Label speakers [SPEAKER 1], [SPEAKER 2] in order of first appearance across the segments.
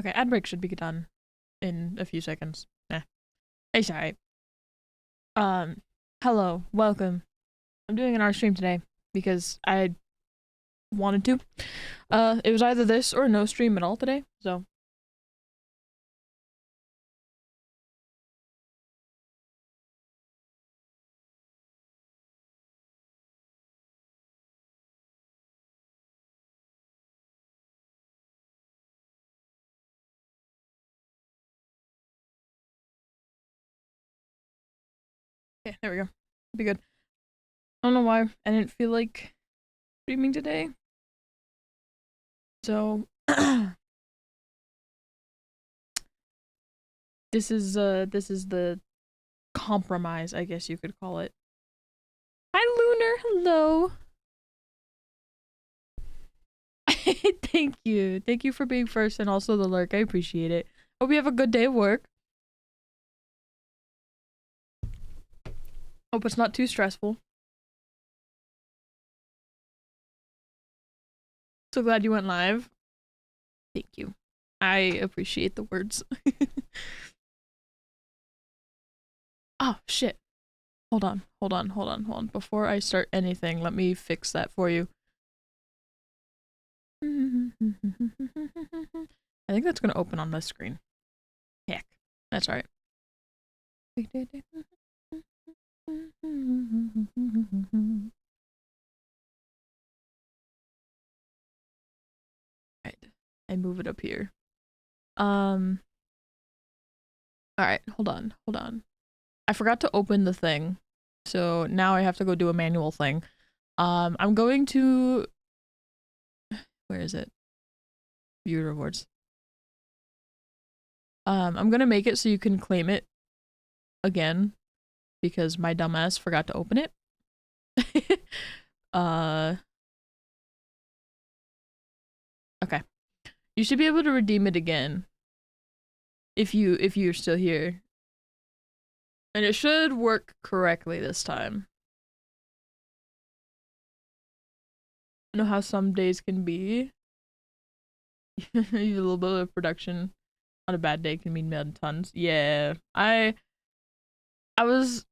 [SPEAKER 1] Okay, ad break should be done in a few seconds. It's alright. Hello, welcome. I'm doing an art stream today because I wanted to. It was either this or no stream at all today, so. Okay, there we go. Be good. I don't know why I didn't feel like streaming today. So this is the compromise, I guess you could call it. Hi Lunar, hello. Thank you. Thank you for being first and also the lurk. I appreciate it. Hope you have a good day of work. Hope it's not too stressful. So glad you went live. Thank you. I appreciate the words. Oh, shit. Hold on. Before I start anything, let me fix that for you. I think that's going to open on this screen. Heck, that's alright. Right. I move it up here. Alright, hold on. I forgot to open the thing. So now I have to go do a manual thing. I'm going to... Where is it? View rewards. I'm gonna make it so you can claim it again because my dumbass forgot to open it. Okay. You should be able to redeem it again if you're still here. And it should work correctly this time. I know how some days can be. A little bit of production on a bad day can mean tons. Yeah. I was...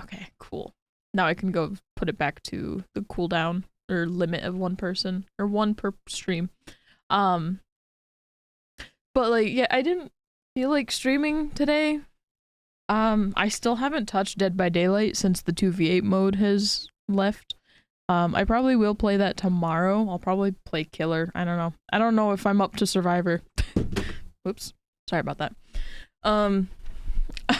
[SPEAKER 1] Okay, cool. Now I can go put it back to the cooldown or limit of one person or one per stream. But like, yeah, I didn't feel like streaming today. I still haven't touched Dead by Daylight since the 2v8 mode has left. I probably will play that tomorrow. I'll probably play Killer. I don't know. I don't know if I'm up to Survivor. Whoops. Sorry about that. I'm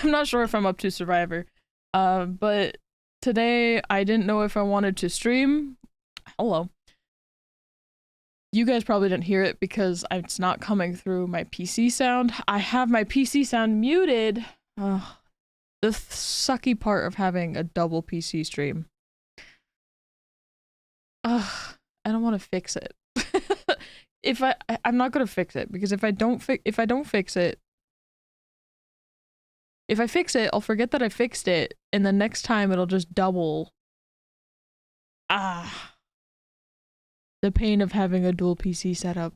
[SPEAKER 1] not sure if I'm up to Survivor. But today I didn't know if I wanted to stream. Hello. You guys probably didn't hear it because it's not coming through my PC sound. I have my PC sound muted. The sucky part of having a double PC stream. I don't want to fix it. I'm not gonna fix it because if I fix it, I'll forget that I fixed it, and the next time it'll just double. The pain of having a dual PC setup.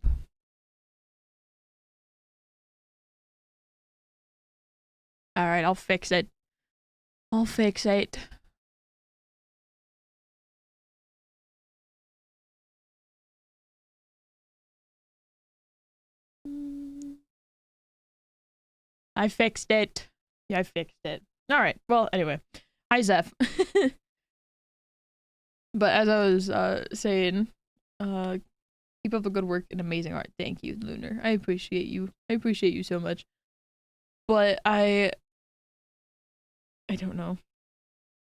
[SPEAKER 1] Alright, I'll fix it. I fixed it. Yeah, I fixed it. Alright, well, anyway. Hi, Zeph. But as I was saying, keep up the good work and amazing art. Thank you, Lunar. I appreciate you. I appreciate you so much. But I don't know.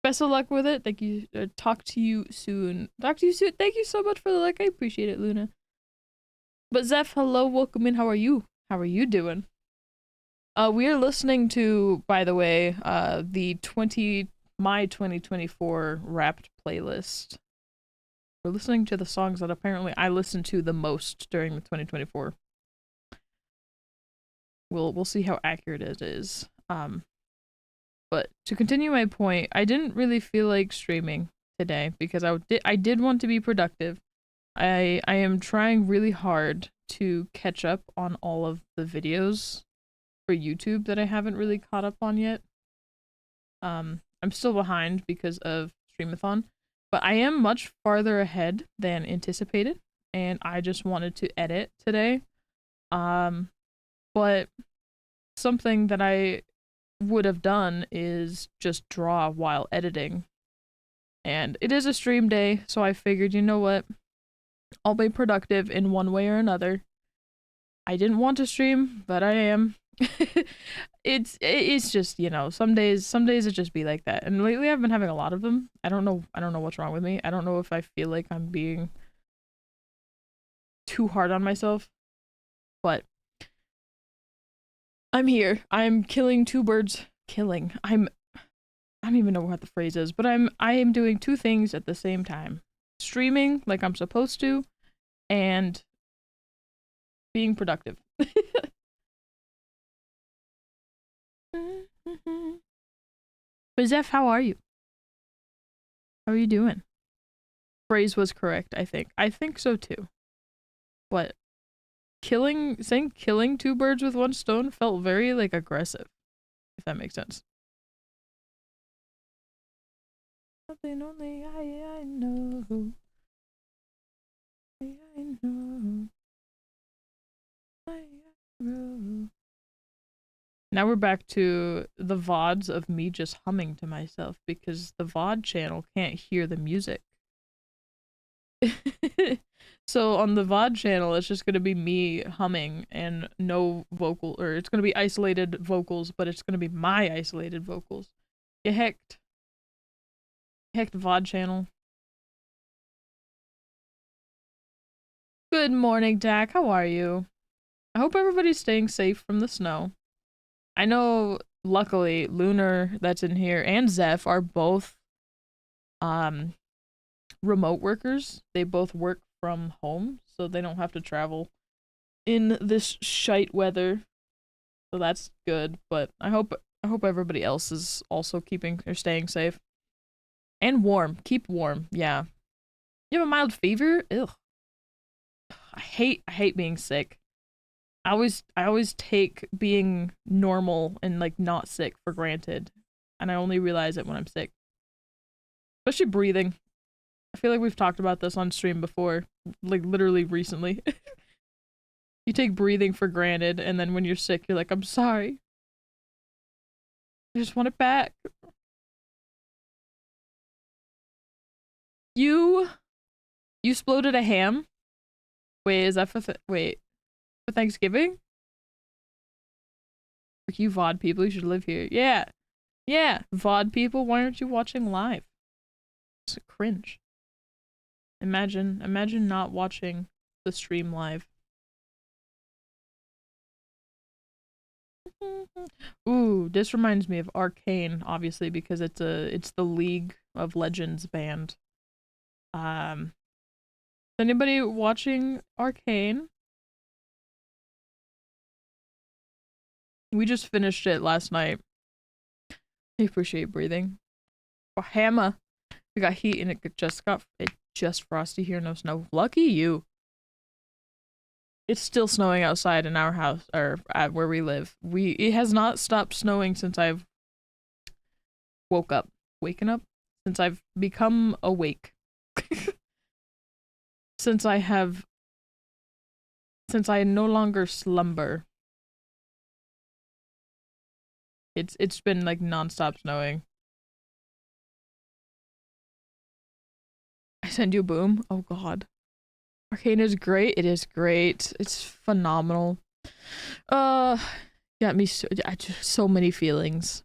[SPEAKER 1] Best of luck with it. Thank you. Talk to you soon. Thank you so much for the like. I appreciate it, Luna. But Zeph, hello, welcome in. How are you? How are you doing? We are listening to, by the way, the my 2024 Wrapped playlist. We're listening to the songs that apparently I listened to the most during the 2024. We'll see how accurate it is. But to continue my point, I didn't really feel like streaming today because I did want to be productive. I am trying really hard to catch up on all of the videos for YouTube that I haven't really caught up on yet. I'm still behind because of Streamathon, but I am much farther ahead than anticipated, and I just wanted to edit today. Um, but something that I would have done is just draw while editing. And it is a stream day, so I figured, you know what? I'll be productive in one way or another. I didn't want to stream, but I am. It's just, you know, some days it just be like that. And lately I've been having a lot of them. I don't know what's wrong with me. I don't know if I feel like I'm being too hard on myself, but I'm here. I'm killing two birds. Killing. I don't even know what the phrase is, but I am doing two things at the same time. Streaming like I'm supposed to and being productive. But Zeph, how are you? How are you doing? Phrase was correct, I think. I think so too. But saying killing two birds with one stone felt very like aggressive, if that makes sense. Something only I know. I know. I know. Now we're back to the VODs of me just humming to myself because the VOD channel can't hear the music. So on the VOD channel, it's just gonna be me humming and no vocal, or it's gonna be isolated vocals, but it's gonna be my isolated vocals. You hecked. Hecked VOD channel. Good morning, Dak. How are you? I hope everybody's staying safe from the snow. I know, luckily, Lunar that's in here and Zeph are both remote workers. They both work from home, so they don't have to travel in this shite weather. So that's good, but I hope everybody else is also keeping or staying safe. And warm. Keep warm. Yeah. You have a mild fever? Ugh. I hate being sick. I always take being normal and like not sick for granted. And I only realize it when I'm sick. Especially breathing. I feel like we've talked about this on stream before, like literally recently. You take breathing for granted, and then when you're sick, you're like, I'm sorry. I just want it back. You exploded a ham? Wait, is that for for Thanksgiving? Like you VOD people, you should live here. Yeah. Yeah, VOD people, why aren't you watching live? It's cringe. Imagine not watching the stream live. Ooh, this reminds me of Arcane, obviously, because it's the League of Legends band. Is anybody watching Arcane? We just finished it last night. I appreciate breathing. Oh, Hammer. We got heat and it just frosty here, no snow. Lucky you. It's still snowing outside in our house, or at where we live. It has not stopped snowing since I've waken up, since I've become awake. since I no longer slumber. It's been like non-stop snowing. I send you boom. Oh god. Arcane is great. It is great. It's phenomenal. Got me so many feelings.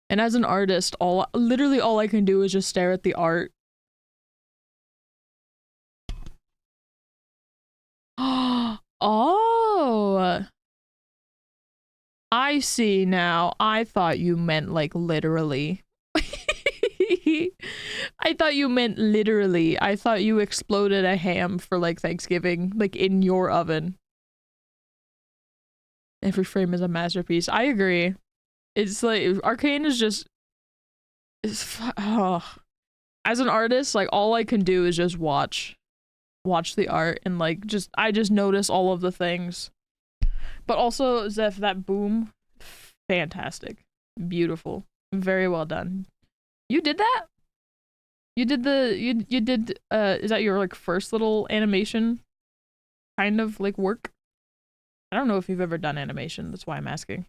[SPEAKER 1] And as an artist, literally all I can do is just stare at the art. Oh. I see now. I thought you meant like literally. I thought you meant literally. I thought you exploded a ham for like Thanksgiving, like in your oven. Every frame is a masterpiece. I agree. It's like Arcane is just oh. As an artist, like all I can do is just watch. watch the art and like I just notice all of the things. But also Zeph, that boom, fantastic, beautiful, very well done. You did that? You did you did is that your like first little animation kind of like work? I don't know if you've ever done animation, that's why I'm asking.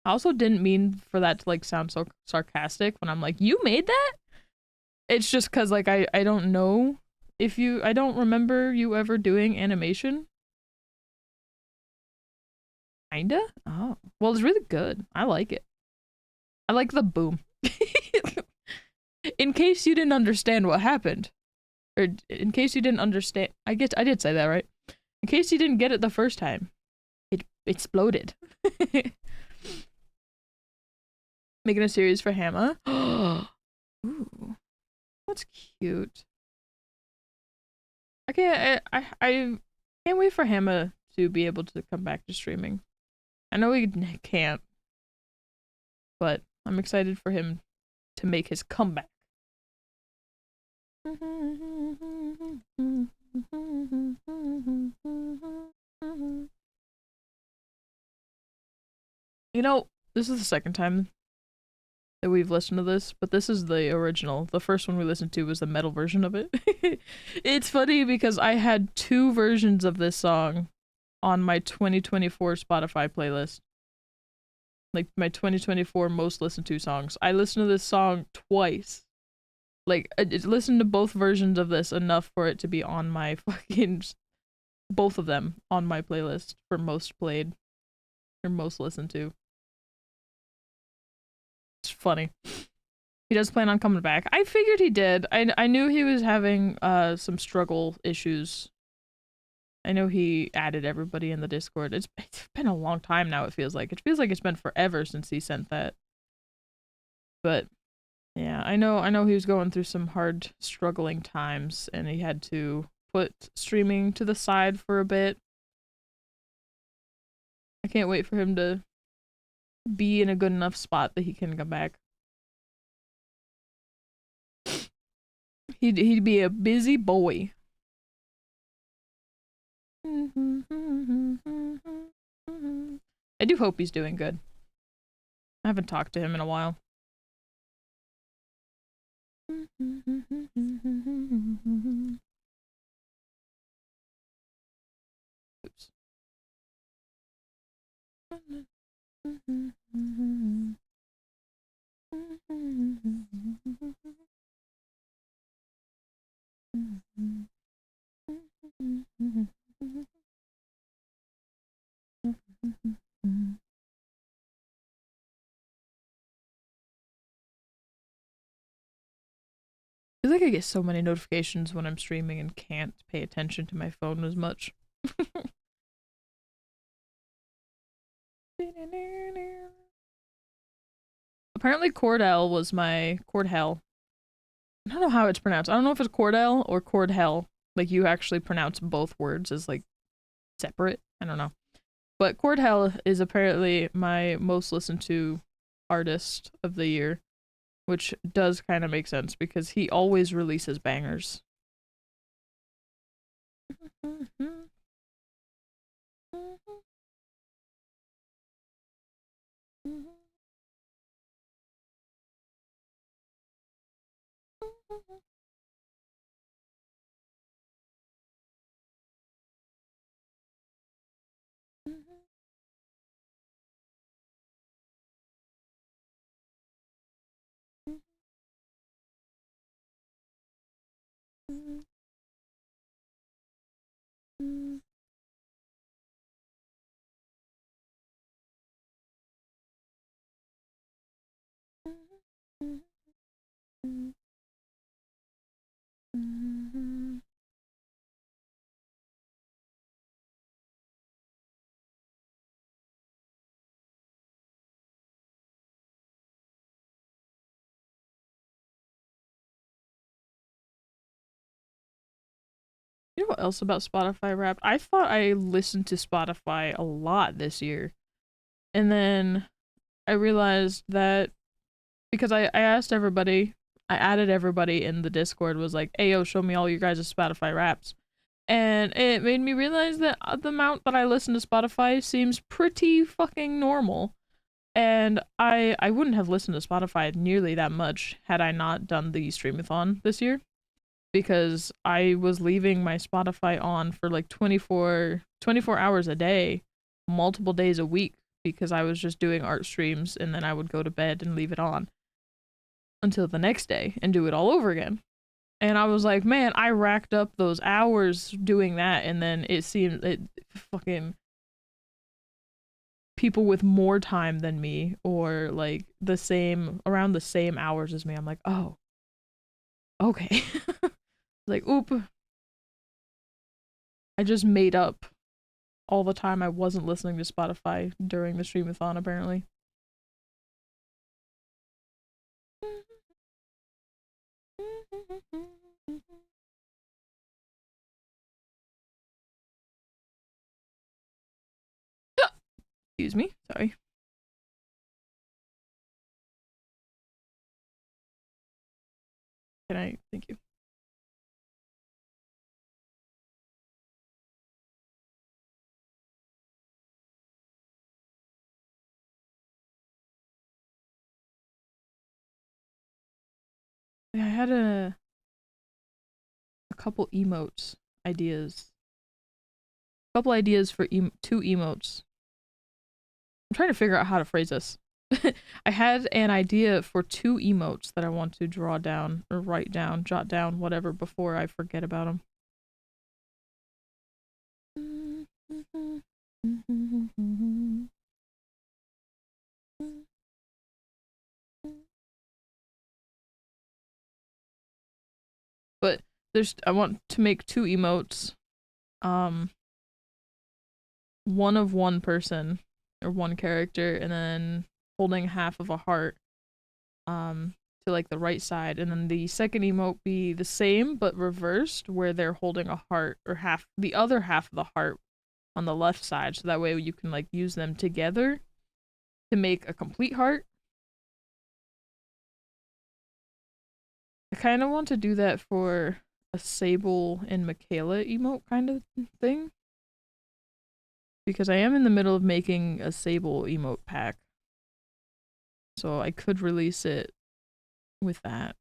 [SPEAKER 1] I also didn't mean for that to like sound so sarcastic when I'm like, you made that? It's just cause like I don't know if you I don't remember you ever doing animation. Kinda? Oh. Well, it's really good. I like it. I like the boom. In case you didn't understand what happened. Or in case you didn't understand I did say that, right? In case you didn't get it the first time. It exploded. Making a series for Hamma. Ooh. That's cute. I can't wait for Hamma to be able to come back to streaming. I know he can't, but I'm excited for him to make his comeback. You know, this is the second time that we've listened to this, but this is the original. The first one we listened to was the metal version of it. It's funny because I had two versions of this song on my 2024 Spotify playlist. Like my 2024 most listened to songs. I listened to this song twice. Like I listened to both versions of this enough for it to be on my fucking both of them on my playlist for most played or most listened to. It's funny. He does plan on coming back. I figured he did. I knew he was having some struggle issues. I know he added everybody in the Discord. It's been a long time now, it feels like. It feels like it's been forever since he sent that. But yeah, I know he was going through some hard struggling times and he had to put streaming to the side for a bit. I can't wait for him to be in a good enough spot that he can come back. He'd be a busy boy. I do hope he's doing good. I haven't talked to him in a while. Oops. I feel like I get so many notifications when I'm streaming and can't pay attention to my phone as much. Apparently Cordell was my Cordell. I don't know how it's pronounced. I don't know if it's Cordell or Cordell. Like you actually pronounce both words as like separate. I don't know. But Cordell is apparently my most listened to artist of the year, which does kind of make sense because he always releases bangers. You know what else about Spotify Wrapped? I thought I listened to Spotify a lot this year. And then I realized that because I asked everybody I added everybody in the Discord, was like, hey, yo, show me all your guys' Spotify raps. And it made me realize that the amount that I listen to Spotify seems pretty fucking normal. And I wouldn't have listened to Spotify nearly that much had I not done the streamathon this year, because I was leaving my Spotify on for like 24 hours a day, multiple days a week, because I was just doing art streams, and then I would go to bed and leave it on until the next day and do it all over again. And I was like, man, I racked up those hours doing that, and then it seemed it fucking people with more time than me, or like the same, around the same hours as me. I'm like, oh, okay. Like, oop, I just made up all the time I wasn't listening to Spotify during the streamathon, apparently. Excuse me, sorry. Can I? Thank you. Yeah, I had a couple emotes ideas. A couple ideas for two emotes. I'm trying to figure out how to phrase this. I had an idea for two emotes that I want to draw down or write down, jot down, whatever, before I forget about them. But I want to make two emotes. Um, one of one person or one character, and then holding half of a heart to like the right side, and then the second emote be the same but reversed, where they're holding a heart, or half the other half of the heart on the left side, so that way you can like use them together to make a complete heart. I kind of want to do that for a Sable and Michaela emote kind of thing, because I am in the middle of making a Sable emote pack, so I could release it with that.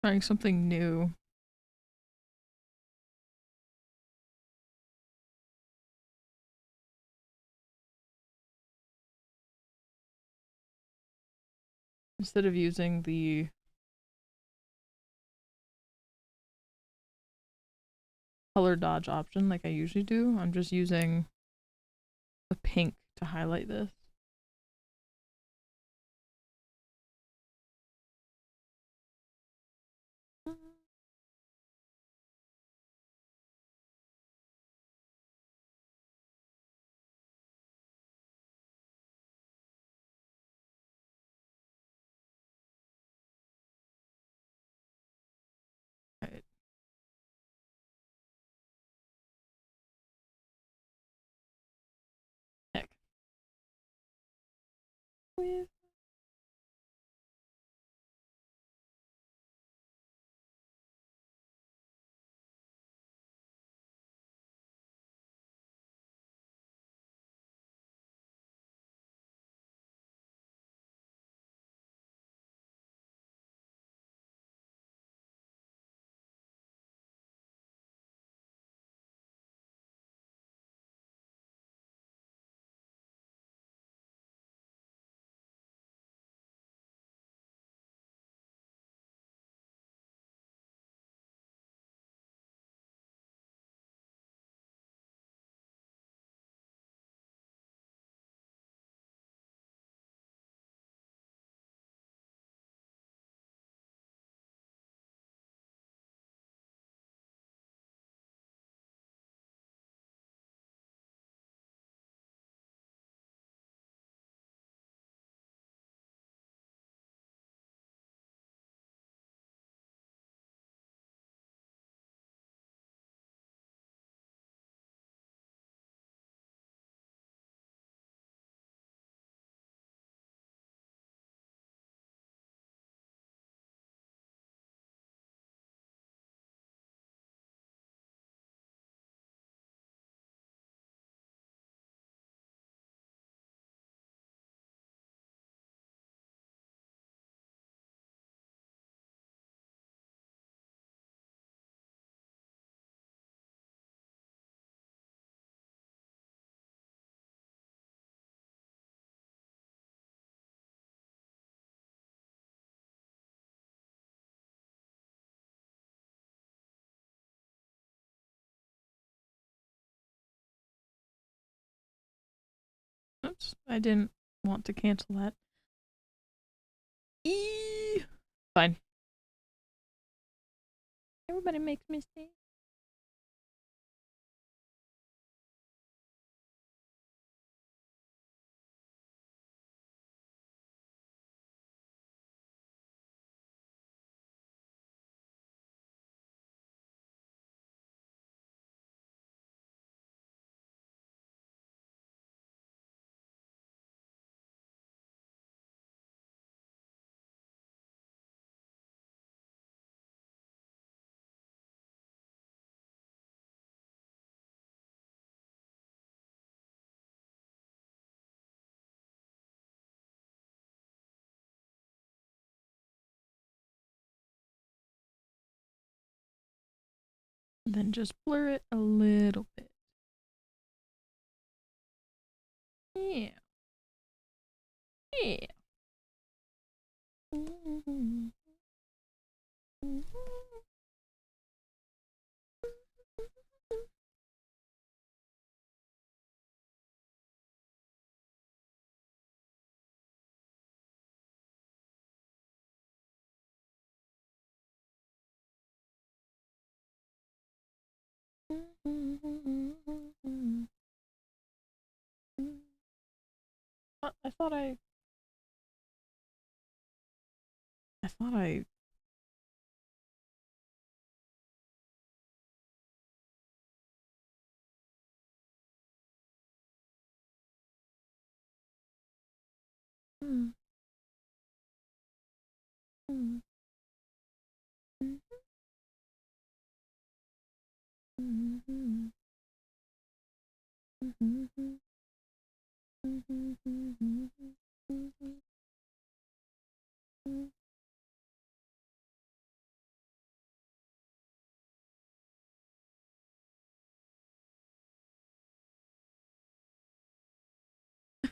[SPEAKER 1] Trying something new. Instead of using the color dodge option like I usually do, I'm just using the pink to highlight this. Right. Heck. Oops, I didn't want to cancel that. Eee! Fine. Everybody makes mistakes. Then just blur it a little bit. Yeah. Yeah. I thought I.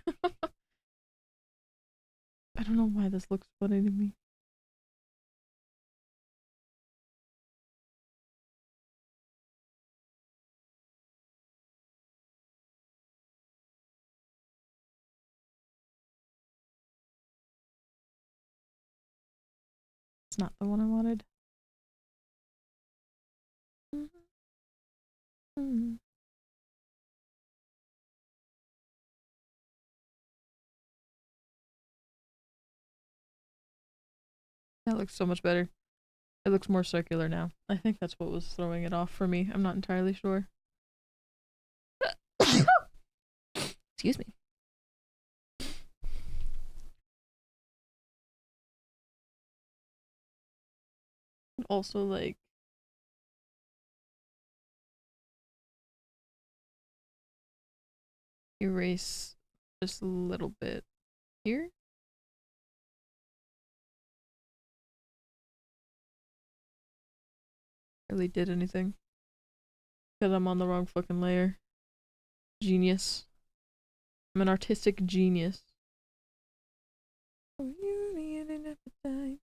[SPEAKER 1] I don't know why this looks funny to me. It's not the one I wanted. That looks so much better. It looks more circular now. I think that's what was throwing it off for me. I'm not entirely sure. Excuse me. Also, like, erase just a little bit here. Really did anything. Because I'm on the wrong fucking layer. Genius. I'm an artistic genius. Oh, you need an appetite.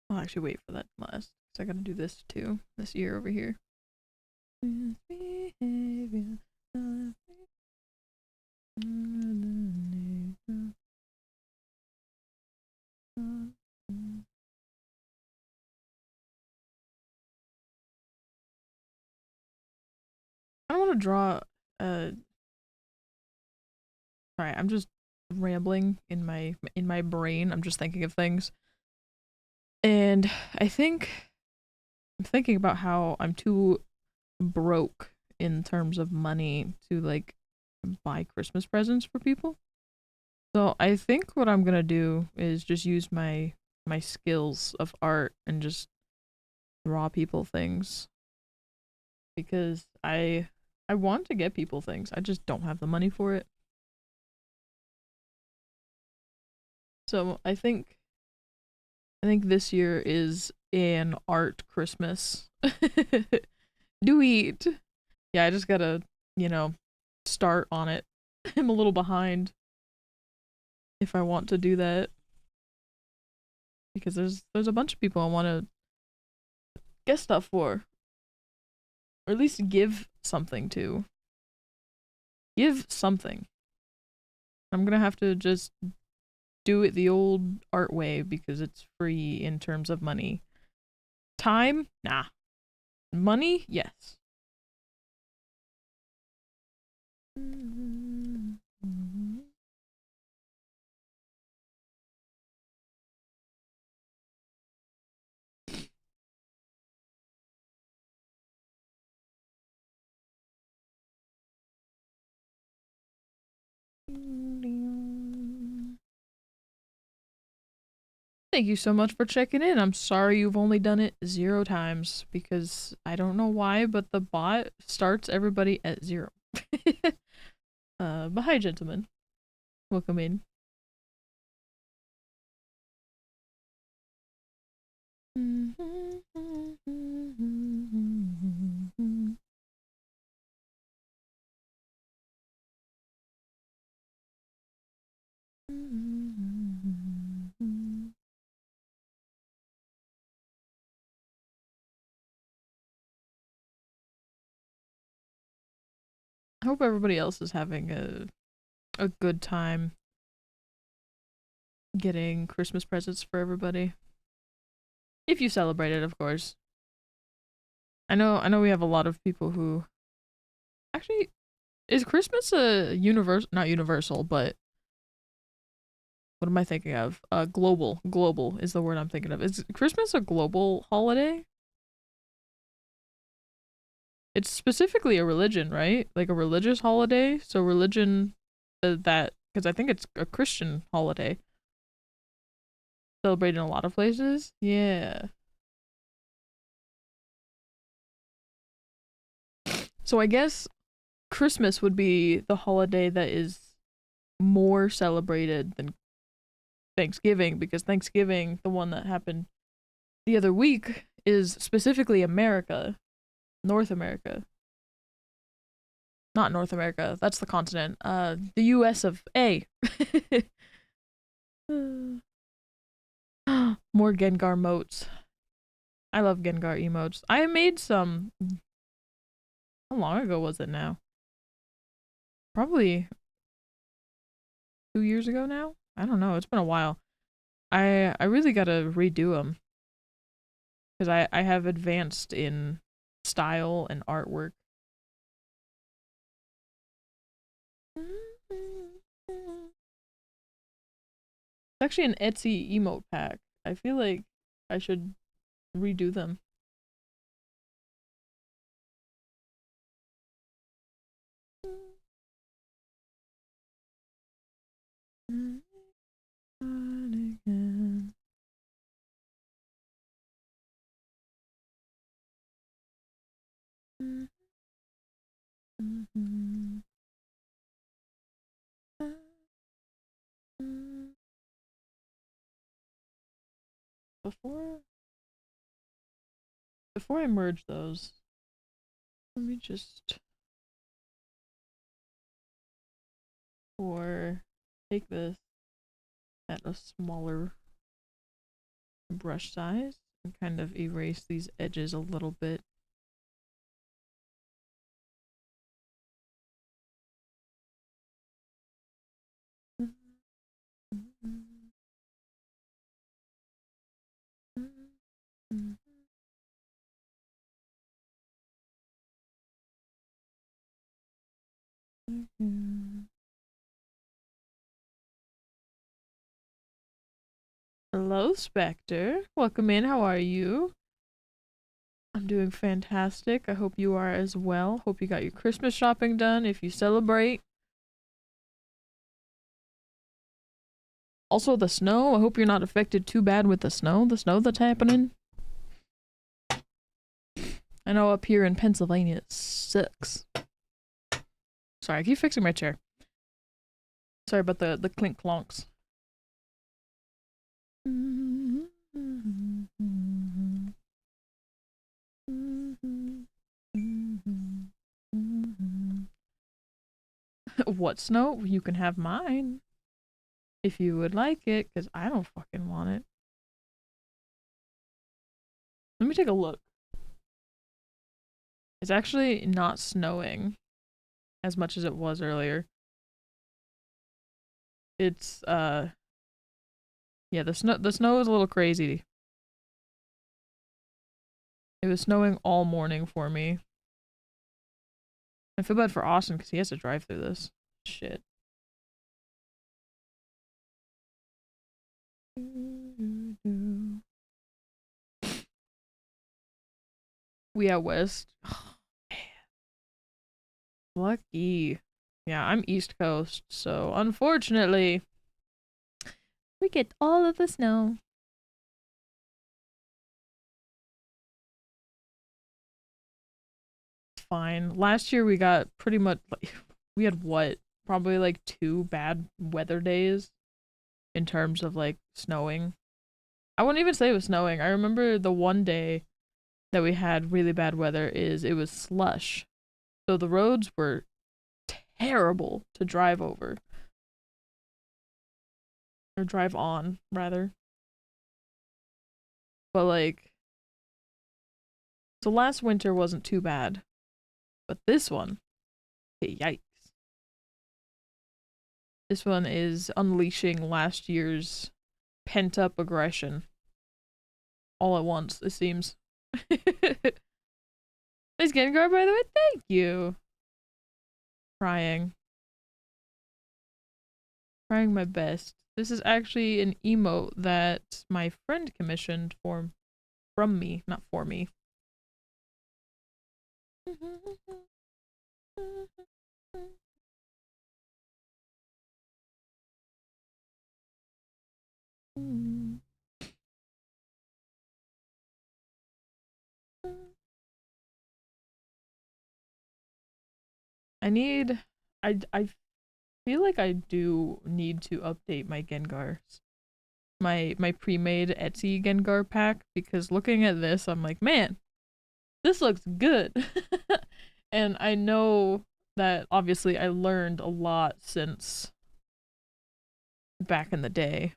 [SPEAKER 1] I'll actually wait for that last, because I gotta do this too. This year over here. I don't want to draw. Sorry, I'm just rambling in my brain. I'm just thinking of things, and I'm thinking about how I'm too broke in terms of money to like buy Christmas presents for people. So I think what I'm gonna do is just use my skills of art and just draw people things because I want to get people things. I just don't have the money for it. So I think this year is an art Christmas. Do eat. Yeah, I just gotta, you know, start on it. I'm a little behind if I want to do that because there's a bunch of people I want to get stuff for, or at least give something to. Give something. I'm gonna have to just do it the old art way because it's free in terms of money. Time? Nah. Money? Yes. Thank you so much for checking in. I'm sorry you've only done it 0 times because I don't know why, but the bot starts everybody at 0. But hi, gentlemen. Welcome in. I hope everybody else is having a good time getting Christmas presents for everybody. If you celebrate it, of course. I know we have a lot of people who actually Is Christmas a universal, not universal, but what am I thinking of? Global. Global is the word I'm thinking of. Is Christmas a global holiday? It's specifically a religion, right? Like a religious holiday. So religion that because I think it's a Christian holiday celebrated in a lot of places. Yeah. So I guess Christmas would be the holiday that is more celebrated than Thanksgiving because Thanksgiving, the one that happened the other week, is specifically America, North America. Not North America, that's the continent. The US of A. More Gengar motes. I love Gengar emotes. I made some. How long ago was it now? Probably 2 years ago now? I don't know. It's been a while. I really gotta redo them because I have advanced in style and artwork. It's actually an Etsy emote pack. I feel like I should redo them. Before before I merge those, let me just or take this at a smaller brush size and kind of erase these edges a little bit. Hello, Spectre. Welcome in. How are you? I'm doing fantastic. I hope you are as well. Hope you got your Christmas shopping done if you celebrate. Also, the snow. I hope you're not affected too bad with the snow. The snow that's happening. I know up here in Pennsylvania it sucks. Sorry, I keep fixing my chair. Sorry about the clink clonks. What snow? You can have mine. If you would like it, because I don't fucking want it. Let me take a look. It's actually not snowing as much as it was earlier. It's yeah, the snow is a little crazy. It was snowing all morning for me. I feel bad for Austin because he has to drive through this. Shit. We out west. Lucky. Yeah, I'm East Coast, so unfortunately, we get all of the snow. Fine. Last year we got pretty much like we had what? Probably like 2 bad weather days in terms of like snowing. I wouldn't even say it was snowing. I remember the one day that we had really bad weather is it was slush. So the roads were terrible to drive over. Or drive on, rather. But like so last winter wasn't too bad. But this one, yikes. This one is unleashing last year's pent up aggression. All at once, it seems. Nice, Gengar, by the way. Thank you. Trying. Trying my best. This is actually an emote that my friend commissioned from me, not for me. I need I feel like I do need to update my Gengars. My pre-made Etsy Gengar pack because looking at this I'm like, man, this looks good. And I know that obviously I learned a lot since back in the day.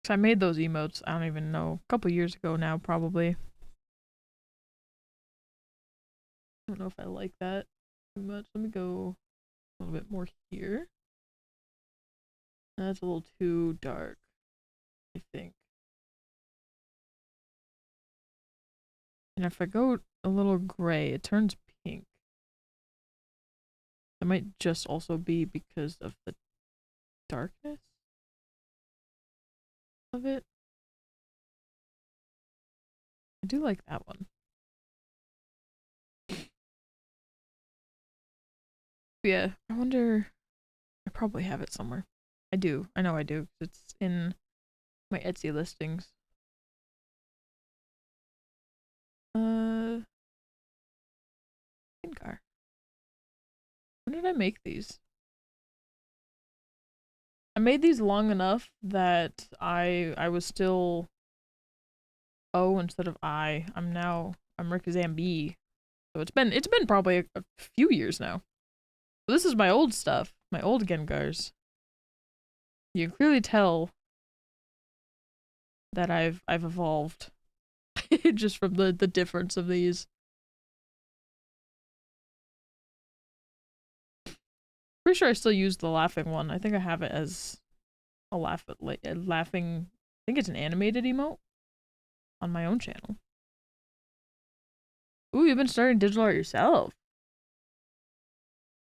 [SPEAKER 1] So I made those emotes, I don't even know, a couple years ago now, probably. I don't know if I like that too much. Let me go a little bit more here. That's a little too dark, I think. And if I go a little gray, it turns pink. That might just also be because of the darkness of it. I do like that one. But yeah, I wonder. I probably have it somewhere. I do. I know I do. It's in my Etsy listings. Uh, Gengar. When did I make these? I made these long enough that I was still O instead of I. I'm Rick Zambi. So it's been probably a few years now. But this is my old stuff, my old Gengars. You can clearly tell that I've evolved just from the difference of these. Pretty sure I still use the laughing one. I think I have it as a laughing. I think it's an animated emote on my own channel. Ooh, you've been starting digital art yourself.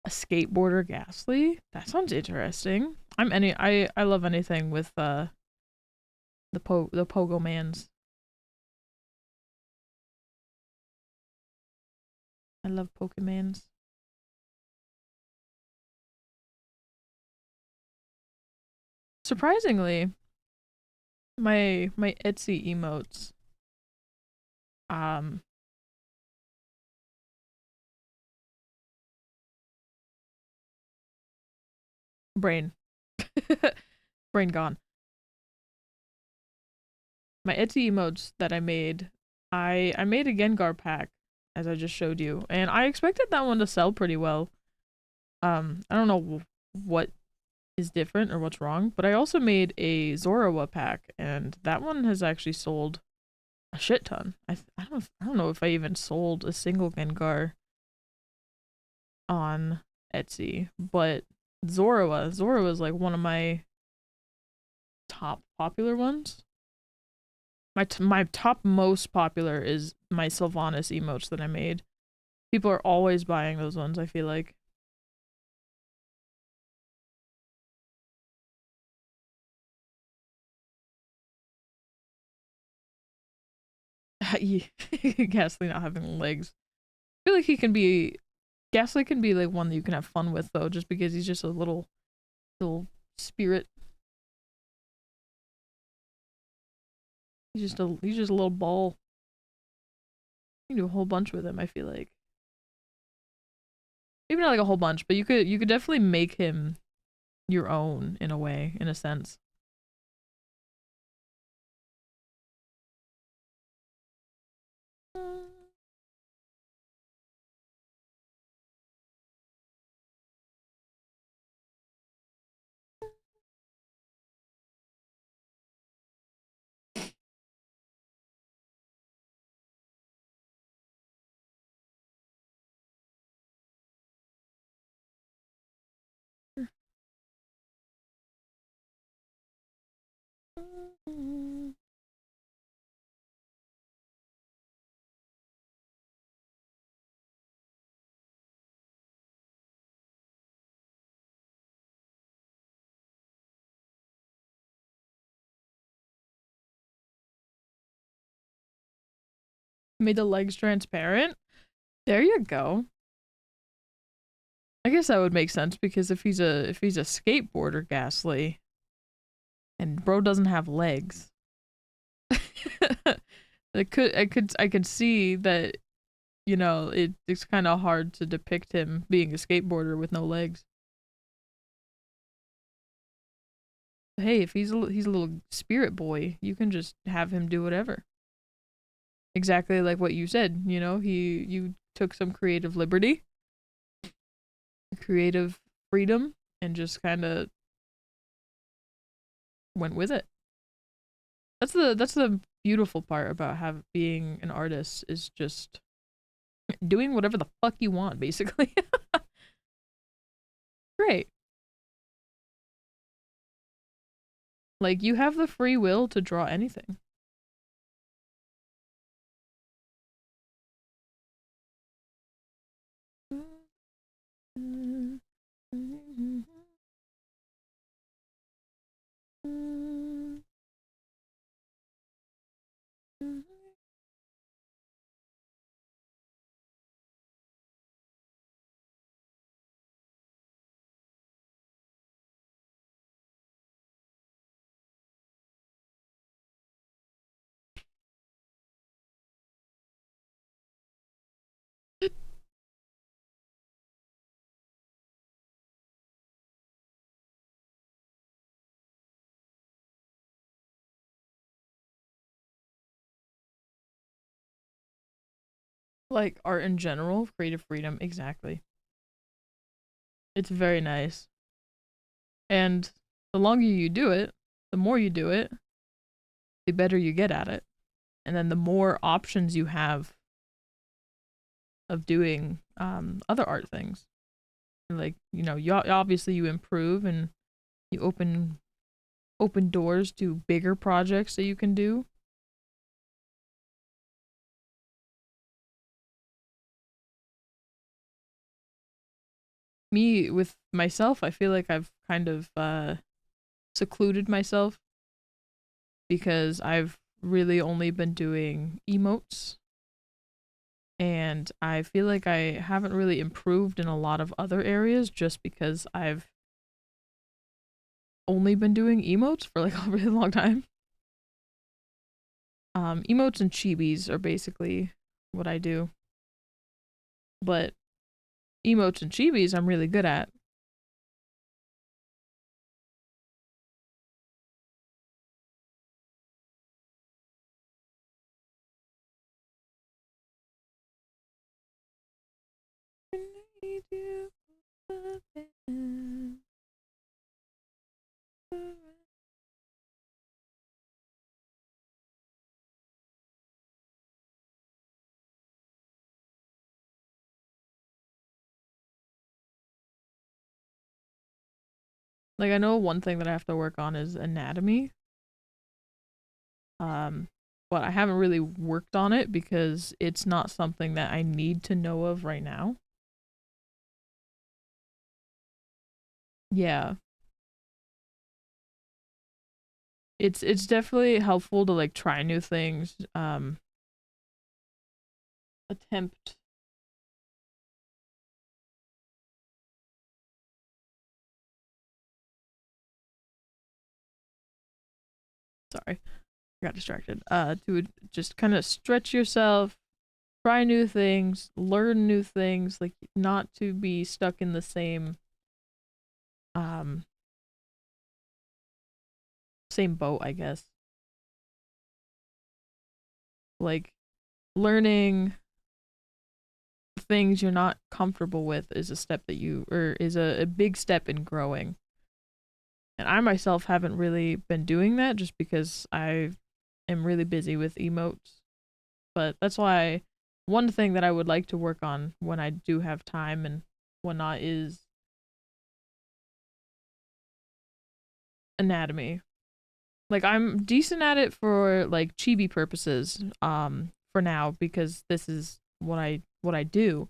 [SPEAKER 1] A skateboarder Ghastly? That sounds interesting. I love anything with the Pogo Mans. I love Pokemans. Surprisingly, my Etsy emotes um brain brain gone. My Etsy emotes that I made, I made a Gengar pack as I just showed you, and I expected that one to sell pretty well. I don't know what is different or what's wrong, but I also made a Zorua pack, and that one has actually sold a shit ton. I don't know if I even sold a single Gengar on Etsy, but Zorua is like one of my top popular ones. My top most popular is my Sylvanas emotes that I made. People are always buying those ones, I feel like. Ghastly not having legs. I feel like he can be Ghastly can be like one that you can have fun with though, just because he's just a little spirit. He's just a little ball. You can do a whole bunch with him, I feel like. Maybe not like a whole bunch, but you could definitely make him your own in a way, in a sense. Made the legs transparent. There you go. I guess that would make sense because if he's a skateboarder, Ghastly, and bro doesn't have legs, I could see that, it's kind of hard to depict him being a skateboarder with no legs. Hey, if he's a little spirit boy, you can just have him do whatever. Exactly like what you said, you took some creative liberty, creative freedom, and just kind of went with it. That's the beautiful part about being an artist is just doing whatever the fuck you want, basically. Great. Like you have the free will to draw anything. Like art in general, creative freedom, exactly. It's very nice. And the longer you do it, the more you do it, the better you get at it. And then the more options you have of doing other art things. Like, you obviously you improve and you open doors to bigger projects that you can do. Me with myself, I feel like I've kind of secluded myself because I've really only been doing emotes, and I feel like I haven't really improved in a lot of other areas just because I've only been doing emotes for like a really long time. Emotes and chibis are basically what I do, but emotes and chibis I'm really good at. Like I know one thing that I have to work on is anatomy. Um, but I haven't really worked on it because it's not something that I need to know of right now. Yeah. It's definitely helpful to like try new things, attempt sorry, I got distracted. To just kind of stretch yourself, try new things, learn new things, like not to be stuck in the um same boat, I guess. Like learning things you're not comfortable with is a step that you or is a big step in growing. And I myself haven't really been doing that just because I am really busy with emotes. But that's why one thing that I would like to work on when I do have time and whatnot is anatomy. Like I'm decent at it for like chibi purposes for now because this is what I do.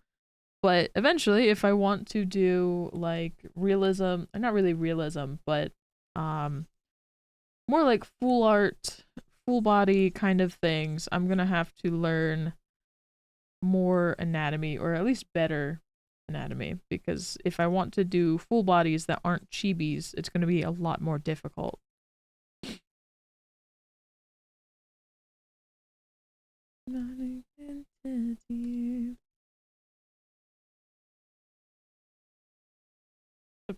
[SPEAKER 1] But eventually if I want to do like realism, not really realism, but um more like full art, full body kind of things, I'm going to have to learn more anatomy, or at least better anatomy, because if I want to do full bodies that aren't chibis, it's going to be a lot more difficult. I'm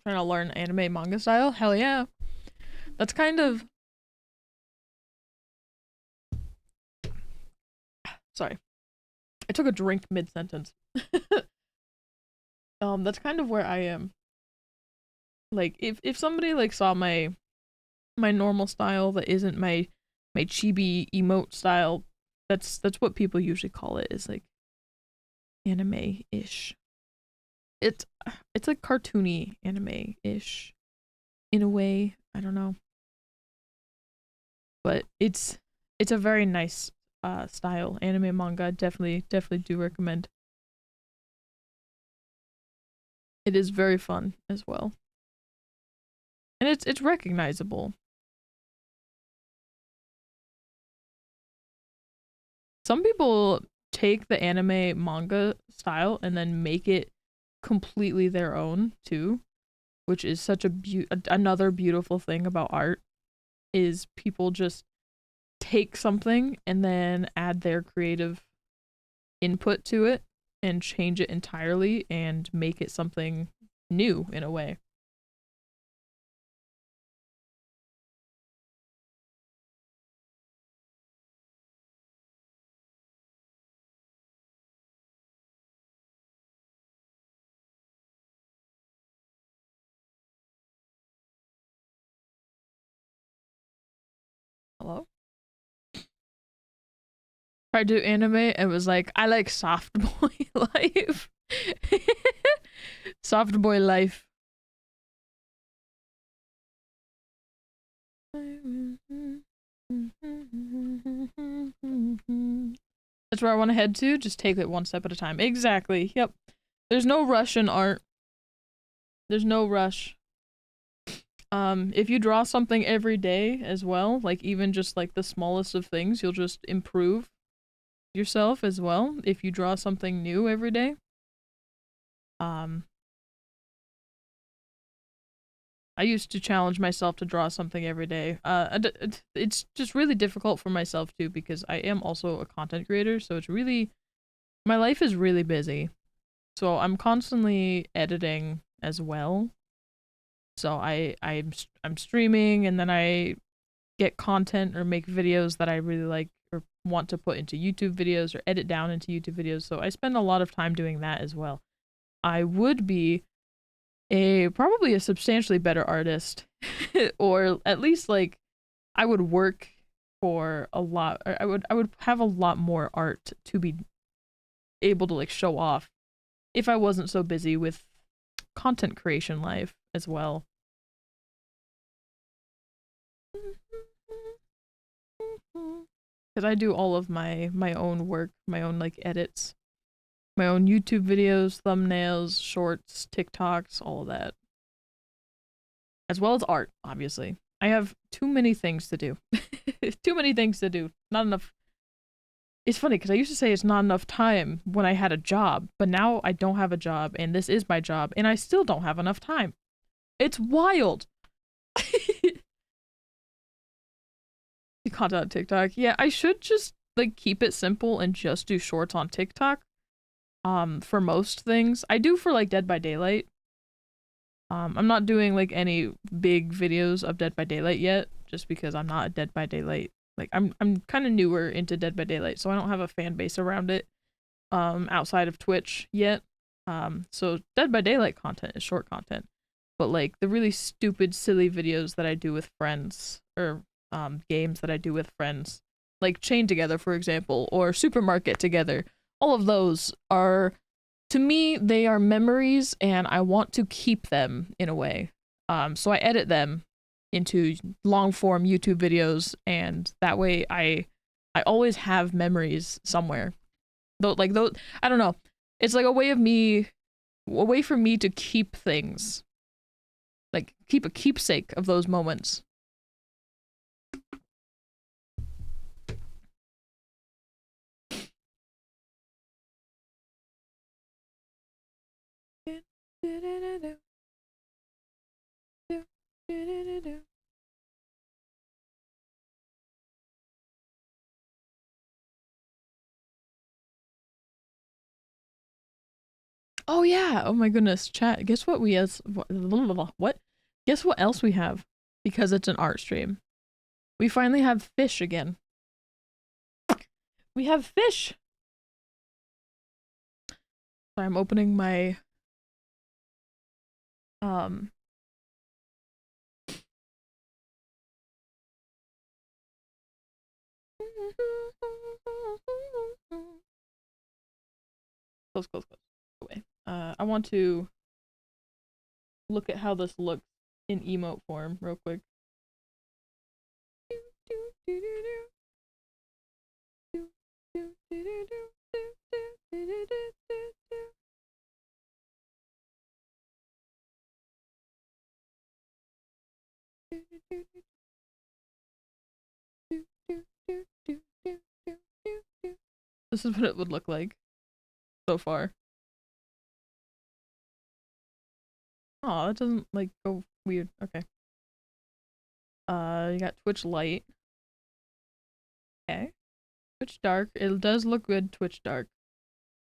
[SPEAKER 1] trying to learn anime manga style. Hell yeah. That's kind of, sorry, I took a drink mid-sentence. That's kind of where I am. Like, if somebody like saw my normal style that isn't my chibi emote style, that's what people usually call it, is like anime-ish. It's like cartoony anime-ish in a way. I don't know, but it's a very nice style. Anime manga, definitely do recommend. It is very fun as well, and it's recognizable. Some people take the anime manga style and then make it completely their own too, which is such another beautiful thing about art, is people just take something and then add their creative input to it and change it entirely and make it something new in a way. Hello? Tried to do anime and was like, I like soft boy life. Soft boy life. That's where I want to head to. Just take it one step at a time. Exactly. Yep. There's no rush in art. There's no rush. If you draw something every day as well, like even just like the smallest of things, you'll just improve yourself as well if you draw something new every day. Um, I used to challenge myself to draw something every day. It's just really difficult for myself too, because I am also a content creator, so it's really, my life is really busy. So I'm constantly editing as well. So I'm streaming, and then I get content or make videos that I really like or want to put into YouTube videos or edit down into YouTube videos. So I spend a lot of time doing that as well. I would be probably a substantially better artist or at least like I would work for a lot, or I would have a lot more art to be able to like show off if I wasn't so busy with content creation life as well. Because I do all of my own work, my own like edits, my own YouTube videos, thumbnails, shorts, TikToks, all of that, as well as art. Obviously, I have too many things to do. Too many things to do. Not enough. It's funny because I used to say it's not enough time when I had a job, but now I don't have a job, and this is my job, and I still don't have enough time. It's wild. Content on TikTok. Yeah, I should just like keep it simple and just do shorts on TikTok. For most things. I do for like Dead by Daylight. I'm not doing like any big videos of Dead by Daylight yet, just because I'm not a Dead by Daylight. Like I'm kind of newer into Dead by Daylight, so I don't have a fan base around it outside of Twitch yet. So Dead by Daylight content is short content. But like the really stupid silly videos that I do with friends, or games that I do with friends, like Chain Together for example, or Supermarket Together, all of those are, to me, they are memories and I want to keep them in a way. So I edit them into long form YouTube videos, and that way I always have memories somewhere. Though like though I don't know. It's like a way for me to keep things. Like keep a keepsake of those moments. Oh yeah. Oh my goodness. Chat. Guess what we has what? Guess what else we have? Because it's an art stream. We finally have fish again. We have fish. So I'm opening my um close, close, close. Away. I want to look at how this looks in emote form real quick. This is what it would look like so far. Oh, that doesn't like go weird. Okay. You got Twitch Lite. Okay. Twitch Dark. It does look good, Twitch Dark.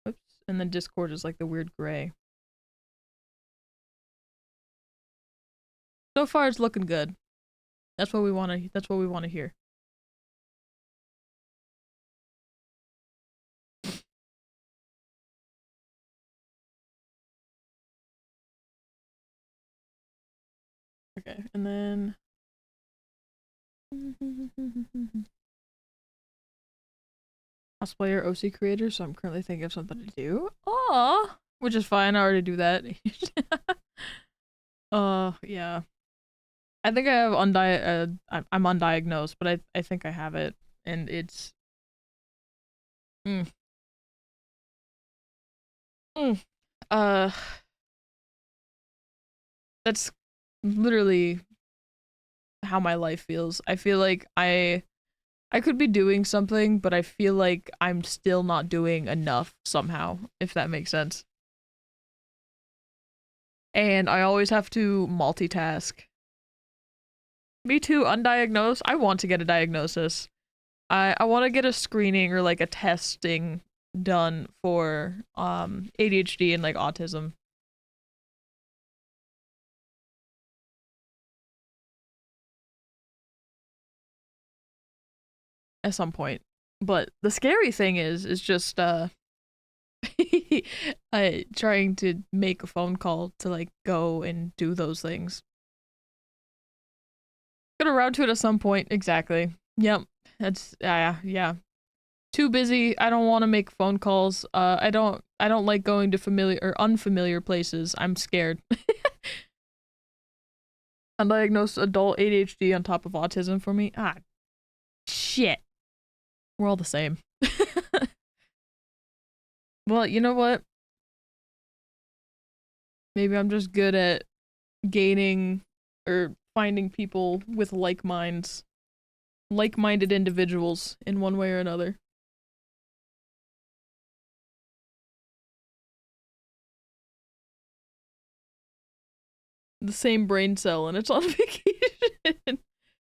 [SPEAKER 1] Oops. And then Discord is like the weird gray. So far it's looking good. That's what we wanna hear. Okay, and then cosplayer OC creator, so I'm currently thinking of something to do. Aw, which is fine, I already do that. Yeah. I think I have I'm undiagnosed, but I think I have it, and it's mm, mm, uh that's literally how my life feels. I feel like I could be doing something, but I feel like I'm still not doing enough somehow, if that makes sense. And I always have to multitask. Me too, undiagnosed. I want to get a diagnosis. I want to get a screening or like a testing done for ADHD and like autism. At some point. But the scary thing is just trying to make a phone call to like go and do those things. Get around to it at some point. Exactly. Yep. That's yeah. Too busy. I don't want to make phone calls. I don't like going to familiar or unfamiliar places. I'm scared. Undiagnosed adult ADHD on top of autism for me. Ah, shit. We're all the same. Well, you know what? Maybe I'm just good at gaining or finding people with like-minded individuals in one way or another. The same brain cell and it's on vacation.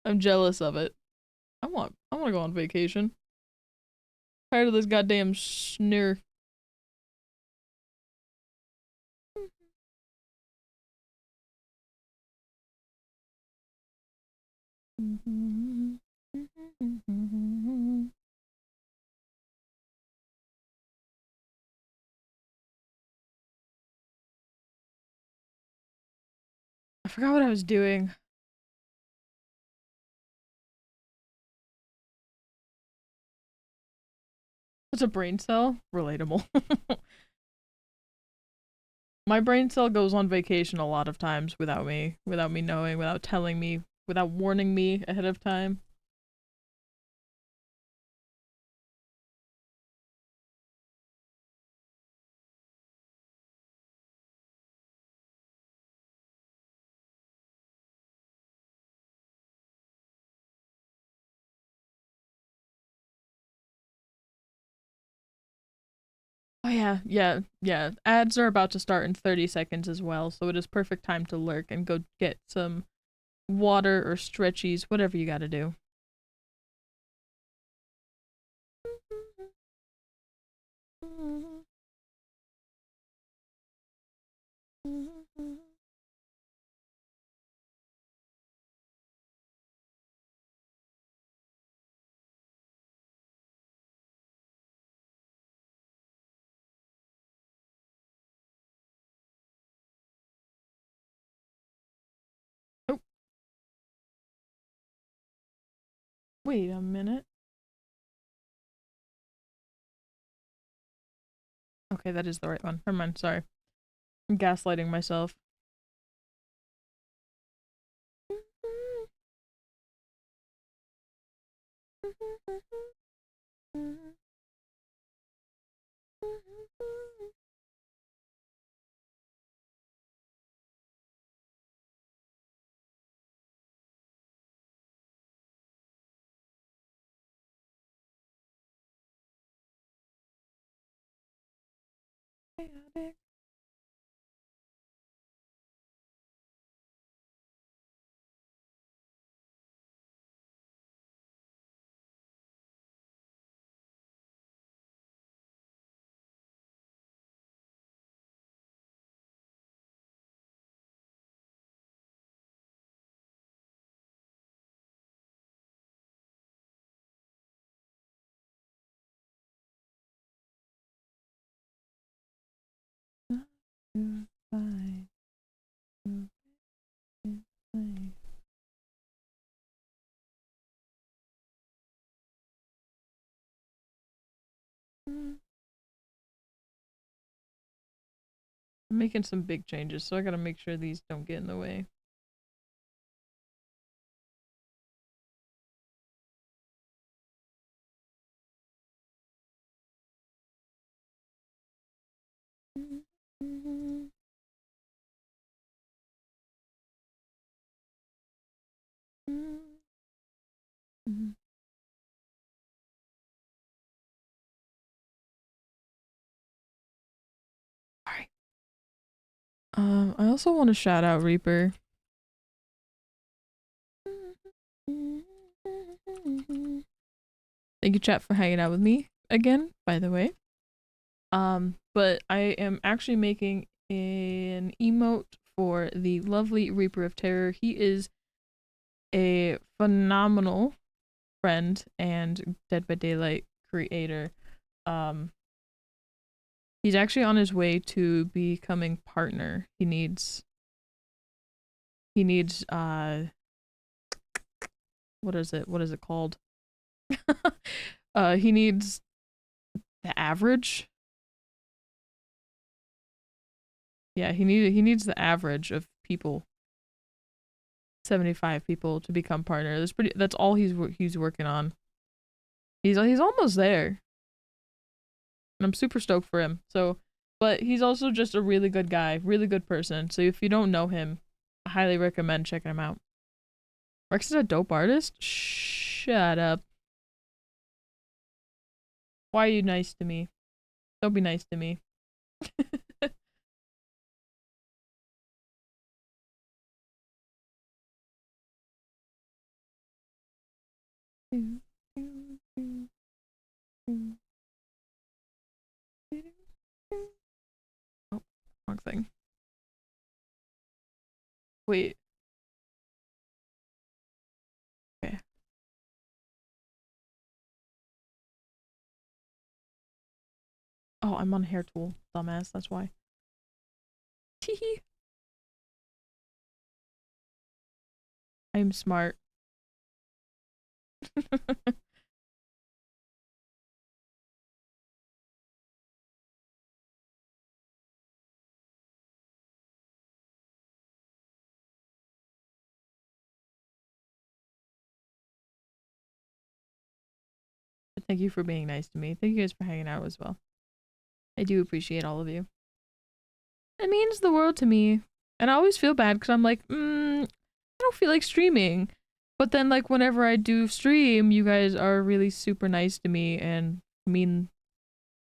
[SPEAKER 1] I'm jealous of it. I want to go on vacation. Tired of this goddamn snare. I forgot what I was doing. What's a brain cell? Relatable. My brain cell goes on vacation a lot of times without me knowing, without telling me, without warning me ahead of time. yeah, yeah. Ads are about to start in 30 seconds as well, so it is perfect time to lurk and go get some water or stretchies, whatever you gotta do. Oh, wait a minute. Okay, that is the right one. Never mind, sorry. I'm gaslighting myself. I'm making some big changes, so I gotta make sure these don't get in the way. Alright. I also want to shout out Reaper. Thank you, chat, for hanging out with me again, by the way. But I am actually making an emote for the lovely Reaper of Terror. He is a phenomenal friend and Dead by Daylight creator. Um, he's actually on his way to becoming partner. He needs what is it called? He needs the average. Yeah, he needs the average of people, 75 people, to become partner. That's all he's working on. He's almost there. And I'm super stoked for him. So, but he's also just a really good guy, really good person. So if you don't know him, I highly recommend checking him out. Rex is a dope artist? Shut up. Why are you nice to me? Don't be nice to me. Oh, wrong thing. Wait. Okay. Oh, I'm on hair tool, dumbass. That's why. Teehee. I'm smart. Thank you for being nice to me. Thank you guys for hanging out as well. I do appreciate all of you. It means the world to me. And I always feel bad because I'm like, I don't feel like streaming. But then, like, whenever I do stream, you guys are really super nice to me and mean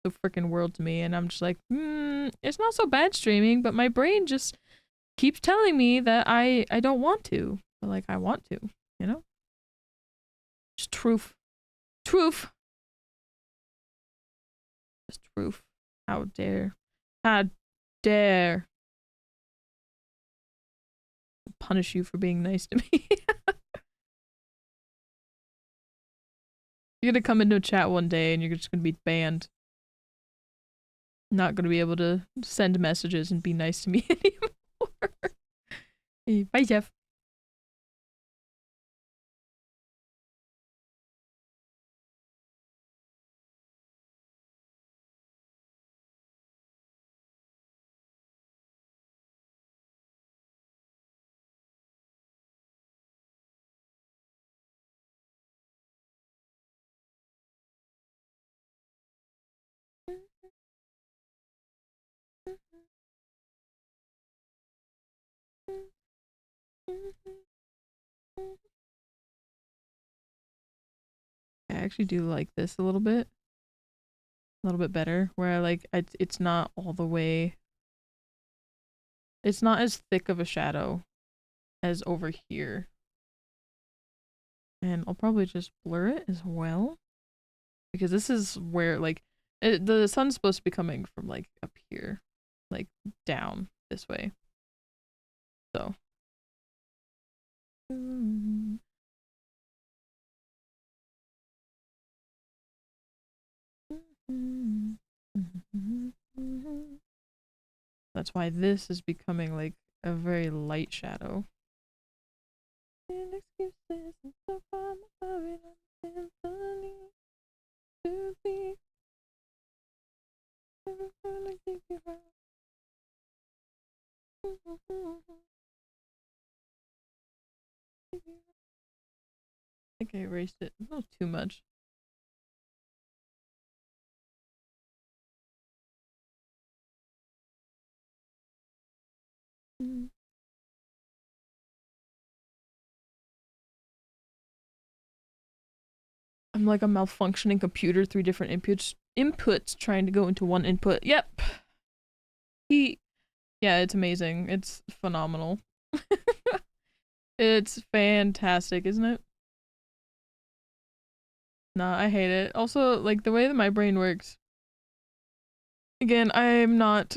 [SPEAKER 1] the freaking world to me, and I'm just like, it's not so bad streaming, but my brain just keeps telling me that I don't want to, but like I want to, you know? Just truth. Truth. Just truth. How dare. How dare. I'll punish you for being nice to me. You're gonna come into a chat one day and you're just gonna be banned. Not gonna be able to send messages and be nice to me anymore. Bye, Jeff. I actually do like this a little bit better, where I like it's not all the way, it's not as thick of a shadow as over here. And I'll probably just blur it as well, because this is where like the sun's supposed to be coming from like up here, like down this way. So that's why this is becoming like a very light shadow. I think I erased it. Not too much. I'm like a malfunctioning computer, 3 different inputs trying to go into one input. Yep. Yeah, it's amazing. It's phenomenal. It's fantastic, isn't it? Nah, I hate it. Also, like, the way that my brain works. Again, I'm not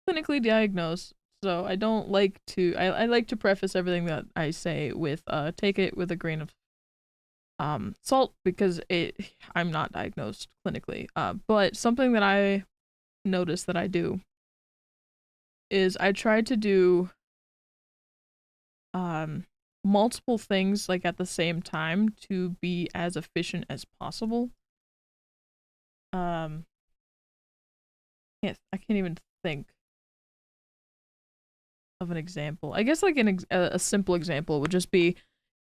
[SPEAKER 1] clinically diagnosed, so I don't like to, I like to preface everything that I say with, take it with a grain of salt, because I'm not diagnosed clinically. But something that I notice that I do is I try to do multiple things like at the same time to be as efficient as possible. I can't even think of an example. I guess like a simple example would just be,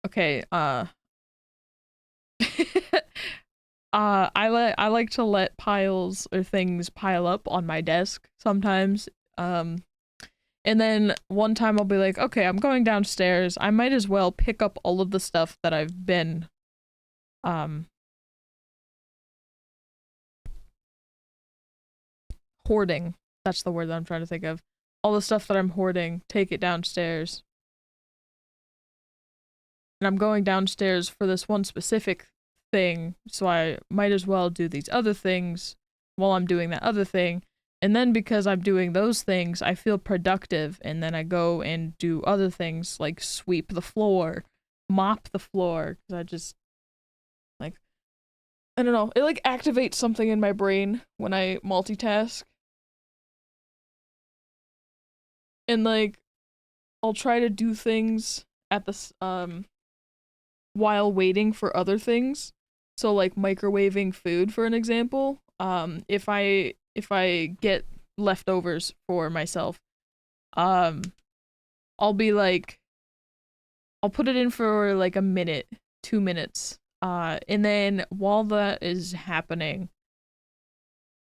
[SPEAKER 1] okay, I like to let piles or things pile up on my desk sometimes. And then one time I'll be like, okay, I'm going downstairs. I might as well pick up all of the stuff that I've been hoarding. That's the word that I'm trying to think of. All the stuff that I'm hoarding, take it downstairs. And I'm going downstairs for this one specific thing, so I might as well do these other things while I'm doing that other thing. And then because I'm doing those things, I feel productive, and then I go and do other things like sweep the floor, mop the floor, because I just, like, I don't know, it like activates something in my brain when I multitask. And like, I'll try to do things at the, while waiting for other things. So like microwaving food, for an example. If I get leftovers for myself, I'll be like, I'll put it in for like a minute, 2 minutes. And then while that is happening,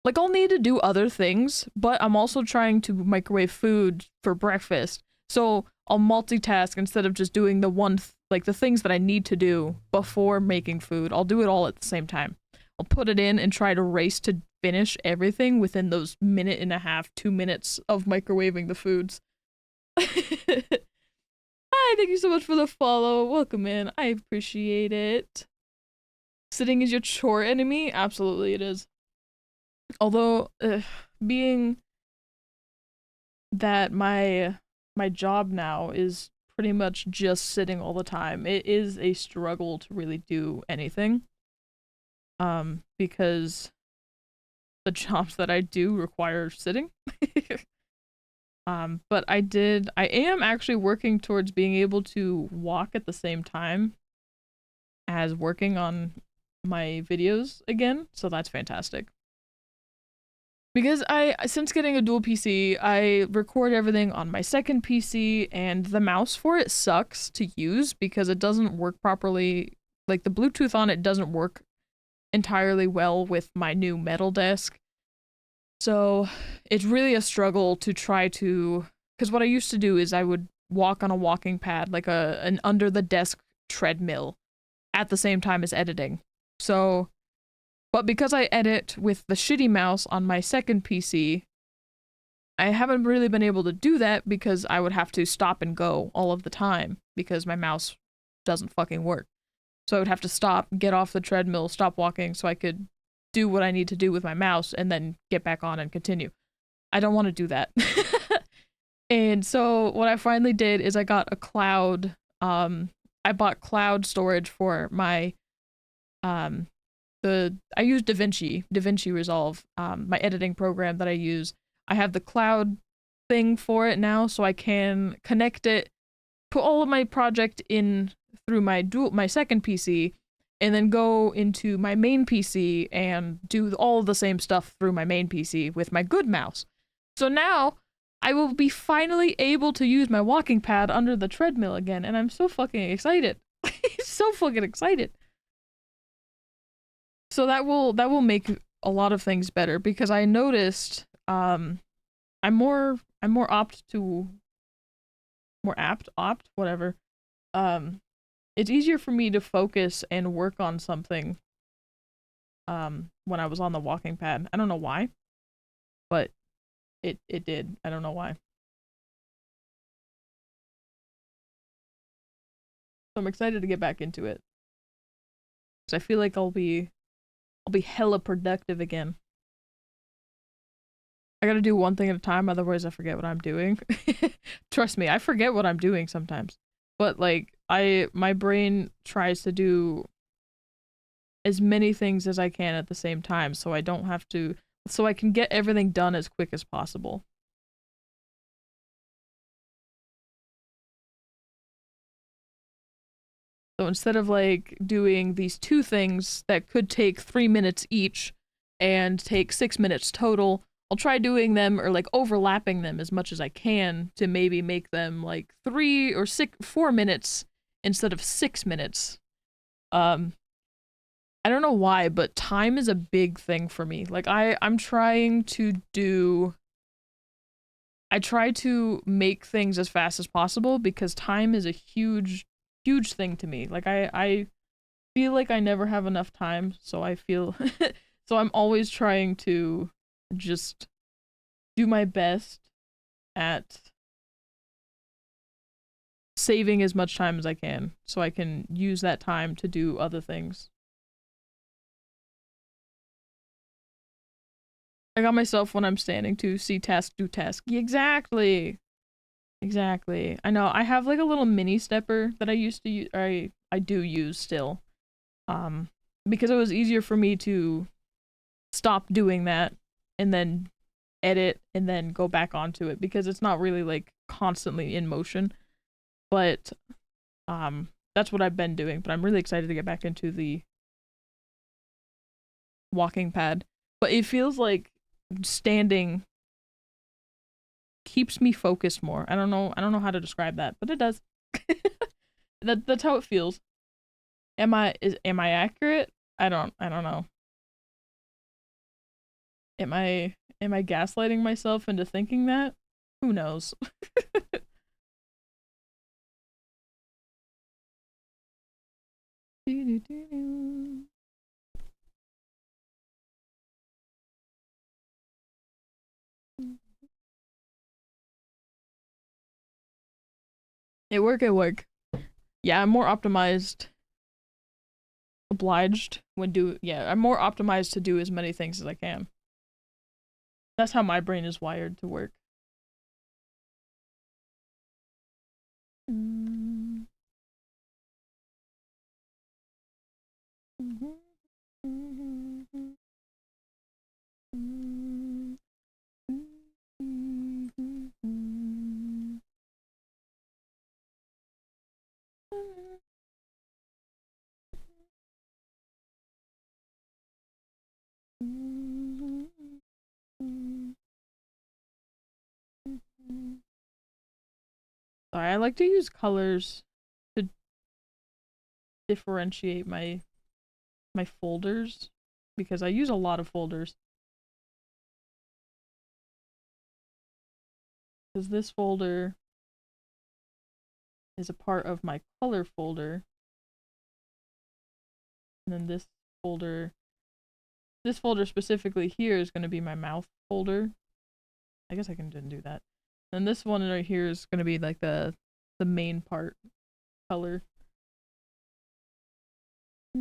[SPEAKER 1] like I'll need to do other things, but I'm also trying to microwave food for breakfast. So I'll multitask instead of just doing the one, like the things that I need to do before making food. I'll do it all at the same time. I'll put it in and try to race to finish everything within those minute and a half, 2 minutes of microwaving the foods. Hi, thank you so much for the follow. Welcome in. I appreciate it. Sitting is your chore enemy? Absolutely it is. Although, being that my job now is pretty much just sitting all the time, it is a struggle to really do anything. Because the jobs that I do require sitting. But I am actually working towards being able to walk at the same time as working on my videos again, so that's fantastic. Because since getting a dual PC, I record everything on my second PC, and the mouse for it sucks to use because it doesn't work properly. Like, the Bluetooth on it doesn't work entirely well with my new metal desk. So it's really a struggle to try to, because what I used to do is I would walk on a walking pad, like an under the desk treadmill, at the same time as editing. So, but because I edit with the shitty mouse on my second PC, I haven't really been able to do that because I would have to stop and go all of the time because my mouse doesn't fucking work. So I would have to stop, get off the treadmill, stop walking so I could do what I need to do with my mouse and then get back on and continue. I don't want to do that. And so what I finally did is I got a cloud. I bought cloud storage for my I use DaVinci Resolve, my editing program that I use. I have the cloud thing for it now, so I can connect it, put all of my project in through my second PC, and then go into my main PC and do all the same stuff through my main PC with my good mouse. So now I will be finally able to use my walking pad under the treadmill again, and I'm so fucking excited. So fucking excited. So that will make a lot of things better because I noticed I'm more apt whatever. It's easier for me to focus and work on something when I was on the walking pad. I don't know why, but it did. I don't know why. So I'm excited to get back into it. Cuz I feel like I'll be hella productive again. I gotta do one thing at a time, otherwise I forget what I'm doing. Trust me, I forget what I'm doing sometimes. But like my brain tries to do as many things as I can at the same time so I don't have to, so I can get everything done as quick as possible. So instead of like doing these two things that could take 3 minutes each and take 6 minutes total, I'll try doing them or like overlapping them as much as I can to maybe make them like 4 minutes instead of 6 minutes. Um, I don't know why, but time is a big thing for me. Like I'm trying to do, I try to make things as fast as possible because time is a huge thing to me. Like I feel like I never have enough time, so I feel so I'm always trying to just do my best at saving as much time as I can so I can use that time to do other things. I got myself when I'm standing to see task, do task. Exactly. Exactly. I know. I have like a little mini stepper that I used to use, I do use still. Um, because it was easier for me to stop doing that and then edit and then go back onto it because it's not really like constantly in motion. But that's what I've been doing. But I'm really excited to get back into the walking pad. But it feels like standing keeps me focused more. I don't know how to describe that, but it does. That's how it feels. Am I accurate? I don't know. Am I gaslighting myself into thinking that? Who knows? At work, at work. Yeah, I'm more optimized, obliged when I'm more optimized to do as many things as I can. That's how my brain is wired to work. Mm. Sorry, I like to use colors to differentiate my folders because I use a lot of folders. Because this folder is a part of my color folder, and then this folder specifically here is going to be my mouth folder. I guess I can do that. And this one right here is going to be like the main part color. I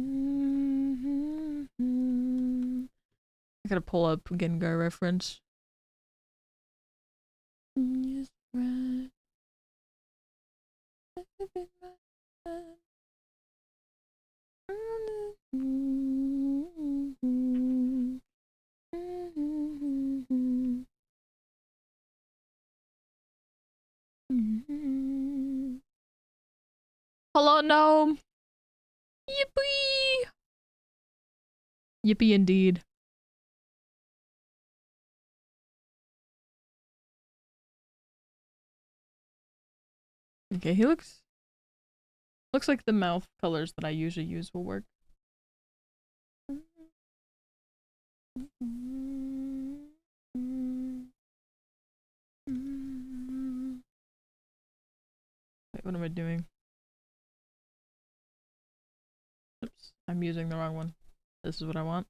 [SPEAKER 1] gotta pull up Gengar reference. Hello, gnome. Yippee! Yippee indeed. Okay, he looks like the mouth colors that I usually use will work. Wait, what am I doing? Oops, I'm using the wrong one. This is what I want.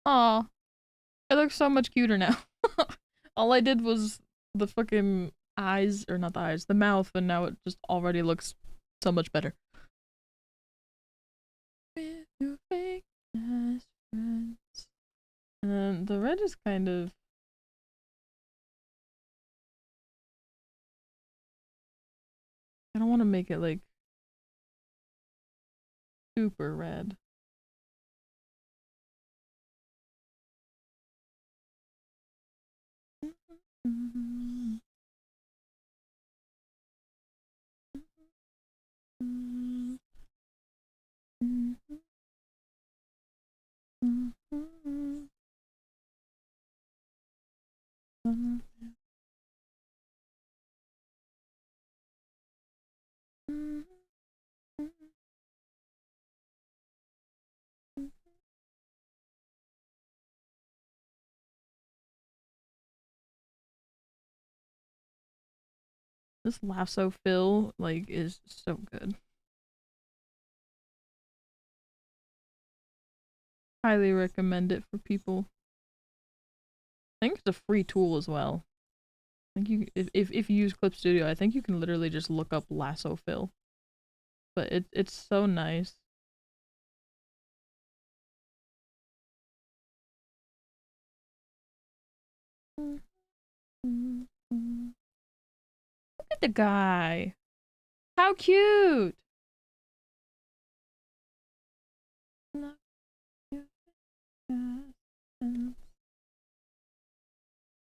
[SPEAKER 1] Aw, it looks so much cuter now. All I did was the fucking eyes, or not the eyes, the mouth, and now it just already looks so much better. With your fake best friends. And then the red is kind of... I don't want to make it like super red. This lasso fill, like, is so good. Highly recommend it for people. I think it's a free tool as well. I think you, if you use Clip Studio, I think you can literally just look up lasso fill. But it's so nice. Look at the guy. How cute.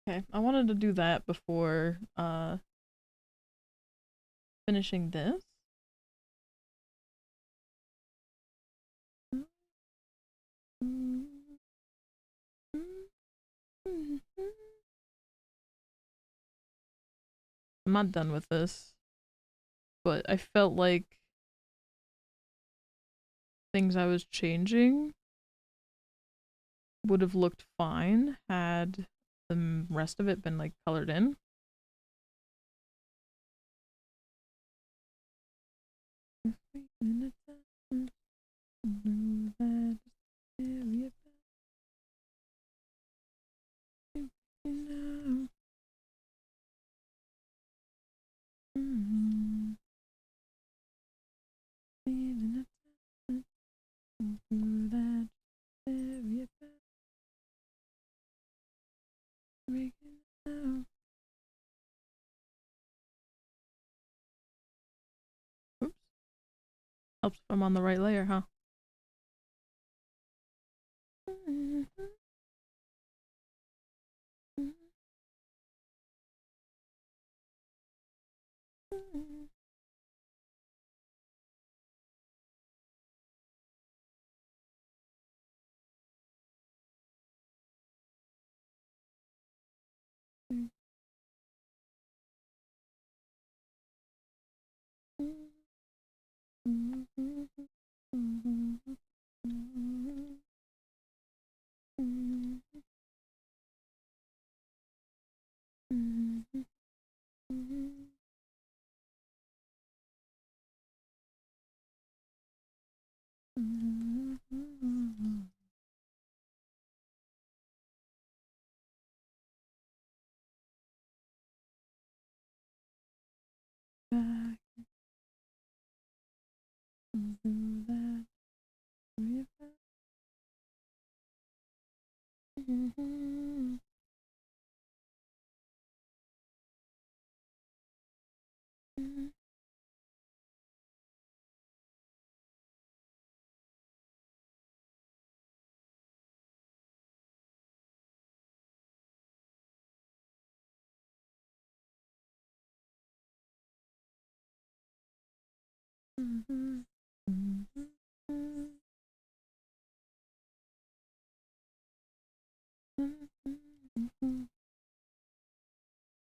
[SPEAKER 1] Okay, I wanted to do that before finishing this. I'm not done with this, but I felt like things I was changing would have looked fine had the rest of it been like colored in. Oops. Helps if I'm on the right layer, huh?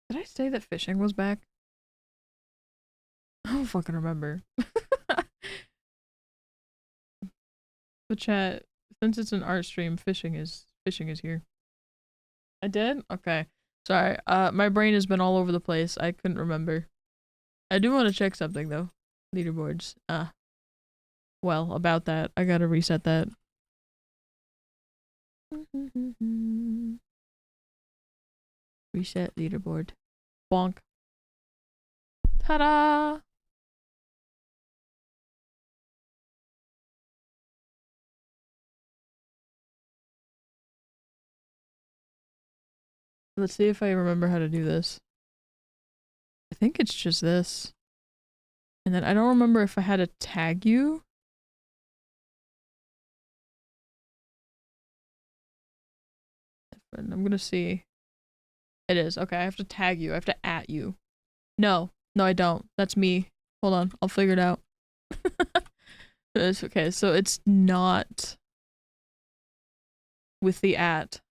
[SPEAKER 1] Did I say that fishing was back? I don't fucking remember. The chat, since it's an art stream, fishing is here. I did? Okay. Sorry. My brain has been all over the place. I couldn't remember. I do want to check something though. leaderboards. Well, about that, I gotta reset that. Reset leaderboard. Bonk. Ta-da! Let's see if I remember how to do this. I think it's just this. And then I don't remember if I had to tag you. I'm gonna see. It is. Okay, I have to tag you. I have to at you. No. No, I don't. That's me. Hold on. I'll figure it out. It's okay, so it's not with the at.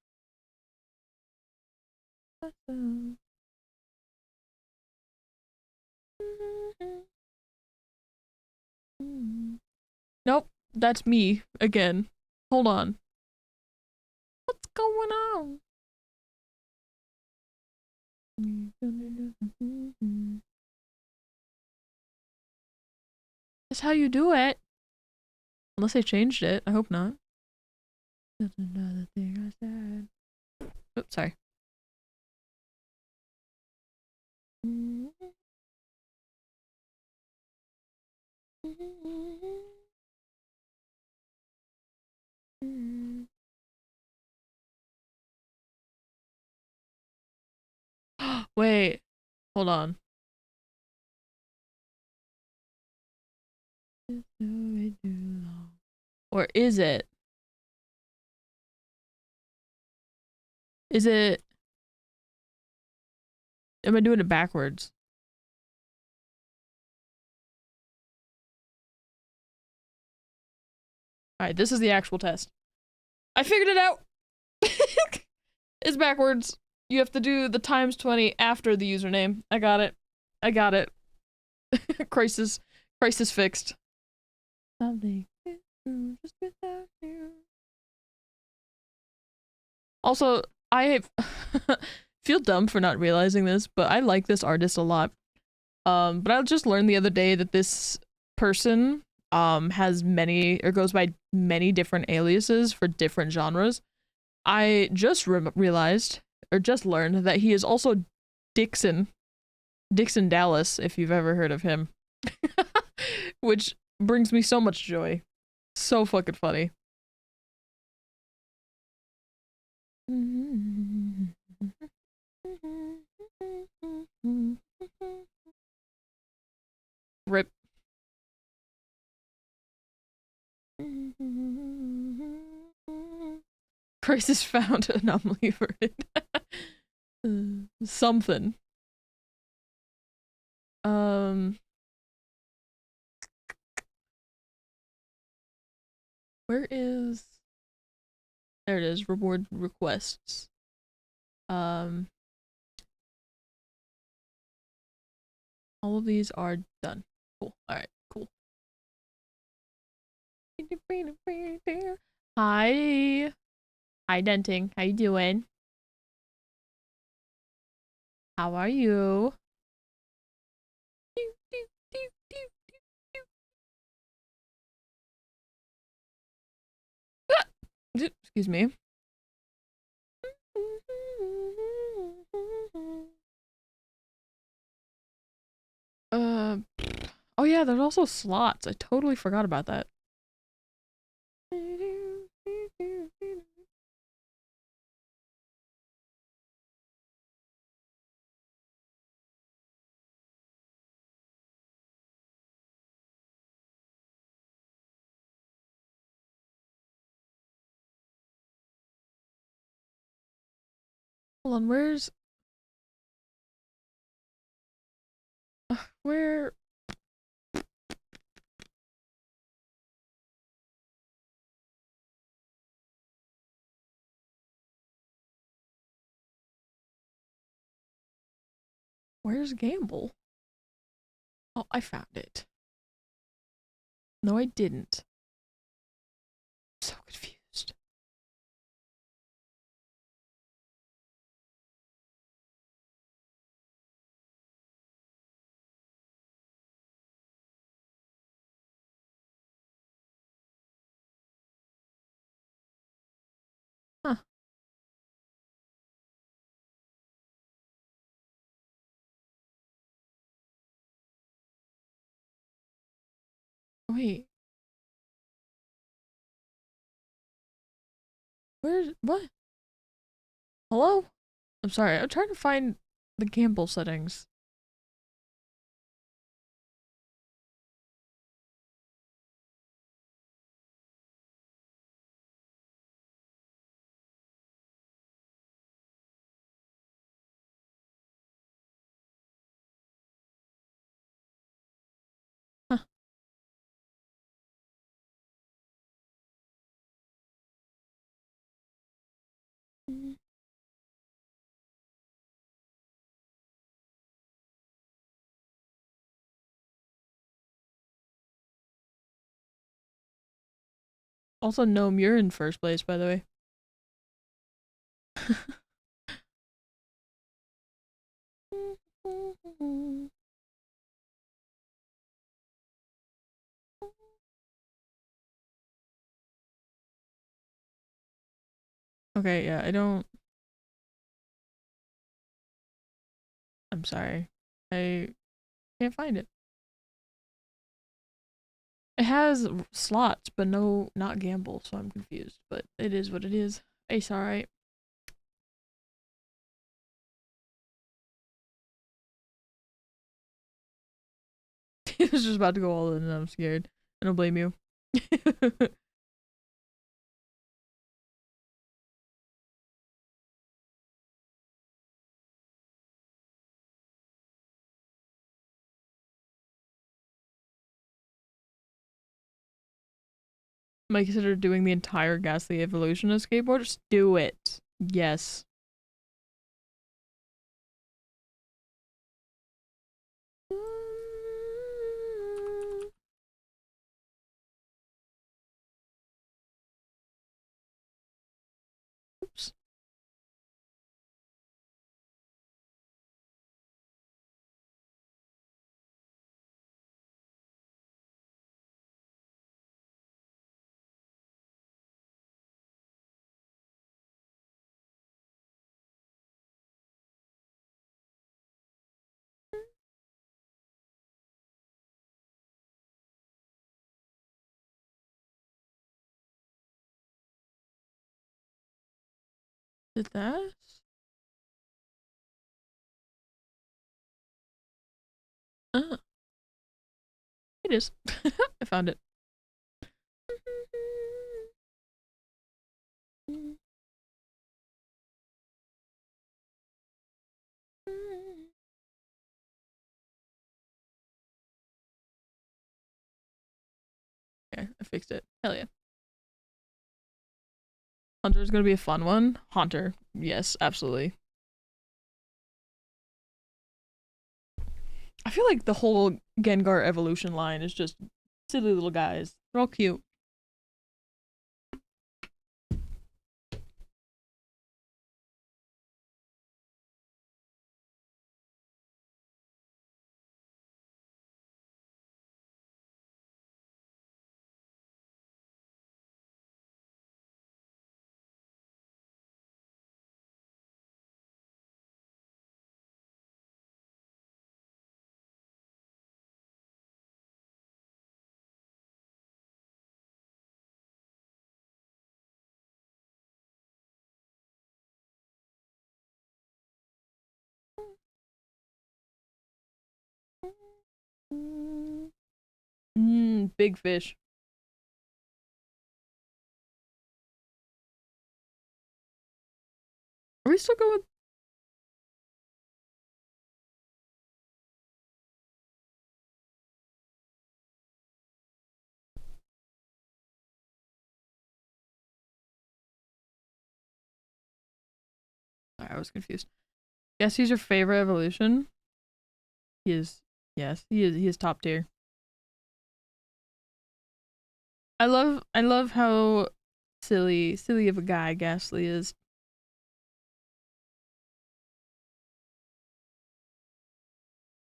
[SPEAKER 1] Nope, that's me again. Hold on. What's going on? That's how you do it. Unless they changed it. I hope not. That's another thing I said. Oops, sorry. Wait, hold on. Or is it? Is it? Am I doing it backwards? Alright, this is the actual test. I figured it out! It's backwards. You have to do the times 20 after the username. I got it. I got it. Crisis fixed. Something just without you. Also, I feel dumb for not realizing this, but I like this artist a lot. But I just learned the other day that this person has many or goes by many different aliases for different genres. I just realized or just learned that he is also Dixon Dallas, if you've ever heard of him. Which brings me so much joy. So fucking funny. Rip. Crisis found, anomaly averted. Something. Where is... There it is, reward requests. All of these are done. Cool. Alright, cool. Hi. Hi, Denting. How you doing? How are you? Excuse me. Oh yeah, there's also slots. I totally forgot about that. Hold on, where... Where's Gamble? Oh, I found it. No, I didn't. I'm so confused. Wait, where's what? Hello? I'm sorry. I'm trying to find the gamble settings. Huh. Also, no, you're in first place, by the way. Okay, yeah, I don't. I'm sorry. I can't find it. It has slots, but no, not gamble, so I'm confused. But it is what it is. It's alright. I was just about to go all in and I'm scared. I don't blame you. Might consider doing the entire Ghastly evolution of skateboard. Just do it. Yes. Oops. Did that? Ah, it is. I found it. Okay, I fixed it. Hell yeah. Hunter's gonna be a fun one. Haunter. Yes, absolutely. I feel like the whole Gengar evolution line is just silly little guys. They're all cute. Big fish. Are we still going? I was confused. Guess he's your favorite evolution? He is. Yes, he is. He is top tier. I love how silly of a guy Ghastly is.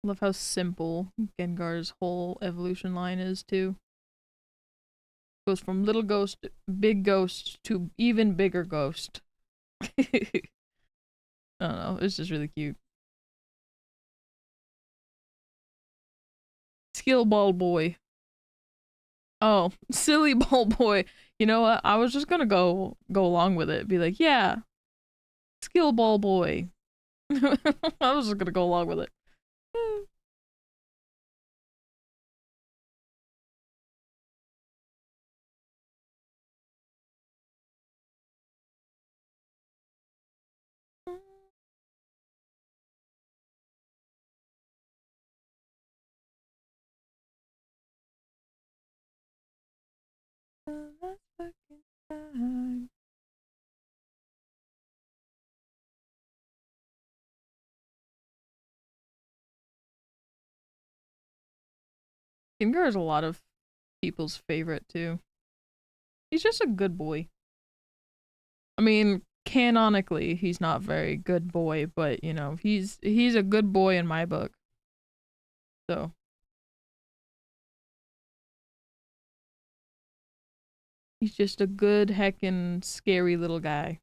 [SPEAKER 1] Love how simple Gengar's whole evolution line is too. Goes from little ghost, big ghost to even bigger ghost. I don't know. It's just really cute. Skill ball boy. Oh, silly ball boy. You know what? I was just gonna go along with it. Be like, yeah, skill ball boy. I was just gonna go along with it. Kimgar is a lot of people's favorite too. He's just a good boy. I mean, canonically, he's not very good boy, but you know, he's a good boy in my book. So he's just a good heckin' scary little guy.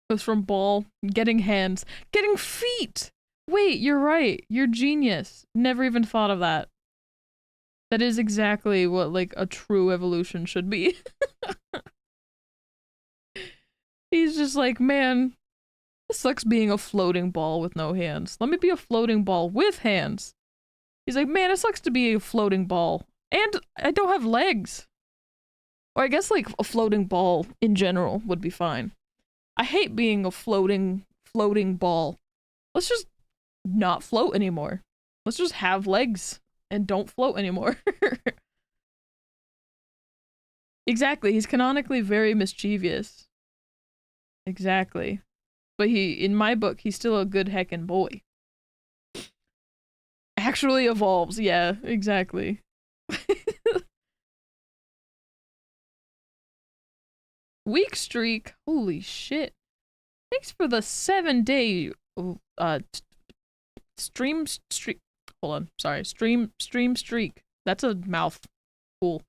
[SPEAKER 1] Goes from ball, getting hands, getting feet. Wait, you're right. You're genius. Never even thought of that. That is exactly what like a true evolution should be. He's just like, man, it sucks being a floating ball with no hands. Let me be a floating ball with hands. He's like, man, it sucks to be a floating ball. And I don't have legs. Or I guess like a floating ball in general would be fine. I hate being a floating ball. Let's just not float anymore. Let's just have legs and don't float anymore. Exactly. He's canonically very mischievous. Exactly. But in my book, he's still a good heckin' boy. Actually evolves. Yeah, exactly. Week streak. Holy shit. Thanks for the 7-day uh streak. Hold on. Sorry. Stream streak. That's a mouth. Cool.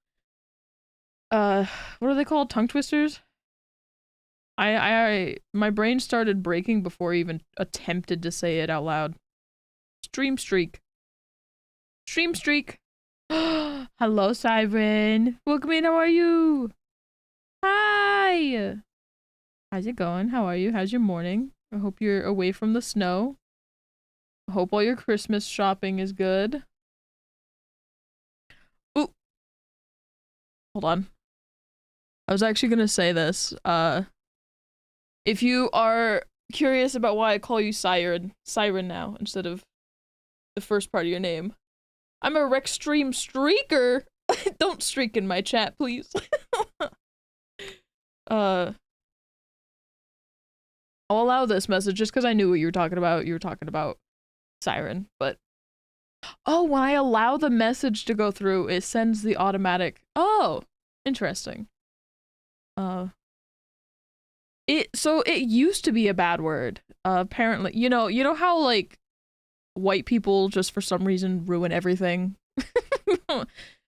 [SPEAKER 1] What are they called? Tongue twisters? My brain started breaking before I even attempted to say it out loud. Stream streak. Stream streak. Hello, Siren. Welcome in. How are you? Hi. How's it going? How are you? How's your morning? I hope you're away from the snow. I hope all your Christmas shopping is good. Ooh. Hold on. I was actually gonna say this. If you are curious about why I call you Siren now instead of the first part of your name, I'm a Rextreme Streaker. Don't streak in my chat, please. I'll allow this message just because I knew what you were talking about. You were talking about Siren, but oh, when I allow the message to go through, it sends the automatic. Oh, interesting. It used to be a bad word. Apparently, you know how like white people just for some reason ruin everything.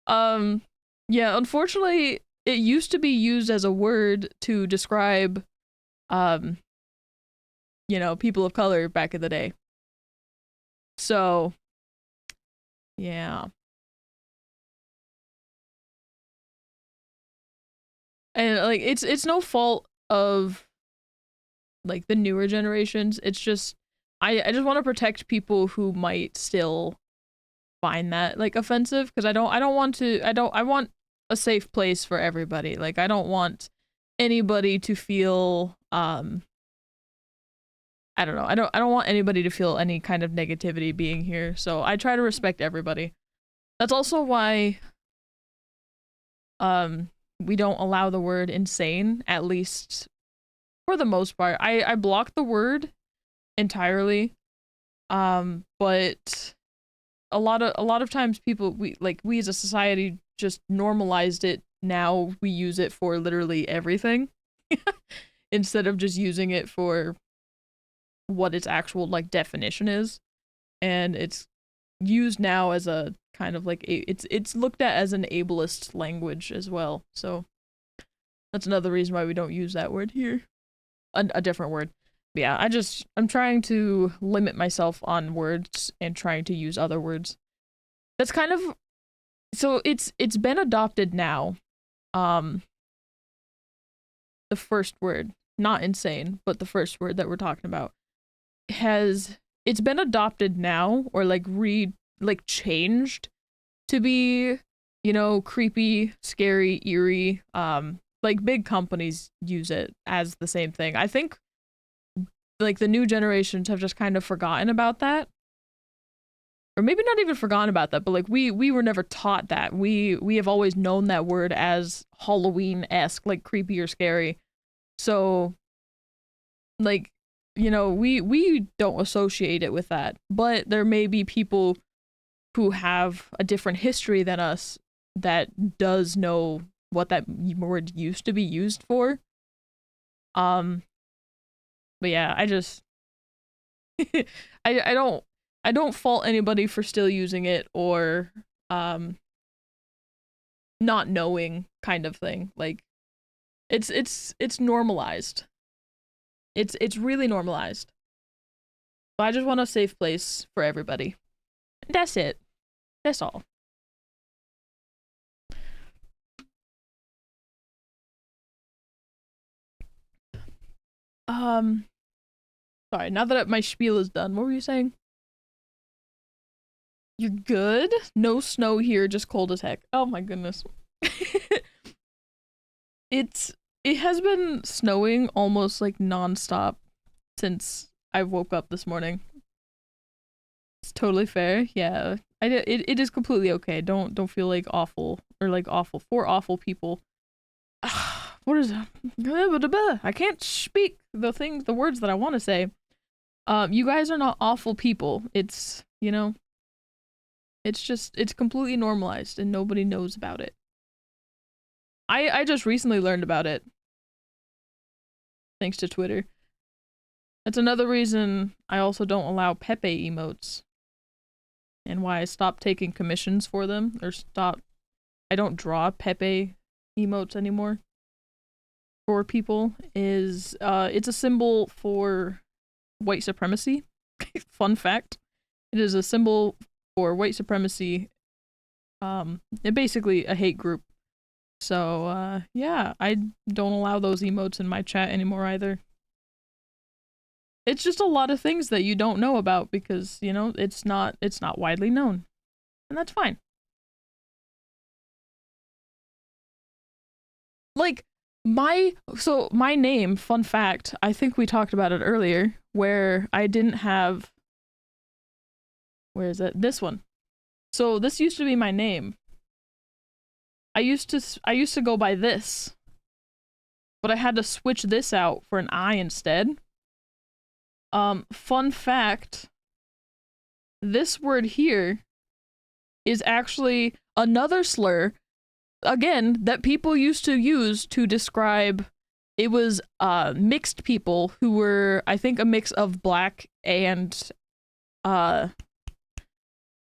[SPEAKER 1] um, yeah, unfortunately, it used to be used as a word to describe, um, people of color back in the day. So, yeah, and like it's no fault of like the newer generations. It's just I just want to protect people who might still find that like offensive because I want a safe place for everybody. Like I don't want anybody to feel I don't know. I don't want anybody to feel any kind of negativity being here. So I try to respect everybody. That's also why we don't allow the word insane, at least for the most part. I block the word entirely. But a lot of times people, we as a society just normalized it. Now we use it for literally everything instead of just using it for what its actual like definition is. And it's used now as a kind of like it's looked at as an ableist language as well. So that's another reason why we don't use that word here. A different word. But yeah, I'm trying to limit myself on words and trying to use other words. That's kind of, so it's been adopted now. The first word, not insane, but the first word that we're talking about it's been adopted now, or like changed to be, creepy, scary, eerie. Like big companies use it as the same thing. I think like the new generations have just kind of forgotten about that. Or maybe not even forgotten about that, but like we were never taught that. We have always known that word as Halloween-esque, like creepy or scary. So like, we don't associate it with that. But there may be people who have a different history than us that does know what that word used to be used for. But yeah, I just I don't fault anybody for still using it, or not knowing, kind of thing. Like it's normalized. It's really normalized. But I just want a safe place for everybody. That's it. That's all. Sorry, now that my spiel is done, what were you saying? You're good? No snow here, just cold as heck. Oh my goodness. it's it has been snowing almost like nonstop since I woke up this morning. It's totally fair. Yeah. It is completely okay. Don't feel like awful, or like awful for awful people. What is that? I can't speak the words that I want to say. You guys are not awful people. It's, it's completely normalized and nobody knows about it. I just recently learned about it thanks to Twitter. That's another reason I also don't allow Pepe emotes, and why I stopped taking commissions for them, or I don't draw Pepe emotes anymore for people. Is it's a symbol for white supremacy. Fun fact. It is a symbol for white supremacy. It basically a hate group. So yeah, I don't allow those emotes in my chat anymore either. It's just a lot of things that you don't know about because, it's not widely known. And that's fine. Like my name, fun fact, I think we talked about it earlier, where I didn't have, where is it? This one. So this used to be my name. I used to go by this, but I had to switch this out for an I instead. Fun fact, this word here is actually another slur, again, that people used to use to describe, it was mixed people who were, I think, a mix of black and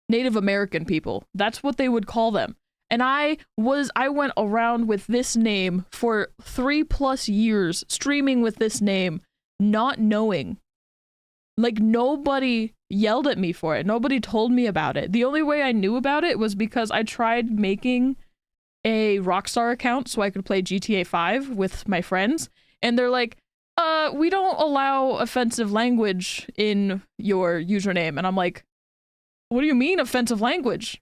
[SPEAKER 1] Native American people. That's what they would call them. And I went around with this name for 3+ years, streaming with this name, not knowing. Like, nobody yelled at me for it. Nobody told me about it. The only way I knew about it was because I tried making a Rockstar account so I could play GTA 5 with my friends. And they're like, we don't allow offensive language in your username. And I'm like, what do you mean offensive language?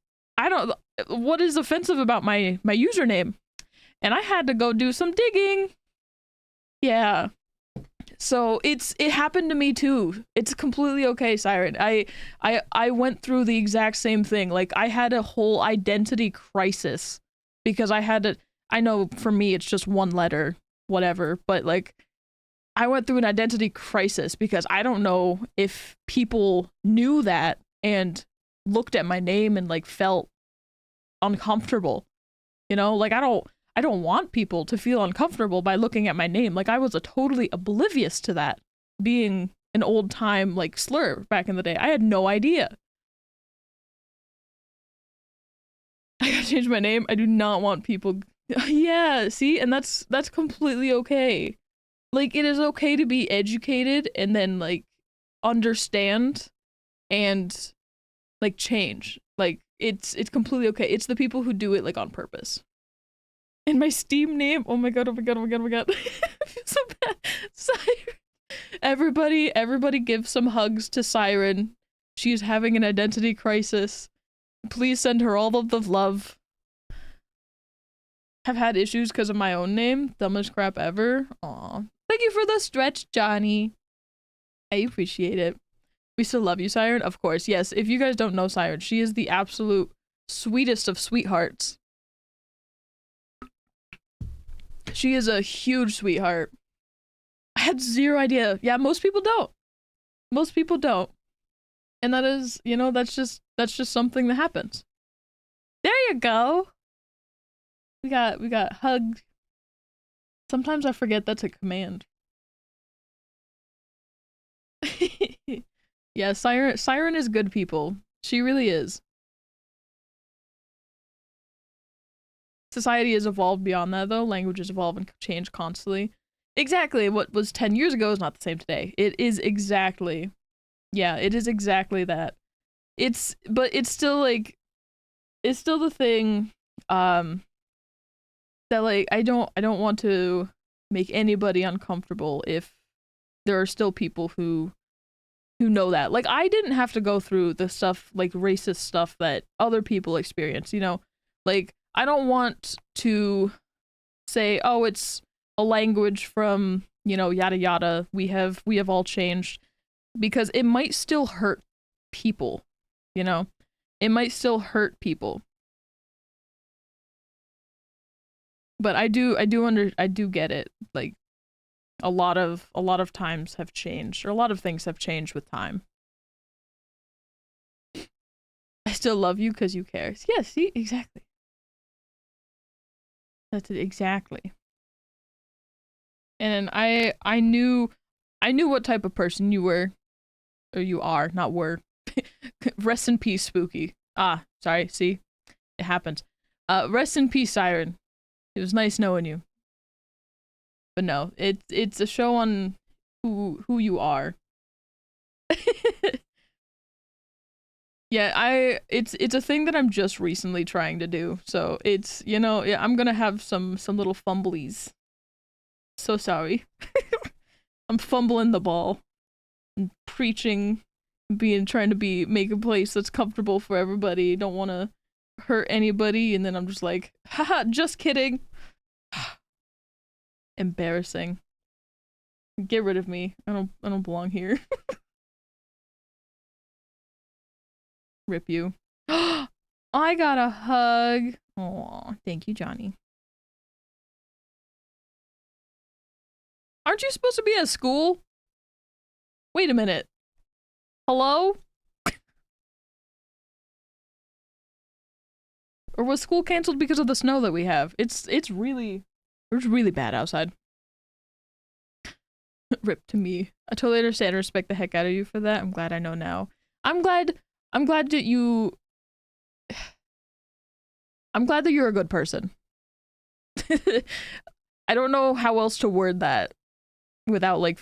[SPEAKER 1] What is offensive about my username? And I had to go do some digging. Yeah. So it happened to me too. It's completely okay, Siren. I went through the exact same thing. Like, I had a whole identity crisis because I know for me it's just one letter, whatever, but like, I went through an identity crisis because I don't know if people knew that, and looked at my name and like felt uncomfortable. You know, like I don't want people to feel uncomfortable by looking at my name. Like I was a totally oblivious to that being an old time like slur back in the day. I had no idea. I gotta change my name. I do not want people. Yeah, see, and that's completely okay. Like it is okay to be educated and then like understand and like change. Like it's completely okay. It's the people who do it like on purpose. And my Steam name, oh my god, oh my god, oh my god, oh my god. I feel so bad. Siren. Everybody give some hugs to Siren. She's having an identity crisis. Please send her all of the love. Have had issues because of my own name. Dumbest crap ever. Aw. Thank you for the stretch, Johnny. I appreciate it. We still love you, Siren. Of course, yes. If you guys don't know Siren, she is the absolute sweetest of sweethearts. She is a huge sweetheart. I had zero idea. Yeah, most people don't. Most people don't. And that is, you know, that's just something that happens. There you go. We got hugged. Sometimes I forget that's a command. Yeah, Siren is good people. She really is. Society has evolved beyond that though. Languages evolve and change constantly. Exactly. What was 10 years ago is not the same today. It is exactly. Yeah, it is exactly that. But it's still like it's still the thing that like I don't want to make anybody uncomfortable if there are still people who know that. Like I didn't have to go through the stuff like racist stuff that other people experience, you know? Like I don't want to say, "Oh, it's a language from, you know, yada yada. We have all changed," because it might still hurt people, you know? It might still hurt people. But I do get it. Like a lot of times have changed, or a lot of things have changed with time. I still love you because you care. Yeah, see, exactly. That's it, exactly. And I knew what type of person you were, or you are, not were. Rest in peace, Spooky. Ah, sorry. See, it happens. Rest in peace, Siren. It was nice knowing you. But no, it's a show on who you are. Yeah, it's a thing that I'm just recently trying to do. So it's, you know, yeah, I'm gonna have some little fumblies. So sorry. I'm fumbling the ball and preaching, trying to make a place that's comfortable for everybody. Don't want to hurt anybody, and then I'm just like, haha, just kidding. Embarrassing. Get rid of me. I don't belong here. Rip you. I got a hug. Aw, thank you, Johnny. Aren't you supposed to be at school? Wait a minute. Hello? Or was school canceled because of the snow that we have? It's really bad outside. Rip to me. I totally understand and respect the heck out of you for that. I'm glad I know now. I'm glad that you I'm glad that you're a good person. I don't know how else to word that without like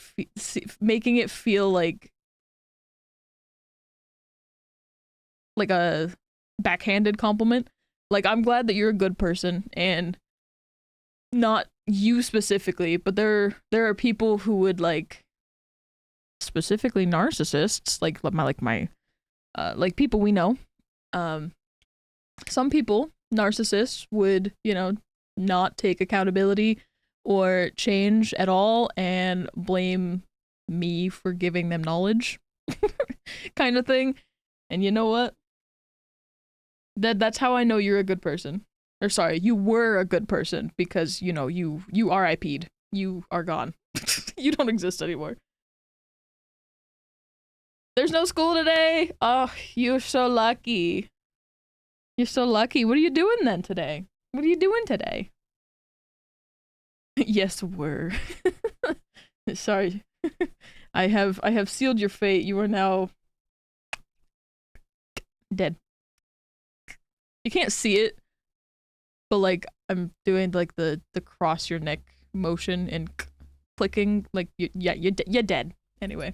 [SPEAKER 1] making it feel like a backhanded compliment. Like I'm glad that you're a good person, and not you specifically, but there are people who would like, specifically narcissists, like my like people we know. Some people, narcissists, would, you know, not take accountability or change at all and blame me for giving them knowledge kind of thing. And you know what? That's how I know you're a good person. Or sorry, you were a good person, because, you know, you RIP'd. You are gone. You don't exist anymore. There's no school today. Oh, you're so lucky. You're so lucky. What are you doing then today? What are you doing today? Yes, we're. Sorry. I have sealed your fate. You are now dead. You can't see it, but like I'm doing like the cross your neck motion and clicking like yeah, you're dead. Anyway.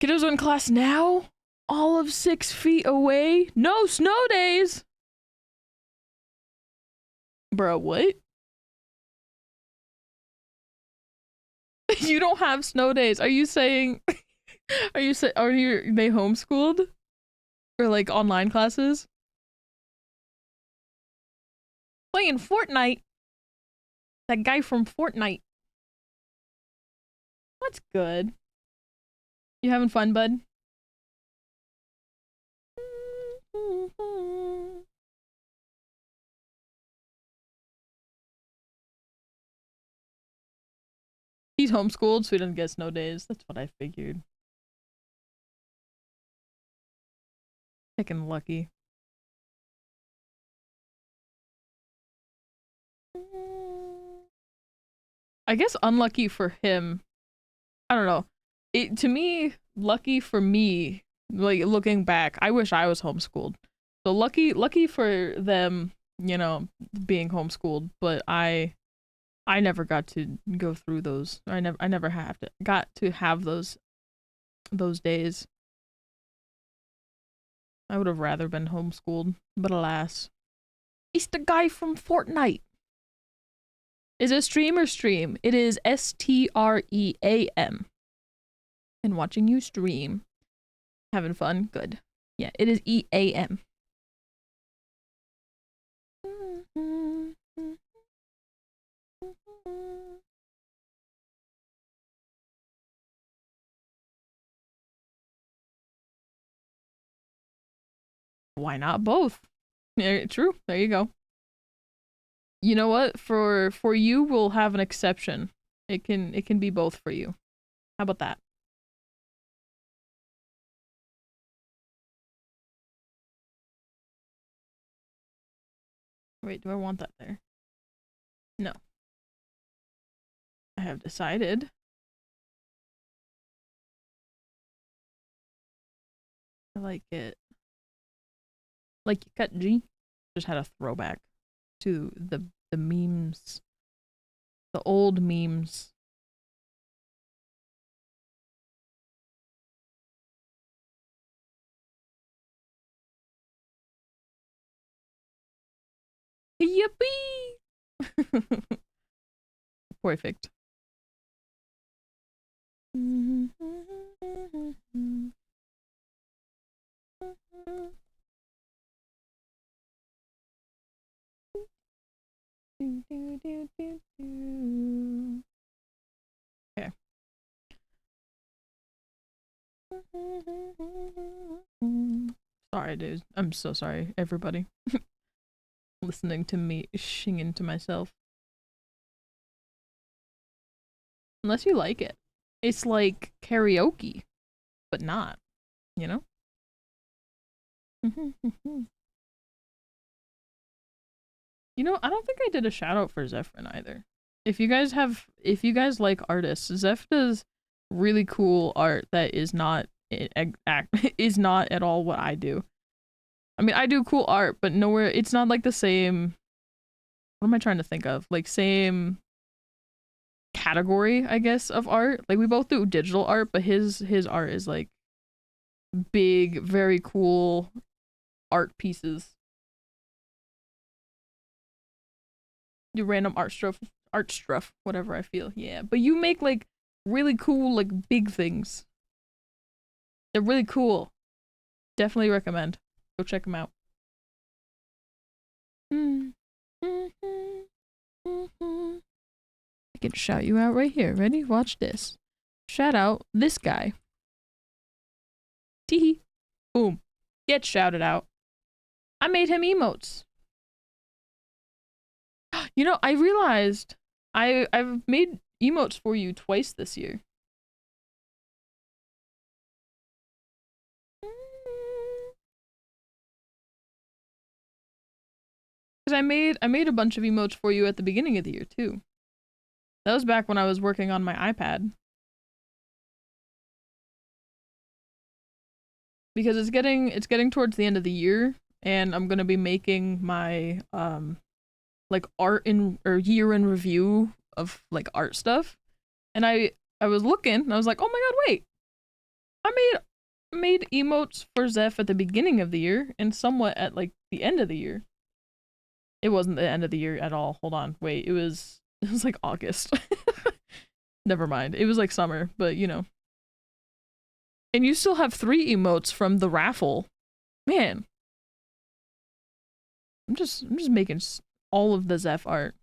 [SPEAKER 1] Kiddos in class now? All of 6 feet away? No snow days! Bro, what? You don't have snow days. Are you saying are they homeschooled? Or like online classes? Playing Fortnite. That guy from Fortnite. That's good. You having fun, bud? He's homeschooled, so he doesn't get snow days. That's what I figured. Picking lucky. I guess unlucky for him. I don't know. It to me, lucky for me, like looking back, I wish I was homeschooled. So lucky for them, you know, being homeschooled, but I never got to go through those. I never got to have those days. I would have rather been homeschooled, but alas. It's the guy from Fortnite. Is it stream or stream? It is STREAM. And watching you stream. Having fun? Good. Yeah, it is EAM. Why not both? Yeah, true. There you go. You know what? For you, we'll have an exception. It can be both for you. How about that? Wait, do I want that there? No. I have decided. I like it. Like you cut G. Just had a throwback to the memes. The old memes. Yippee! Perfect. Okay. Sorry, dude. I'm so sorry, everybody. Listening to me shinging to myself. Unless you like it. It's like karaoke, but not, you know? You know, I don't think I did a shout out for Zephyrin either. If you guys like artists, Zeph does really cool art that is not is not at all what I do. I mean, I do cool art, but nowhere, it's not like the same, what am I trying to think of? Like same category, I guess, of art. Like we both do digital art, but his art is like big, very cool art pieces. Do random art stuff, whatever I feel. Yeah, but you make like really cool, like big things. They're really cool. Definitely recommend. Go check them out. I can shout you out right here. Ready? Watch this. Shout out this guy. Teehee. Boom. Get shouted out. I made him emotes. You know, I realized I've made emotes for you twice this year. Because I made a bunch of emotes for you at the beginning of the year too. That was back when I was working on my iPad. Because it's getting towards the end of the year, and I'm gonna be making my like art in or year in review of like art stuff. And I was looking and I was like, oh my god, wait. I made emotes for Zeph at the beginning of the year and somewhat at like the end of the year. It wasn't the end of the year at all. Hold on. Wait, it was like August. Never mind. It was like summer, but you know. And you still have 3 emotes from the raffle. Man, I'm just making all of the Zeph art.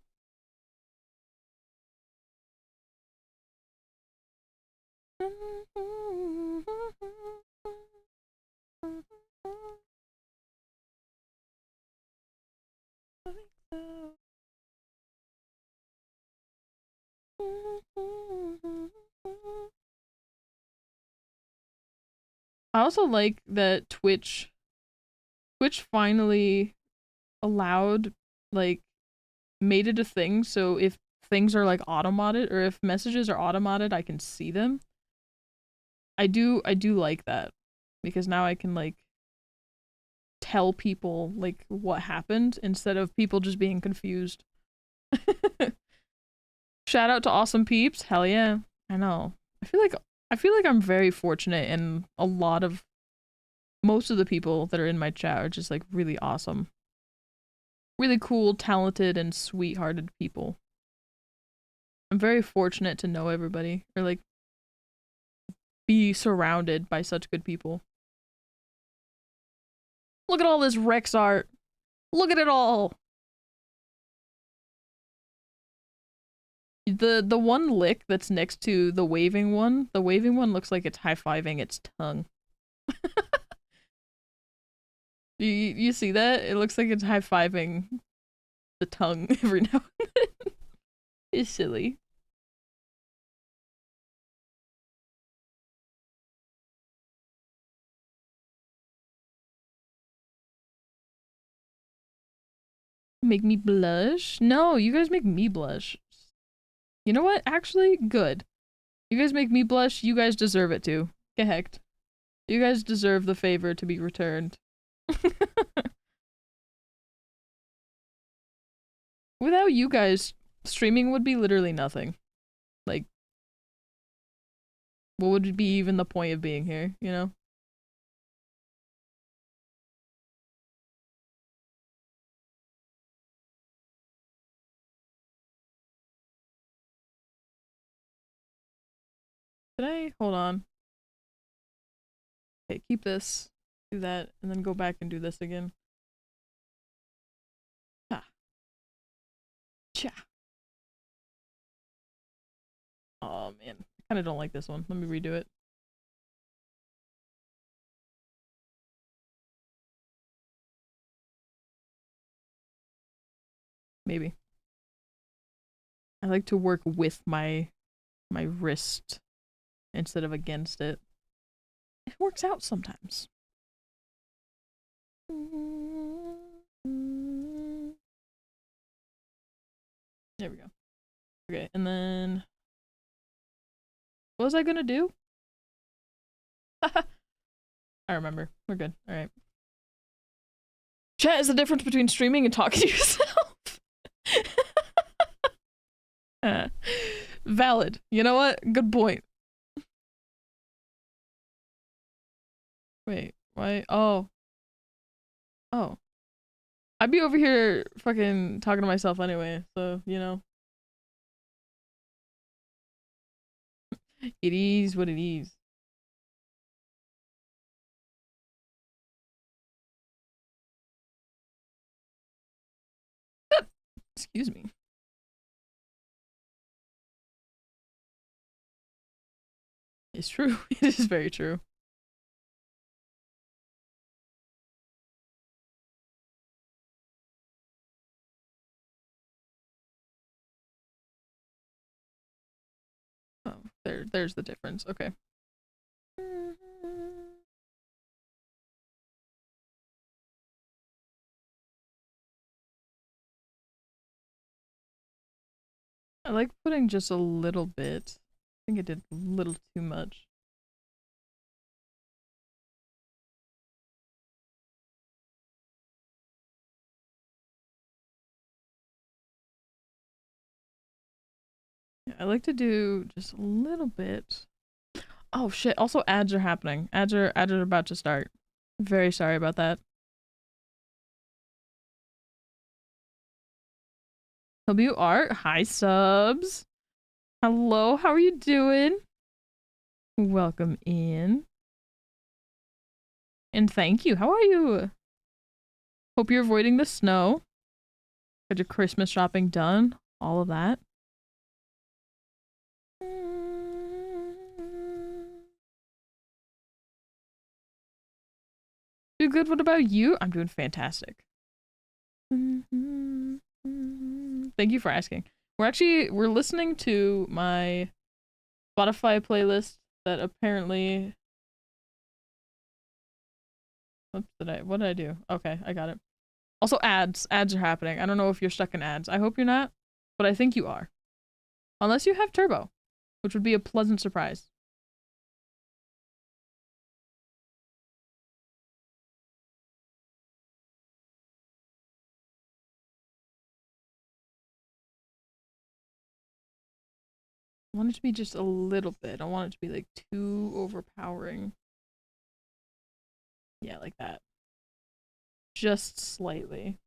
[SPEAKER 1] I also like that Twitch finally allowed, like, made it a thing so if things are like automated or if messages are automated, I can see them. I do like that because now I can like tell people like what happened instead of people just being confused. Shout out to awesome peeps. Hell yeah. I know. I feel like I'm very fortunate and a lot of most of the people that are in my chat are just like really awesome. Really cool, talented, and sweet-hearted people. I'm very fortunate to know everybody or like be surrounded by such good people. Look at all this Rex art. Look at it all. The one lick that's next to the waving one looks like it's high-fiving its tongue. You see that? It looks like it's high-fiving the tongue every now and then. It's silly. Make me blush? No, you guys make me blush. You know what? Actually, good. You guys make me blush, you guys deserve it too. Get hecked. You guys deserve the favor to be returned. Without you guys, streaming would be literally nothing. Like, what would be even the point of being here, you know? Did I? Hold on. Okay, keep this. Do that, and then go back and do this again. Ah. Cha. Oh man. I kinda don't like this one. Let me redo it. Maybe. I like to work with my wrist instead of against it. It works out sometimes. There we go. Okay, and then what was I gonna do? I remember. We're good. All right. Chat is the difference between streaming and talking to yourself. Valid. You know what? Good point. Wait, why? Oh. Oh. I'd be over here fucking talking to myself anyway, so, you know. It is what it is. Excuse me. It's true. It is very true. Oh, there's the difference. Okay. I like putting just a little bit. I think I did a little too much. Yeah, I like to do just a little bit. Oh shit, also ads are happening. Ads are about to start. Very sorry about that. WR, hi subs. Hello, how are you doing? Welcome in. And thank you. How are you? Hope you're avoiding the snow. Got your Christmas shopping done. All of that. Do good. What about you? I'm doing fantastic. Thank you for asking. We're listening to my Spotify playlist that apparently what did I do? Okay, I got it. Also ads. Ads are happening. I don't know if you're stuck in ads. I hope you're not, but I think you are. Unless you have turbo, which would be a pleasant surprise. I want it to be just a little bit. I don't want it to be like too overpowering. Yeah, like that. Just slightly.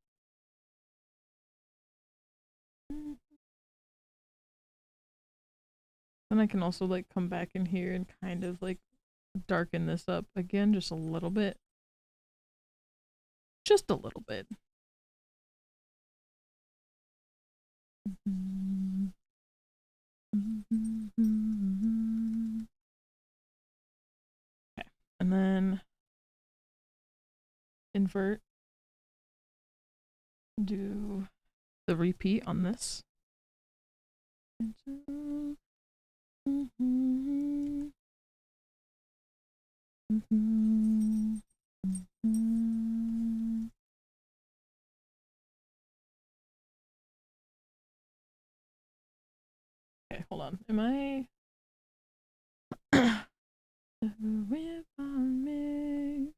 [SPEAKER 1] Then I can also like come back in here and kind of like darken this up again just a little bit. Just a little bit. Okay. And then invert. Do the repeat on this. Okay, hold on. Am I whip on me?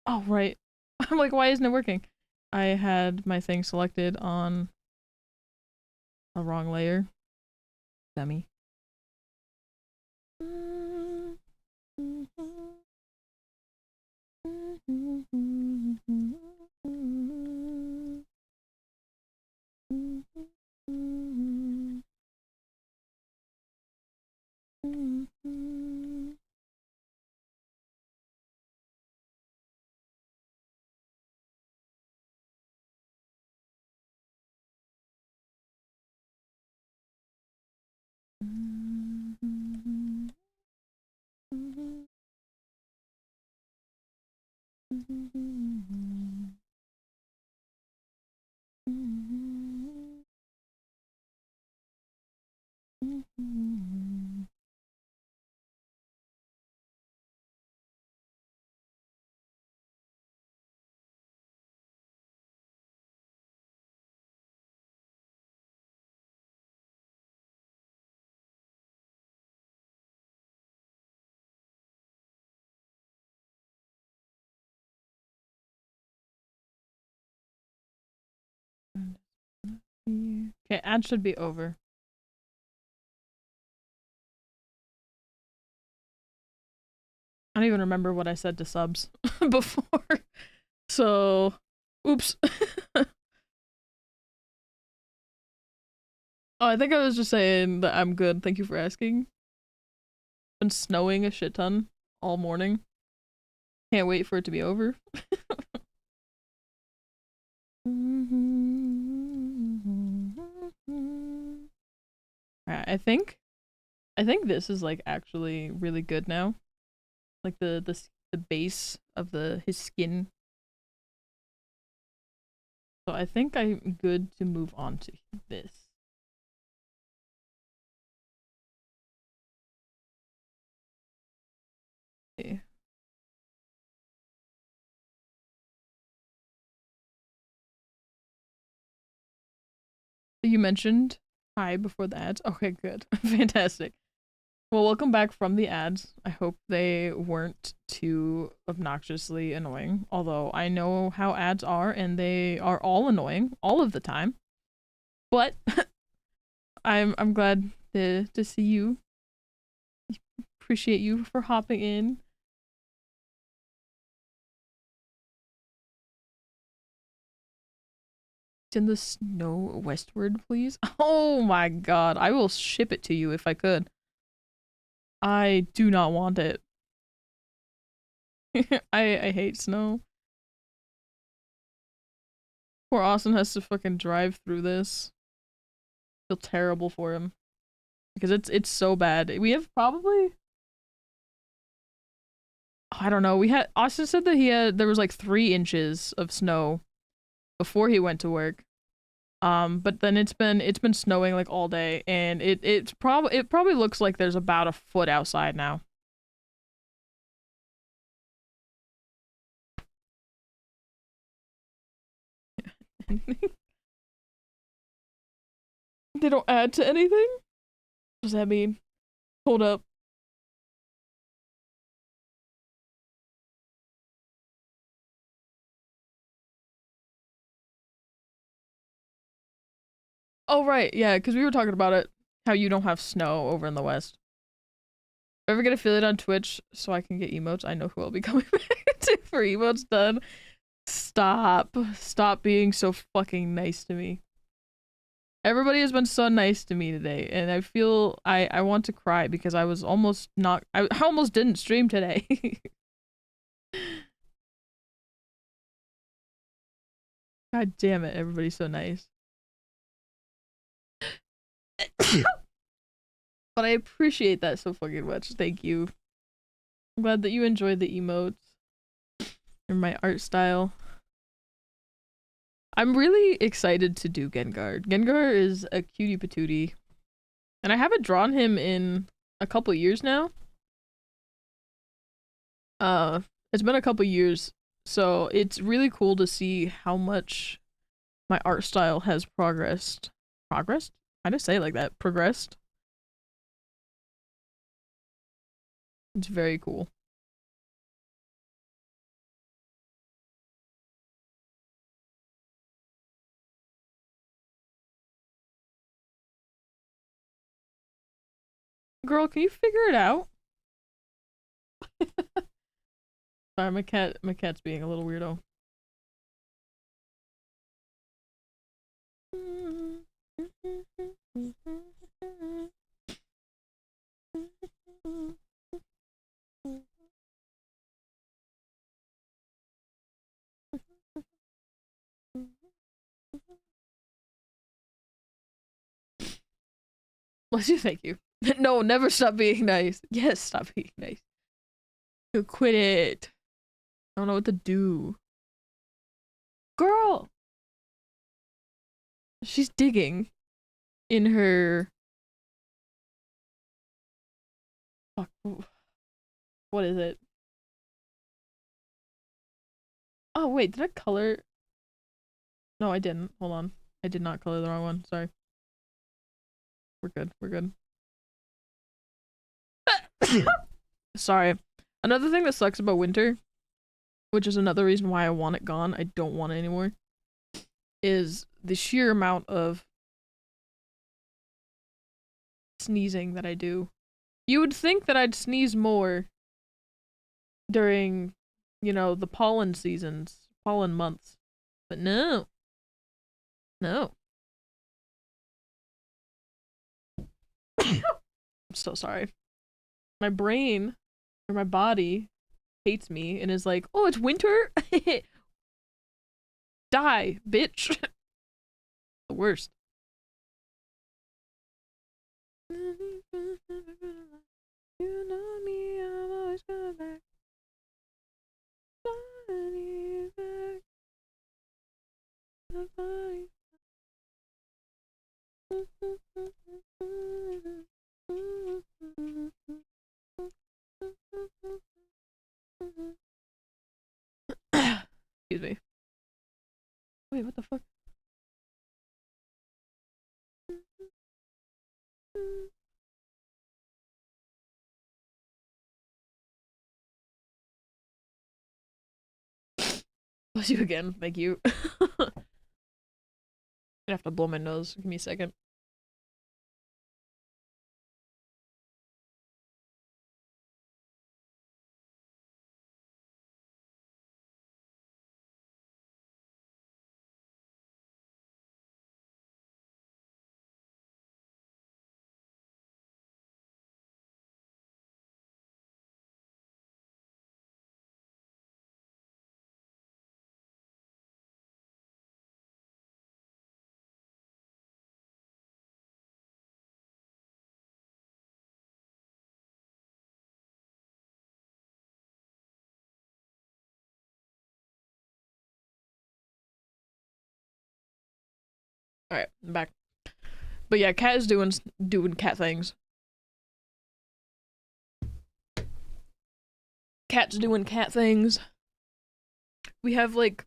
[SPEAKER 1] Oh, right. I'm like, why isn't it working? I had my thing selected on a wrong layer. Dummy. Okay, ad should be over. I don't even remember what I said to subs before. So, oops. Oh, I think I was just saying that I'm good. Thank you for asking. Been snowing a shit ton all morning. Can't wait for it to be over. Alright, I think this is like actually really good now. like the base of the his skin. So I think I'm good to move on to this. Okay. You mentioned hi before the ads. Okay, good. Fantastic. Well, welcome back from the ads. I hope they weren't too obnoxiously annoying. Although I know how ads are and they are all annoying all of the time. But I'm glad to see you. Appreciate you for hopping in. Send the snow westward, please. Oh my god, I will ship it to you if I could. I do not want it. I hate snow. Poor Austin has to fucking drive through this. Feel terrible for him because it's so bad. We have probably I don't know. We had Austin said that there was like 3 inches of snow before he went to work. But then it's been snowing like all day, and it probably looks like there's about a foot outside now. They don't add to anything? What does that mean? Hold up. Oh right, yeah, because we were talking about it. How you don't have snow over in the west. If I ever get affiliate on Twitch so I can get emotes, I know who I'll be coming back to for emotes done. Stop. Stop being so fucking nice to me. Everybody has been so nice to me today, and I feel I want to cry because I was almost not I almost didn't stream today. God damn it, everybody's so nice. But I appreciate that so fucking much. Thank you. I'm glad that you enjoyed the emotes and my art style. I'm really excited to do Gengar. Gengar is a cutie patootie. And I haven't drawn him in a couple years now. Uh, it's been a couple years, so it's really cool to see how much my art style has progressed. Progressed? I just say it like that. Progressed. It's very cool. Girl, can you figure it out? Sorry, my cat's being a little weirdo. Bless you, thank you. No, never stop being nice. Yes, stop being nice. Quit it. I don't know what to do. Girl! She's digging in her. Fuck. What is it? Oh, wait, did I color? No, I didn't. Hold on. I did not color the wrong one. Sorry. We're good. We're good. Sorry. Another thing that sucks about winter, which is another reason why I want it gone, I don't want it anymore, is the sheer amount of sneezing that I do. You would think that I'd sneeze more during, the pollen seasons, pollen months. But no. No. I'm so sorry. My brain or my body hates me and is like, oh, it's winter? Die, bitch. The worst. You know me, I'm always coming back. Excuse me. Wait, what the fuck? Bless you again. Thank you. I have to blow my nose. Give me a second. Alright, I'm back. But yeah, Cat is doing cat things. Cat's doing cat things. We have like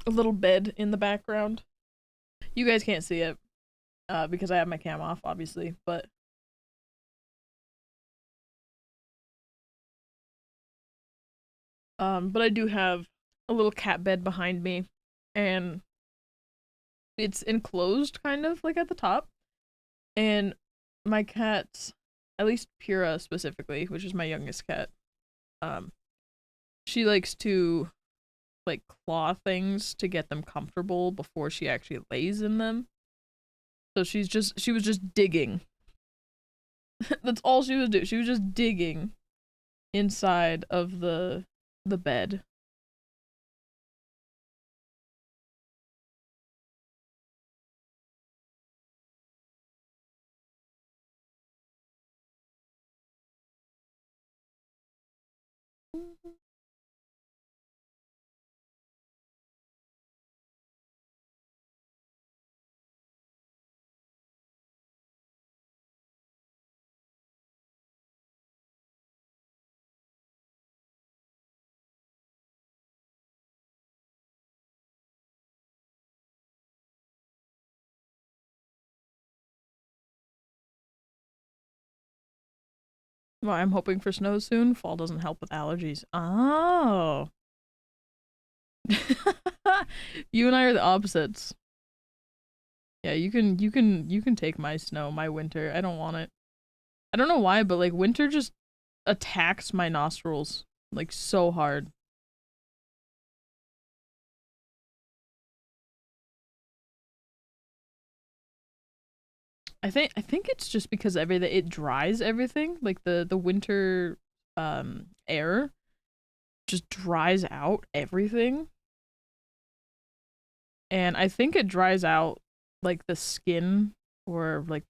[SPEAKER 1] a little bed in the background. You guys can't see it because I have my cam off, obviously, but I do have a little cat bed behind me, and it's enclosed kind of like at the top. And my cats, at least Pura specifically, which is my youngest cat, um, she likes to like claw things to get them comfortable before she actually lays in them. So she was just digging. That's all she would do. She was just digging inside of the bed. Well, I'm hoping for snow soon. Fall doesn't help with allergies. Oh. You and I are the opposites. Yeah, you can take my snow, my winter. I don't want it. I don't know why, but like winter just attacks my nostrils like so hard. I think it's just because everything it dries everything. Like the winter air just dries out everything. And I think it dries out like the skin or like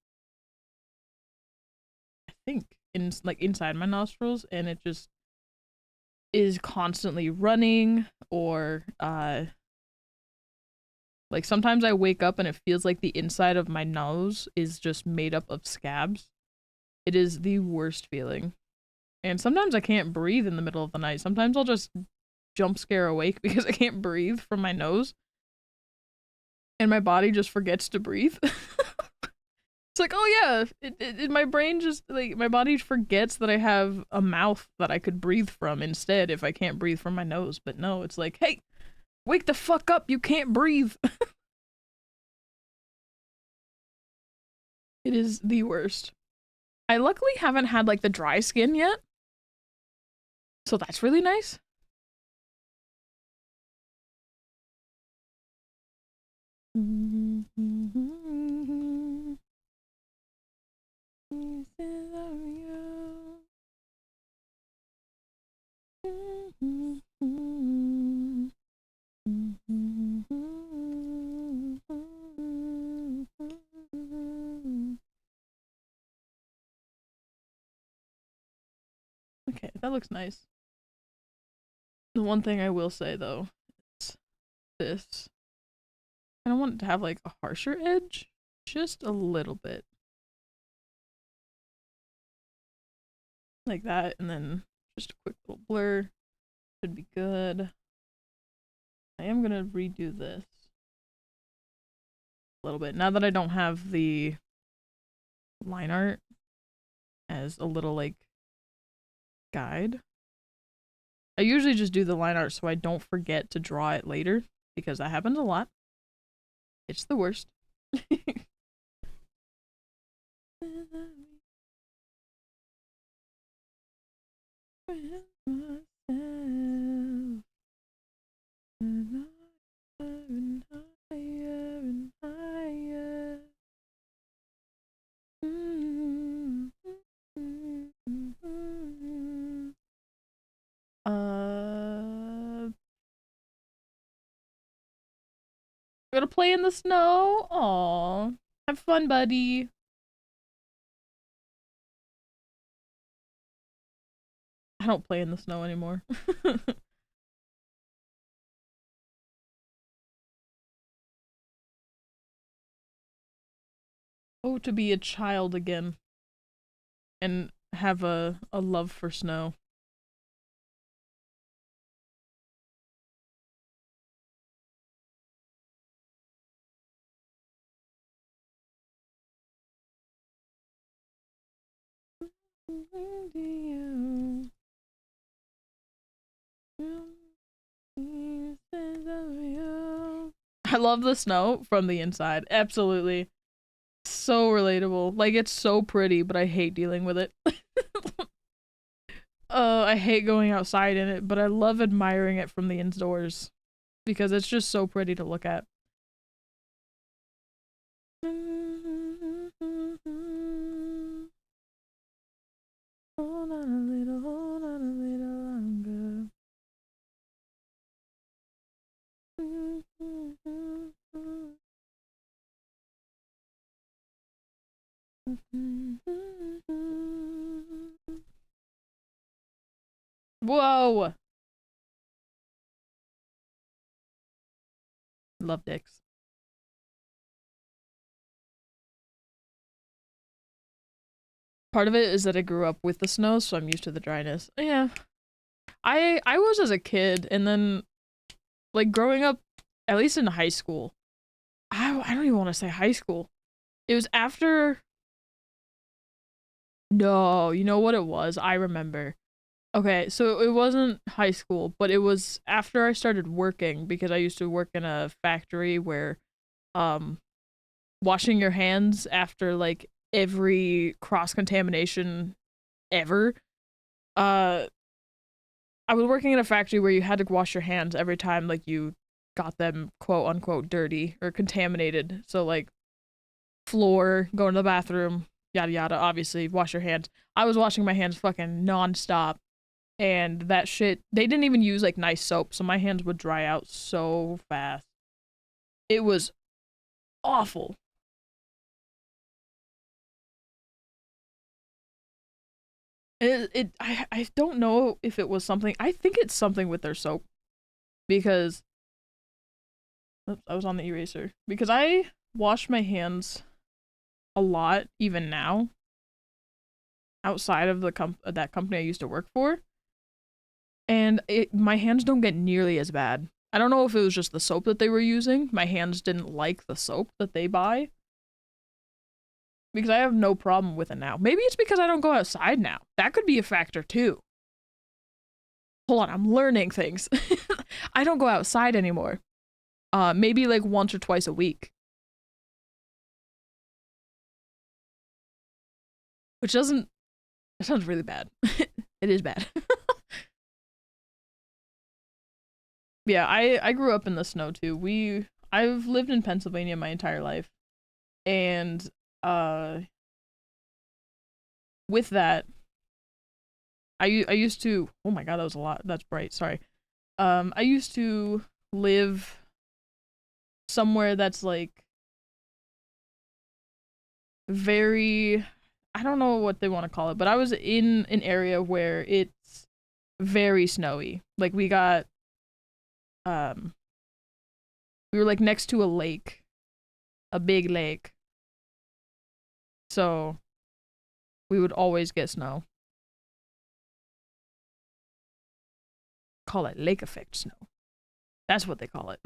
[SPEAKER 1] I think in like inside my nostrils, and it just is constantly running or like sometimes I wake up and it feels like the inside of my nose is just made up of scabs. It is the worst feeling. And sometimes I can't breathe in the middle of the night. Sometimes I'll just jump scare awake because I can't breathe from my nose and my body just forgets to breathe. It's like, oh yeah, my brain just like my body forgets that I have a mouth that I could breathe from instead if I can't breathe from my nose. But no, it's like, hey, wake the fuck up, you can't breathe. It is the worst. I luckily haven't had like the dry skin yet, so that's really nice. Okay, that looks nice. The one thing I will say though is this. I don't want it to have like a harsher edge, just a little bit. Like that, and then just a quick little blur. Should be good. I am gonna redo this a little bit now that I don't have the line art as a little like guide. I usually just do the line art so I don't forget to draw it later, because that happens a lot. It's the worst. We're gonna play in the snow. Aw, have fun, buddy. I don't play in the snow anymore. Oh, to be a child again and have a love for snow. I love the snow from the inside. Absolutely. So relatable. Like, it's so pretty, but I hate dealing with it. I hate going outside in it, but I love admiring it from the indoors because it's just so pretty to look at. Hold on hold on a little longer. Whoa! Love dicks. Part of it is that I grew up with the snow, so I'm used to the dryness. Yeah. I was as a kid, and then like growing up, at least in high school. I don't even want to say high school. It was after. No, you know what it was? I remember. Okay, so it wasn't high school, but it was after I started working, because I used to work in a factory where um washing your hands after like every cross contamination ever. Uh I was working in a factory where you had to wash your hands every time like you got them quote unquote dirty or contaminated. So like floor, going to the bathroom, yada yada, obviously wash your hands. I was washing my hands fucking nonstop, and that shit, they didn't even use like nice soap, so my hands would dry out so fast. It was awful. I don't know if it was something. I think it's something with their soap, because oops, I was on the eraser, because I wash my hands a lot even now outside of the that company I used to work for, and my hands don't get nearly as bad. I don't know if it was just the soap that they were using. My hands didn't like the soap that they buy, because I have no problem with it now. Maybe it's because I don't go outside now. That could be a factor too. Hold on, I'm learning things. I don't go outside anymore. Maybe like once or twice a week. Which doesn't, it sounds really bad. It is bad. Yeah, I grew up in the snow too. I've lived in Pennsylvania my entire life. And uh with that, I used to, oh my god, that was a lot. That's bright. Sorry. I used to live somewhere that's like very, I don't know what they want to call it, but I was in an area where it's very snowy. Like we got um we were like next to a lake, a big lake. So we would always get snow. Call it lake effect snow. That's what they call it.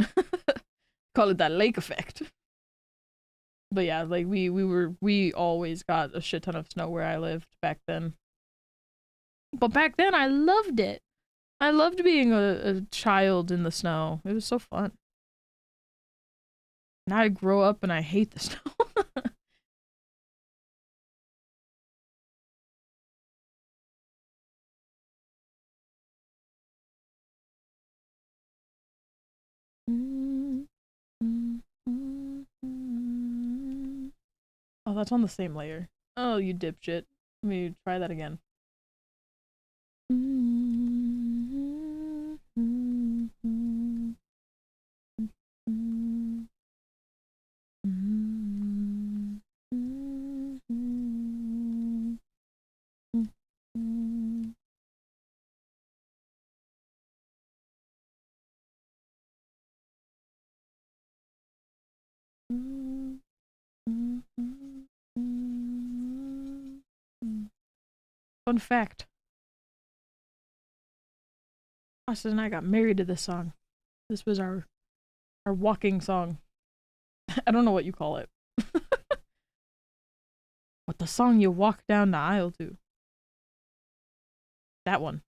[SPEAKER 1] Call it that lake effect. But yeah, like we always got a shit ton of snow where I lived back then. But back then I loved it. I loved being a child in the snow. It was so fun. Now I grow up and I hate the snow. Oh, that's on the same layer. Oh, you dipshit. Let me try that again. Fun fact. Austin and I got married to this song. This was our walking song. I don't know what you call it. But the song you walk down the aisle to. That one.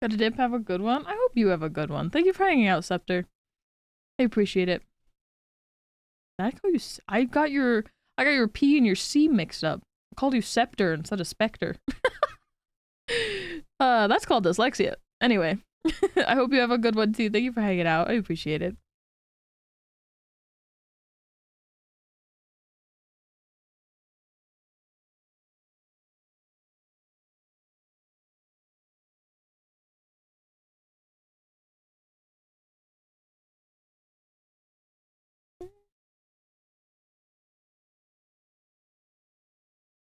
[SPEAKER 1] Got a dip, have a good one. I hope you have a good one. Thank you for hanging out, Scepter. I appreciate it. I call you. I got your P and your C mixed up. I called you Scepter instead of Spectre. That's called dyslexia. Anyway, I hope you have a good one too. Thank you for hanging out. I appreciate it.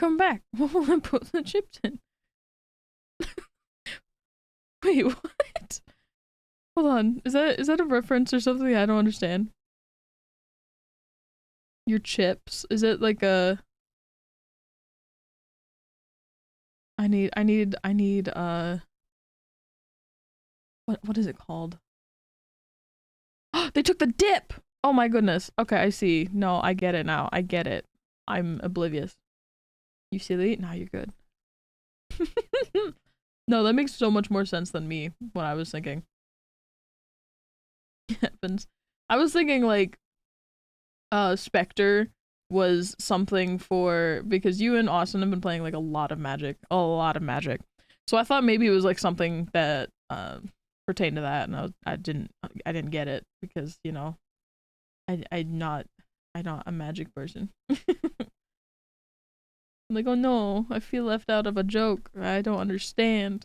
[SPEAKER 1] Come back. We'll put the chips in. Wait, what? Hold on. Is that a reference or something I don't understand? Your chips? Is it like a I need what is it called? They took the dip! Oh my goodness. Okay, I see. No, I get it now. I get it. I'm oblivious. You silly? Now you're good. No, that makes so much more sense than me, what I was thinking. Happens. I was thinking like Spectre was something for because you and Austin have been playing like a lot of Magic. A lot of Magic. So I thought maybe it was like something that pertained to that, and I didn't get it because, you know, I'm not a Magic person. I'm like, oh no, I feel left out of a joke. I don't understand.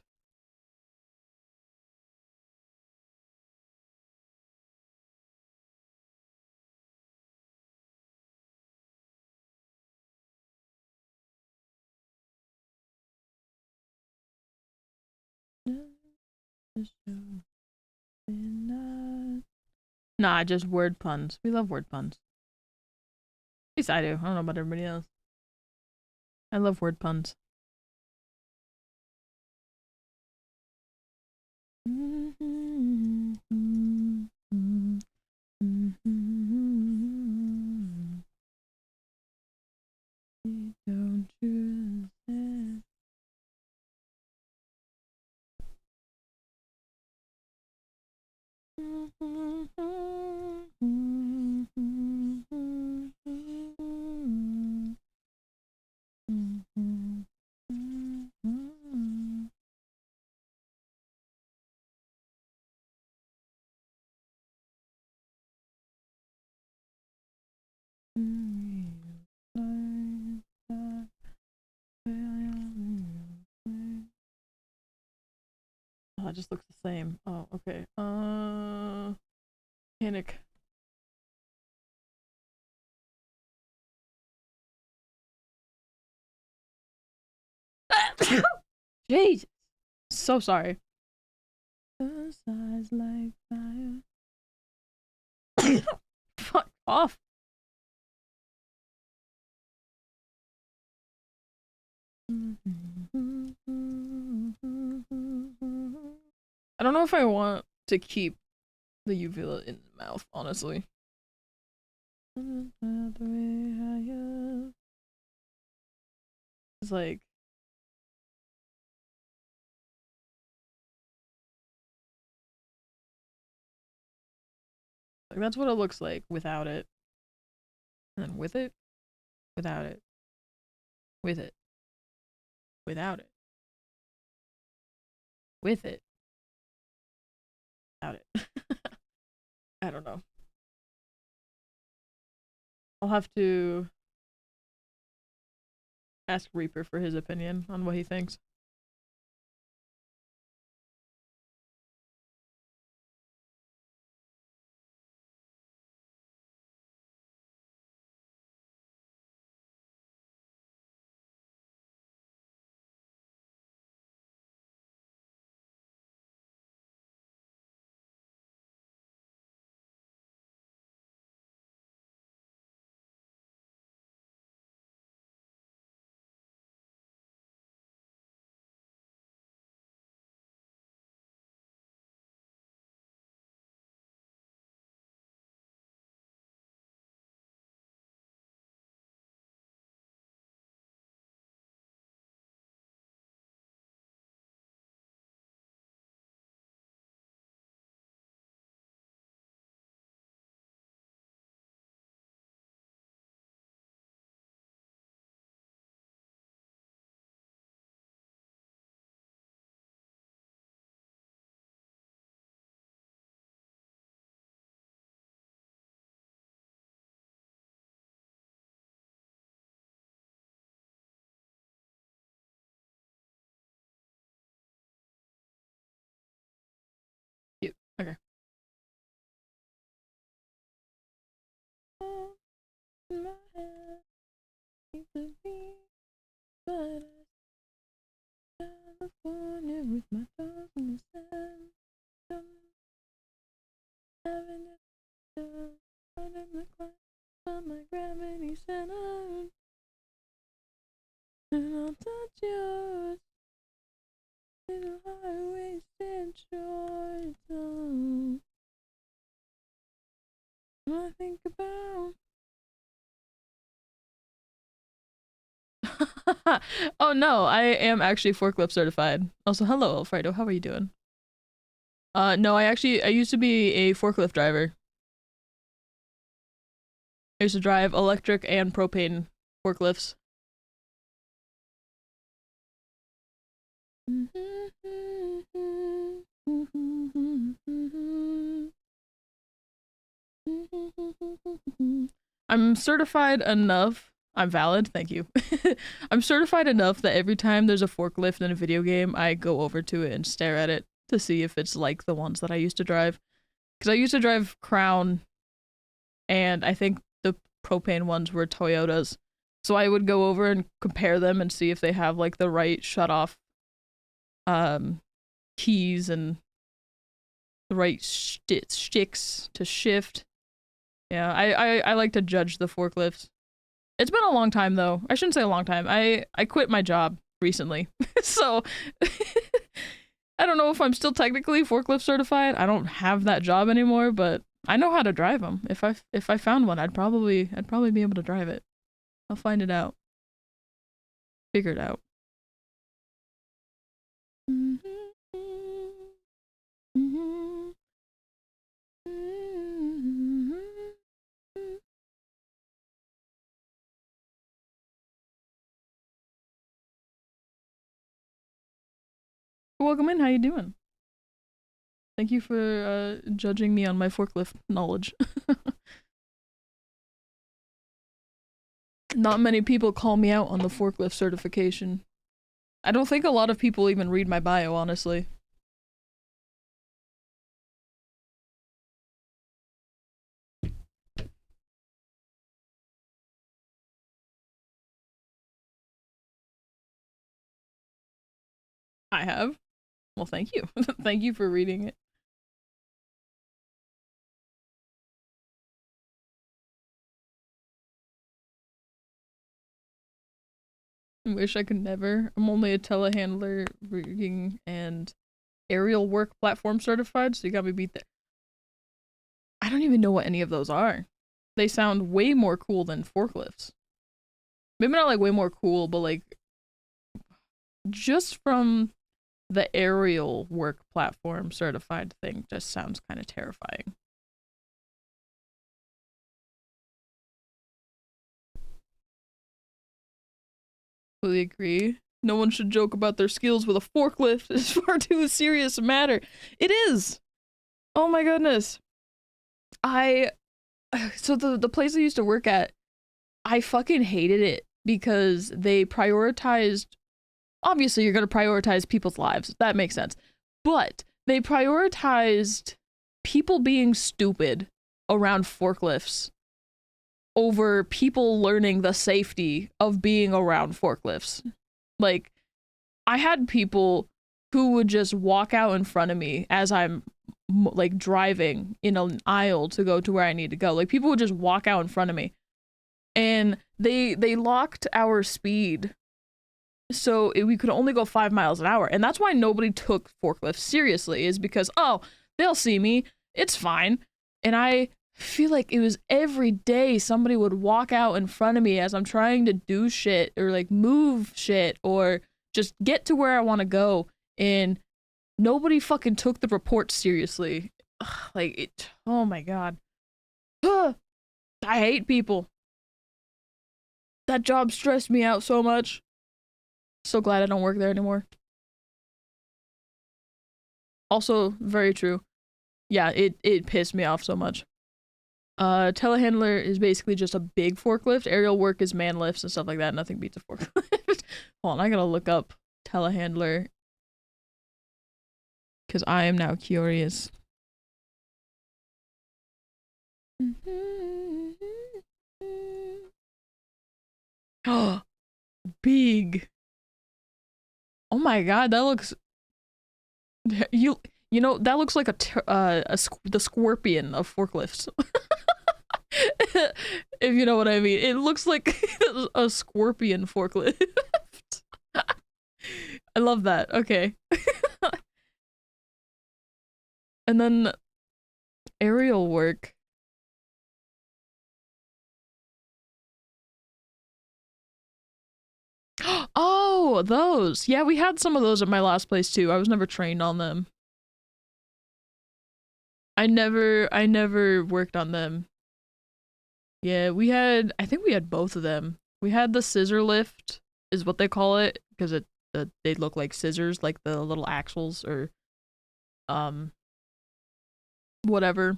[SPEAKER 1] Nah, just word puns. We love word puns. At least I do. I don't know about everybody else. I love word puns. Don't you understand? Oh, it just looks the same. Oh, okay. Panic. Jesus. So sorry. Size like fire. Fuck off. I don't know if I want to keep the uvula in the mouth, honestly. It's like that's what it looks like without it. And then with it, without it, with it, without it, with it, without it. I don't know. I'll have to ask Reaper for his opinion on what he thinks. Cute. Okay. California with my toes in the sand. Having it in the class on my gravity center. And I'll touch yours. Little high-waisted shorts. Oh. I think about. Oh no, I am actually forklift certified. Also, hello, Alfredo. How are you doing? No, I used to be a forklift driver. I used to drive electric and propane forklifts. I'm certified enough. I'm valid, thank you. I'm certified enough that every time there's a forklift in a video game, I go over to it and stare at it to see if it's like the ones that I used to drive. Because I used to drive Crown, and I think the propane ones were Toyotas. So I would go over and compare them and see if they have like the right shut off keys and the right sticks to shift. Yeah, I like to judge the forklifts. It's been a long time though. I shouldn't say a long time. I quit my job recently. So I don't know if I'm still technically forklift certified. I don't have that job anymore, but I know how to drive them. If I found one, I'd probably be able to drive it. I'll find it out. Figure it out. Welcome in. How you doing? Thank you for judging me on my forklift knowledge. Not many people call me out on the forklift certification. I don't think a lot of people even read my bio, honestly. I have. Well, thank you. Thank you for reading it. I wish I could never. I'm only a telehandler, rigging, and aerial work platform certified, so you got me beat there. I don't even know what any of those are. They sound way more cool than forklifts. Maybe not like way more cool, but like just from the aerial work platform certified thing just sounds kind of terrifying. Fully agree. No one should joke about their skills with a forklift. It's far too serious a matter. It is. Oh my goodness. So the place I used to work at, I fucking hated it because they prioritized, obviously you're going to prioritize people's lives. That makes sense. But they prioritized people being stupid around forklifts over people learning the safety of being around forklifts. Like, I had people who would just walk out in front of me as I'm like driving in an aisle to go to where I need to go. Like, people would just walk out in front of me, and they locked our speed so we could only go 5 miles an hour. And that's why nobody took forklifts seriously, is because, oh, they'll see me, it's fine. And I feel like it was every day somebody would walk out in front of me as I'm trying to do shit or like move shit or just get to where I want to go, and nobody fucking took the report seriously. Ugh, like, it, oh my god. I hate people. That job stressed me out so much. So glad I don't work there anymore. Also, very true. Yeah, it pissed me off so much. Telehandler is basically just a big forklift. Aerial work is man lifts and stuff like that. Nothing beats a forklift. Hold on, I gotta look up telehandler because I am now curious. Oh, big. Oh my god, that looks, you know, that looks like the scorpion of forklifts. If you know what I mean. It looks like a scorpion forklift. I love that. Okay. And then aerial work. Oh, those. Yeah, we had some of those at my last place too. I was never trained on them. I never worked on them. Yeah, I think we had both of them. We had the scissor lift, is what they call it, because they look like scissors, like the little axles or um whatever.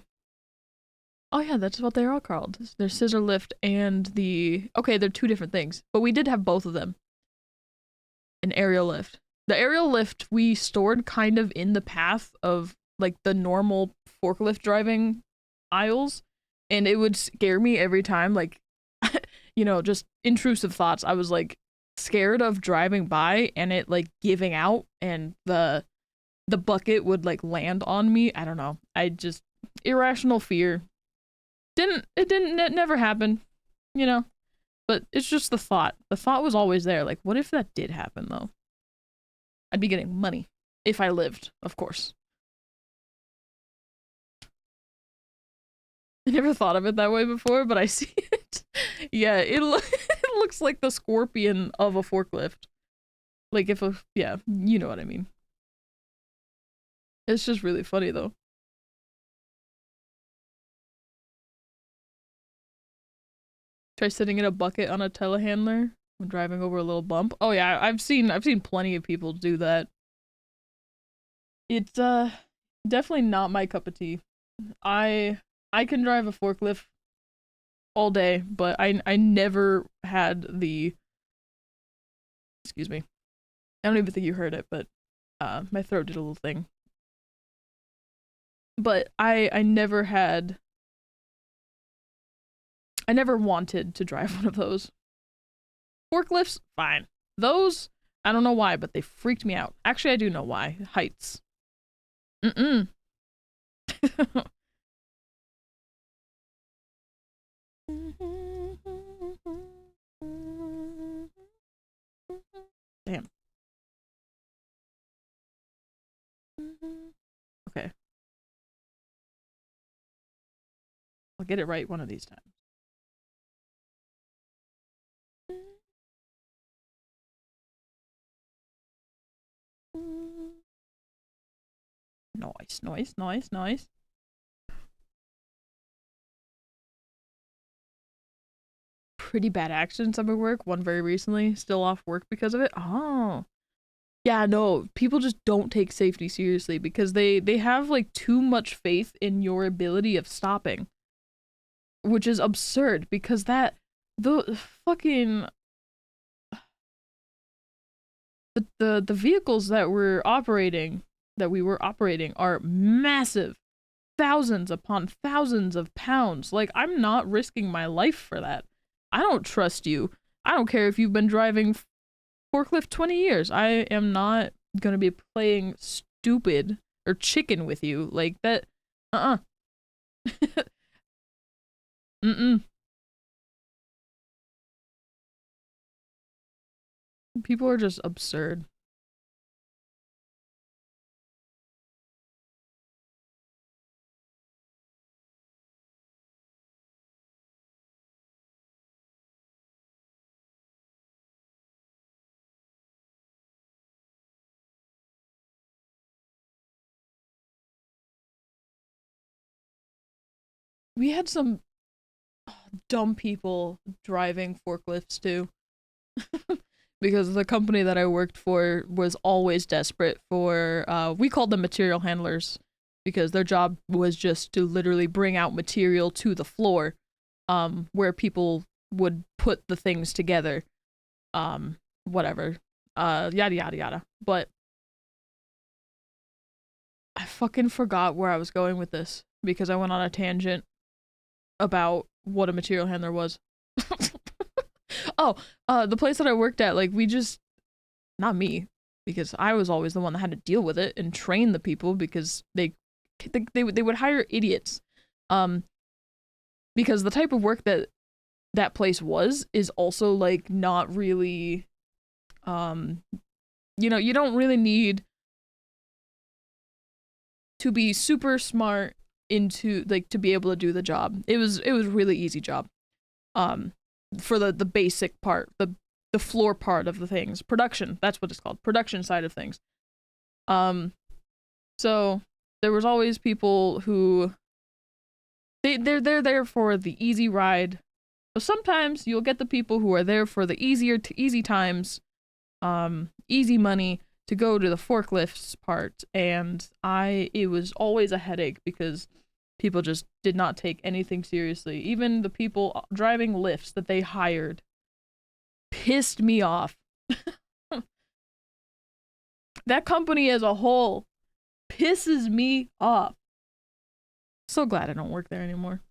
[SPEAKER 1] Oh yeah, that's what they're all called. They're scissor lift and okay, they're two different things, but we did have both of them. An aerial lift. The aerial lift we stored kind of in the path of like the normal forklift driving aisles, and it would scare me every time, like, you know, just intrusive thoughts. I was like scared of driving by and it like giving out and the the bucket would like land on me. I don't know. I just irrational fear. It never happened, you know? But it's just the thought. The thought was always there. Like, what if that did happen though? I'd be getting money if I lived, of course. I never thought of it that way before, but I see it. Yeah, it looks like the scorpion of a forklift. Like if a yeah, you know what I mean. It's just really funny though. Try sitting in a bucket on a telehandler when driving over a little bump. Oh yeah, I've seen plenty of people do that. It's definitely not my cup of tea. I I can drive a forklift all day, but I never had the excuse me. I don't even think you heard it, but my throat did a little thing. But I never wanted to drive one of those. Forklifts, fine. Those, I don't know why, but they freaked me out. Actually, I do know why. Heights. Mm-mm. Damn. Okay. I'll get it right one of these times. Nice, nice, nice, nice. Pretty bad accidents at my work. One very recently, still off work because of it. Oh. Yeah, no, people just don't take safety seriously because they have like too much faith in your ability of stopping, which is absurd because that the fucking the vehicles that we were operating are massive, thousands upon thousands of pounds. Like I'm not risking my life for that. I don't trust you. I don't care if you've been driving forklift 20 years. I am not going to be playing stupid or chicken with you like that. Uh-uh. Mm-mm. People are just absurd. We had some dumb people driving forklifts too. Because the company that I worked for was always desperate for we called them material handlers because their job was just to literally bring out material to the floor where people would put the things together whatever yada yada yada. But I fucking forgot where I was going with this because I went on a tangent about what a material handler was. Oh, the place that I worked at, like we just not me, because I was always the one that had to deal with it and train the people because they would hire idiots, um, because the type of work that that place was is also like not really, um, you don't really need to be super smart into like to be able to do the job. It was really easy job. Um, for the basic part, the floor part of the things, production. That's what it's called, production side of things. Um, so there was always people who they're there for the easy ride. But sometimes you'll get the people who are there for the easy times, easy money to go to the forklifts part, and it was always a headache because people just did not take anything seriously. Even the people driving lifts that they hired pissed me off. That company as a whole pisses me off. So glad I don't work there anymore.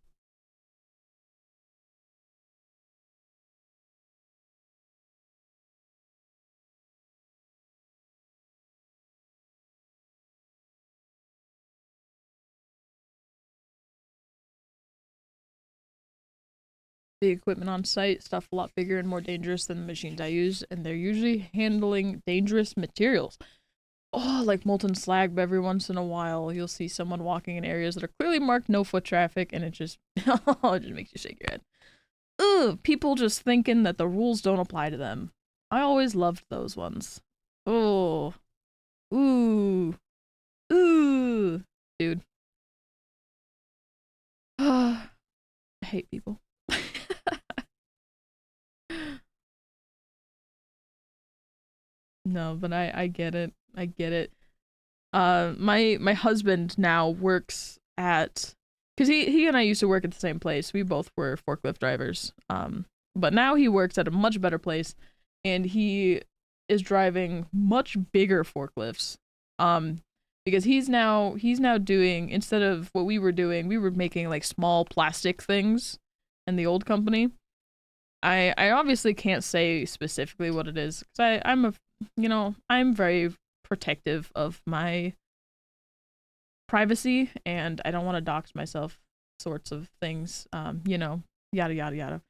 [SPEAKER 1] the equipment on site, stuff a lot bigger and more dangerous than the machines I use, and they're usually handling dangerous materials. Oh, like molten slag, but every once in a while you'll see someone walking in areas that are clearly marked no foot traffic, and it just it just makes you shake your head. Ugh, people just thinking that the rules don't apply to them. I always loved those ones. Oh, ooh, ooh, dude. I hate people. No, but I get it. I get it. My husband now works at, because he and I used to work at the same place. We both were forklift drivers. But now he works at a much better place, and he is driving much bigger forklifts. Um, because he's now doing, instead of what we were doing, we were making like small plastic things in the old company. I obviously can't say specifically what it is because I'm very protective of my privacy and I don't want to dox myself sorts of things, yada yada yada.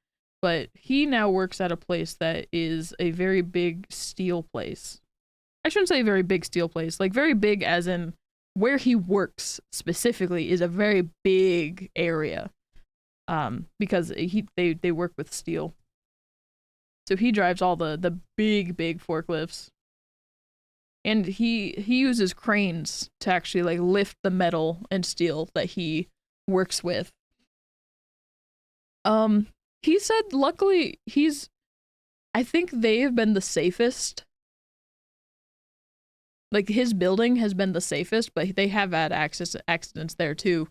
[SPEAKER 1] But he now works at a place that is a very big steel place. I shouldn't say very big steel place, like very big as in where he works specifically is a very big area. Because they work with steel. So he drives all the big forklifts. And he uses cranes to actually like lift the metal and steel that he works with. He said luckily I think they've been the safest. Like his building has been the safest, but they have had accidents there too.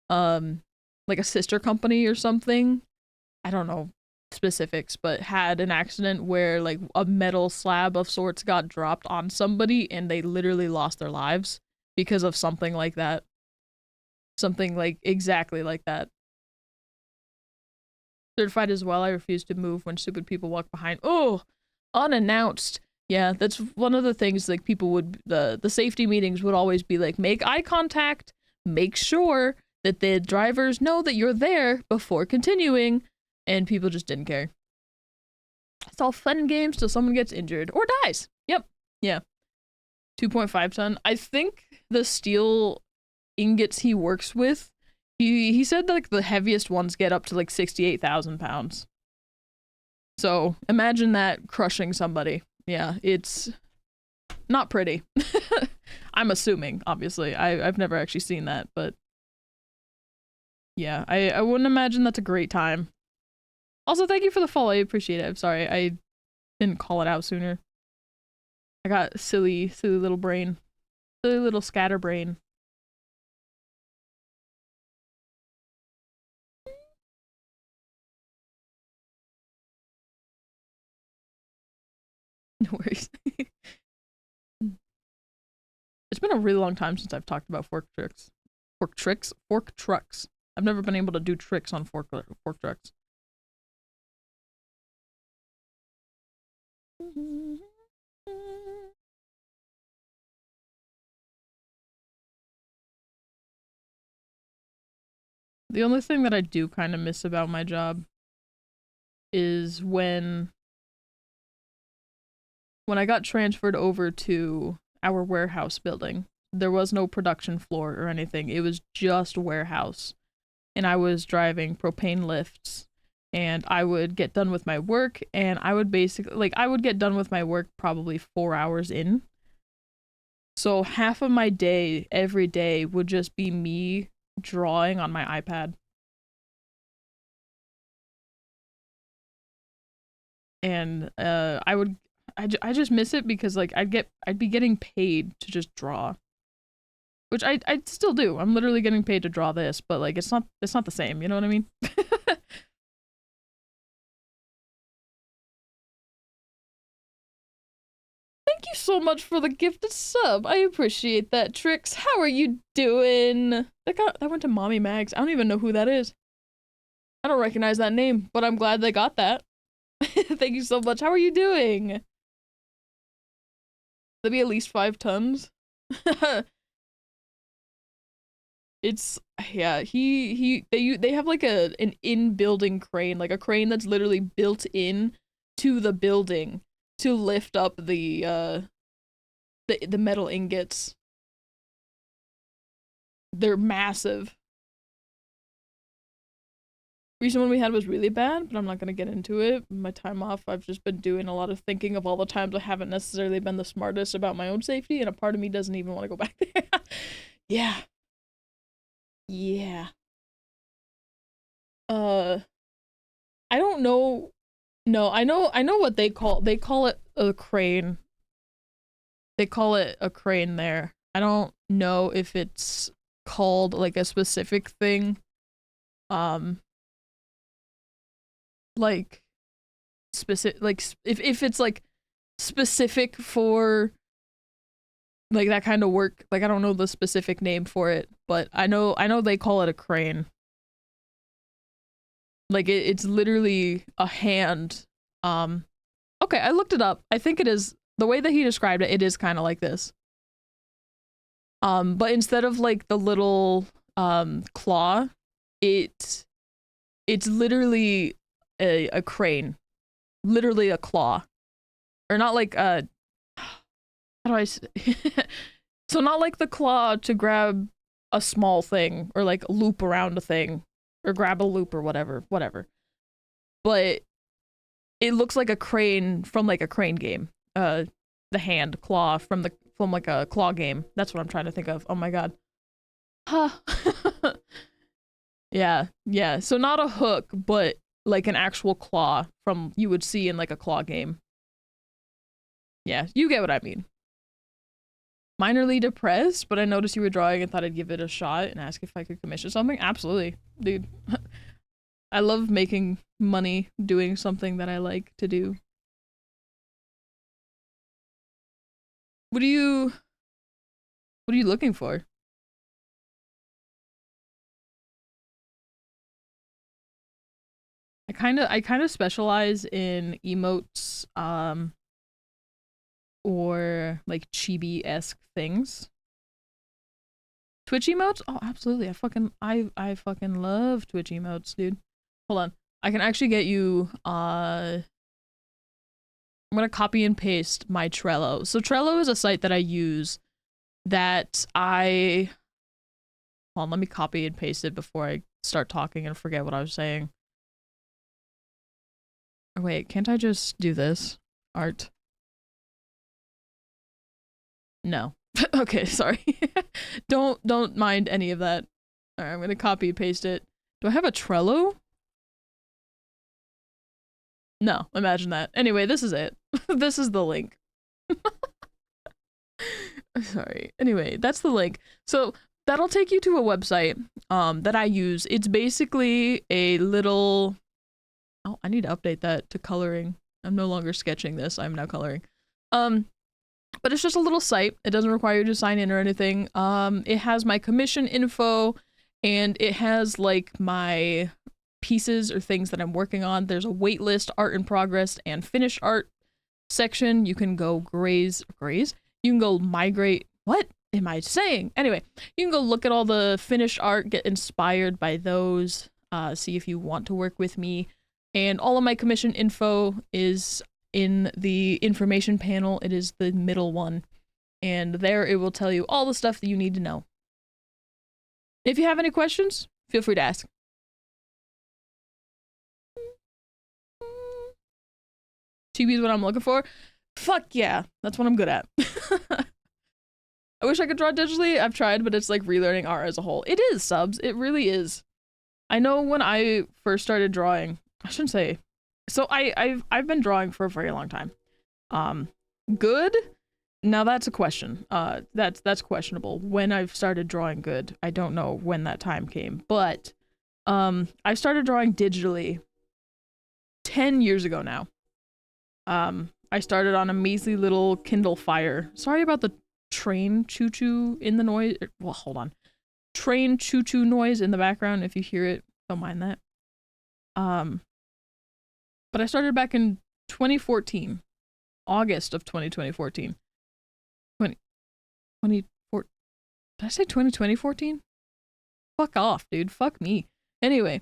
[SPEAKER 1] Like a sister company or something, I don't know specifics, but had an accident where like a metal slab of sorts got dropped on somebody and they literally lost their lives because of something like that. Something like exactly like that. Certified as well, I refuse to move when stupid people walk behind. Oh, unannounced. Yeah, that's one of the things like people would the safety meetings would always be like make eye contact, make sure that the drivers know that you're there before continuing, and people just didn't care. It's all fun and games till someone gets injured or dies. Yep. Yeah. 2.5 ton. I think the steel ingots he works with, he said like the heaviest ones get up to like 68,000 pounds. So imagine that crushing somebody. Yeah, it's not pretty. I'm assuming, obviously. I've never actually seen that, but yeah, I wouldn't imagine that's a great time. Also, thank you for the follow. I appreciate it. I'm sorry I didn't call it out sooner. I got silly little brain. Silly little scatterbrain. No worries. It's been a really long time since I've talked about fork tricks. Fork tricks? Fork trucks. I've never been able to do tricks on fork trucks. The only thing that I do kind of miss about my job is when I got transferred over to our warehouse building. There was no production floor or anything. It was just warehouse. And I was driving propane lifts and I would get done with my work and I would basically I would get done with my work probably 4 hours in. So half of my day every day would just be me drawing on my iPad. And I just miss it because like I'd be getting paid to just draw. Which I still do. I'm literally getting paid to draw this, but like it's not the same, you know what I mean? Thank you so much for the gifted sub. I appreciate that, Trix. How are you doing? That went to Mommy Mags. I don't even know who that is. I don't recognize that name, but I'm glad they got that. Thank you so much. How are you doing? That'd be at least 5 tons. It's yeah, they have like an in-building crane, like a crane that's literally built in to the building to lift up the metal ingots. They're massive. Recent one we had was really bad, but I'm not gonna get into it. My time off, I've just been doing a lot of thinking of all the times I haven't necessarily been the smartest about my own safety, and a part of me doesn't even want to go back there. Yeah. Yeah. Uh, I don't know. No, I know what they call it a crane. They call it a crane there. I don't know if it's called like a specific thing. Um, like specific, like if it's like specific for like that kind of work. Like I don't know the specific name for it, but I know they call it a crane. Like it's literally a hand. Um, okay, I looked it up. I think it is the way that he described it. It is kind of like this. But instead of like the little claw, it it's literally a crane, literally a claw, or not like a how do I so not like the claw to grab a small thing or like loop around a thing or grab a loop or whatever. But it looks like a crane from like a crane game. The hand claw from like a claw game. That's what I'm trying to think of. Oh my god. Huh. Yeah, yeah. So not a hook, but like an actual claw from you would see in like a claw game. Yeah, you get what I mean. Minorly depressed, but I noticed you were drawing and thought I'd give it a shot and ask if I could commission something. Absolutely, dude. I love making money doing something that I like to do. What are you what are you looking for? I kind of specialize in emotes or like chibi-esque things. Twitch emotes? Oh, absolutely. I fucking love Twitch emotes, dude. Hold on. I can actually get you I'm gonna copy and paste my Trello. So Trello is a site that I use that I hold on, let me copy and paste it before I start talking and forget what I was saying. Oh, wait, can't I just do this? Art. No. Okay, sorry. Don't mind any of that. Alright, I'm gonna copy and paste it. Do I have a Trello? No, imagine that. Anyway, this is it. This is the link. Sorry. Anyway, that's the link. So that'll take you to a website that I use. It's basically a little oh, I need to update that to coloring. I'm no longer sketching this. I'm now coloring. Um but it's just a little site. It doesn't require you to sign in or anything. It has my commission info and it has like my pieces or things that I'm working on. There's a wait list, art in progress, and finished art section. You can go graze. You can go migrate. What am I saying? Anyway, you can go look at all the finished art, get inspired by those, see if you want to work with me. And all of my commission info is in the information panel. It is the middle one. And there it will tell you all the stuff that you need to know. If you have any questions, feel free to ask. TB is what I'm looking for. Fuck yeah, that's what I'm good at. I wish I could draw digitally. I've tried, but it's like relearning art as a whole. It is, subs. It really is. I know when I first started drawing, I shouldn't say. So I've been drawing for a very long time. Um, good. Now that's a question. That's questionable. When I've started drawing good, I don't know when that time came, but I started drawing digitally 10 years ago now. I started on a measly little Kindle Fire. Sorry about the train choo-choo in the noise. Well, hold on. Train choo-choo noise in the background. If you hear it, don't mind that. But I started back in 2014. August of 2014. 20, 24, did I say 2014? Fuck off, dude. Fuck me. Anyway,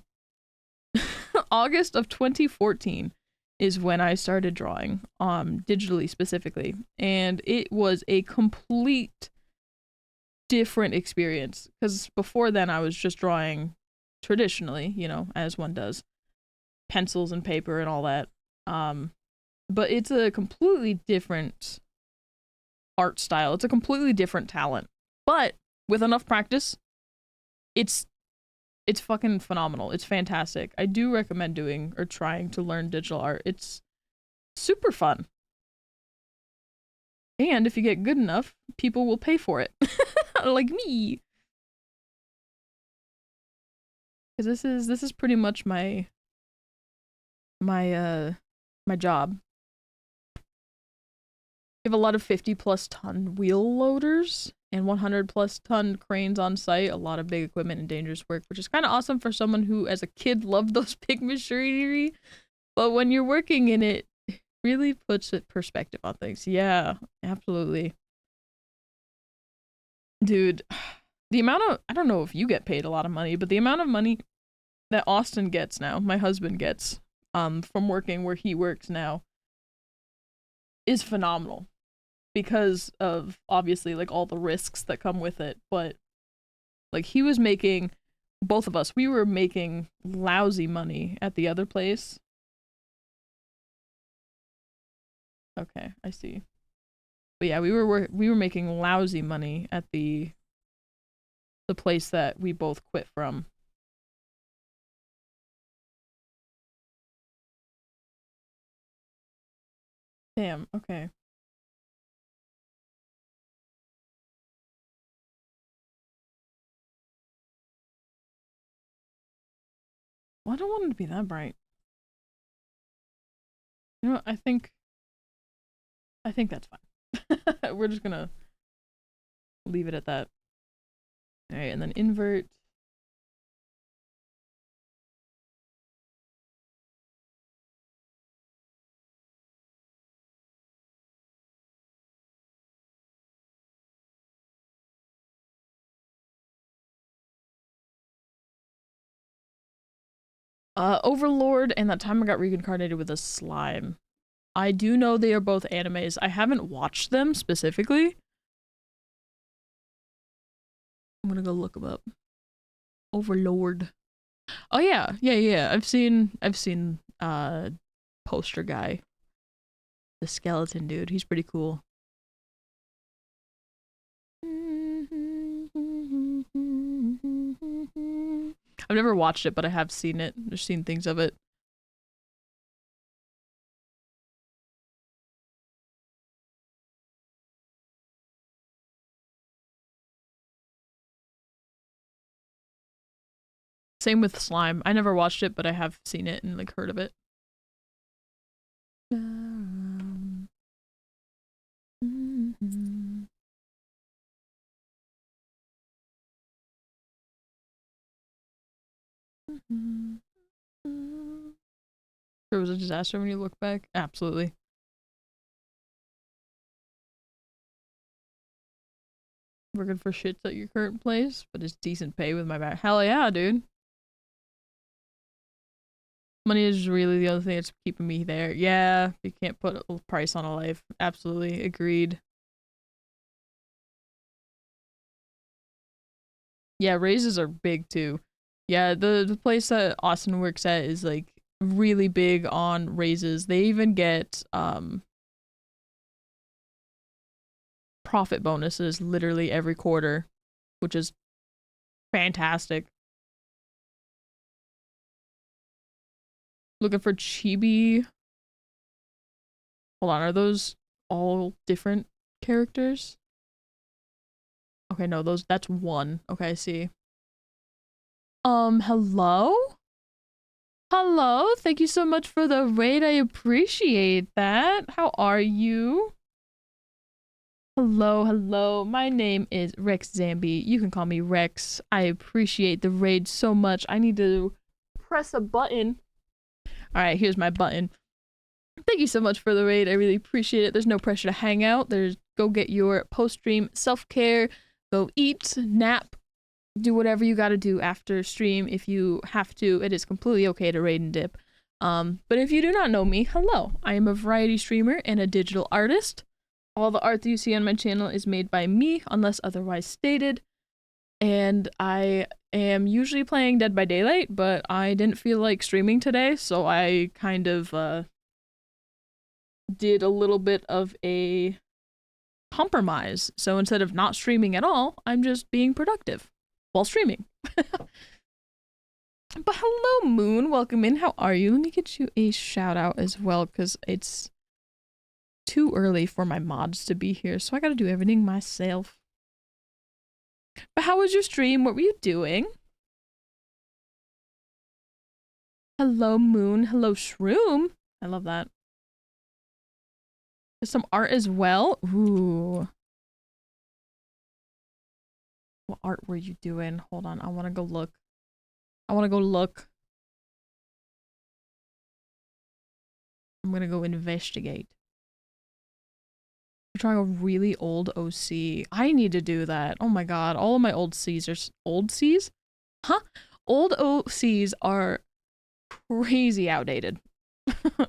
[SPEAKER 1] August of 2014 is when I started drawing, digitally specifically, and it was a complete different experience because before then I was just drawing traditionally, you know, as one does, pencils and paper and all that. But it's a completely different art style. It's a completely different talent. But with enough practice, it's fucking phenomenal. It's fantastic. I do recommend doing or trying to learn digital art. It's super fun. And if you get good enough, people will pay for it. Like me. Cuz this is pretty much my job. We have a lot of 50+ ton wheel loaders and 100+ ton cranes on site, a lot of big equipment and dangerous work, which is kind of awesome for someone who as a kid loved those big machinery, but when you're working in it, really puts it perspective on things. Yeah, absolutely. Dude, the amount of, I don't know if you get paid a lot of money, but the amount of money that Austin gets now, my husband gets, from working where he works now, is phenomenal because of obviously like all the risks that come with it. But like he was making, both of us, we were making lousy money at the other place. Okay, I see. But yeah, we were making lousy money at the place that we both quit from. Damn, okay. Well, I don't want it to be that bright. You know what? I think that's fine. We're just gonna leave it at that. All right, and then invert. Overlord and That Time I Got Reincarnated with a Slime. I do know they are both animes. I haven't watched them specifically. I'm gonna go look them up. Overlord. Oh yeah, yeah. I've seen poster guy. The skeleton dude. He's pretty cool. I've never watched it, but I have seen it. I've seen things of it. Same with Slime. I never watched it, but I have seen it and like heard of it. It was a disaster when you look back. Absolutely. Working for shits at your current place, but it's decent pay with my back. Hell yeah, dude. Money is really the other thing that's keeping me there. Yeah, you can't put a price on a life. Absolutely. Agreed. Yeah, raises are big too. Yeah, the place that Austin works at is like really big on raises. They even get profit bonuses literally every quarter, which is fantastic. Looking for chibi. Hold on, are those all different characters? Okay, no, that's one. Okay, I see. Hello? Hello, thank you so much for the raid. I appreciate that. How are you? Hello. My name is Rex Zambi. You can call me Rex. I appreciate the raid so much. I need to press a button. All right, here's my button. Thank you so much for the raid. I really appreciate it. There's no pressure to hang out. There's go get your post-stream self-care. Go eat, nap, do whatever you gotta do after stream if you have to. It is completely okay to raid and dip. But if you do not know me, hello. I am a variety streamer and a digital artist. All the art that you see on my channel is made by me, unless otherwise stated. And I am usually playing Dead by Daylight, but I didn't feel like streaming today, so I kind of did a little bit of a compromise. So instead of not streaming at all, I'm just being productive while streaming. But hello, Moon. Welcome in. How are you? Let me get you a shout out as well, because it's too early for my mods to be here, so I gotta do everything myself. But how was your stream? What were you doing? Hello, Moon. Hello, Shroom. I love that. There's some art as well. Ooh. What art were you doing? Hold on. I want to go look. I'm gonna go investigate. We're trying a really old OC. I need to do that. Oh my god. All of my old Cs are... Old Cs? Huh? Old OCs are crazy outdated. Oh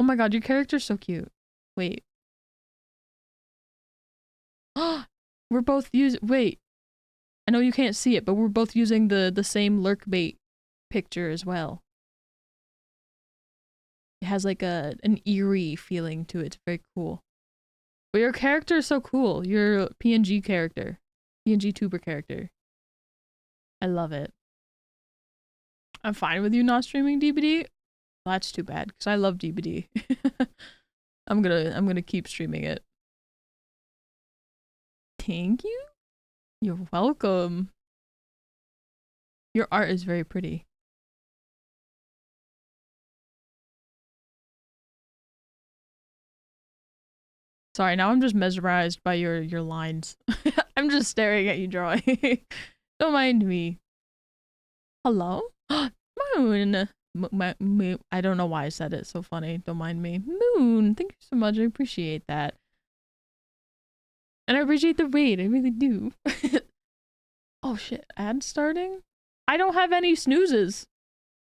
[SPEAKER 1] my god, your character's so cute. Wait. We're both using... Wait. I know you can't see it, but we're both using the same lurk bait picture as well. It has like an eerie feeling to it. It's very cool. But your character is so cool. Your PNG character. PNG tuber character. I love it. I'm fine with you not streaming DBD. Well, that's too bad, because I love DBD. I'm gonna keep streaming it. Thank you? You're welcome. Your art is very pretty. Sorry, now I'm just mesmerized by your lines. I'm just staring at you drawing. Don't mind me. Hello? Moon! Moon. I don't know why I said it. So funny. Don't mind me. Moon! Thank you so much. I appreciate that. And I appreciate the raid. I really do. Oh shit. Ad starting? I don't have any snoozes.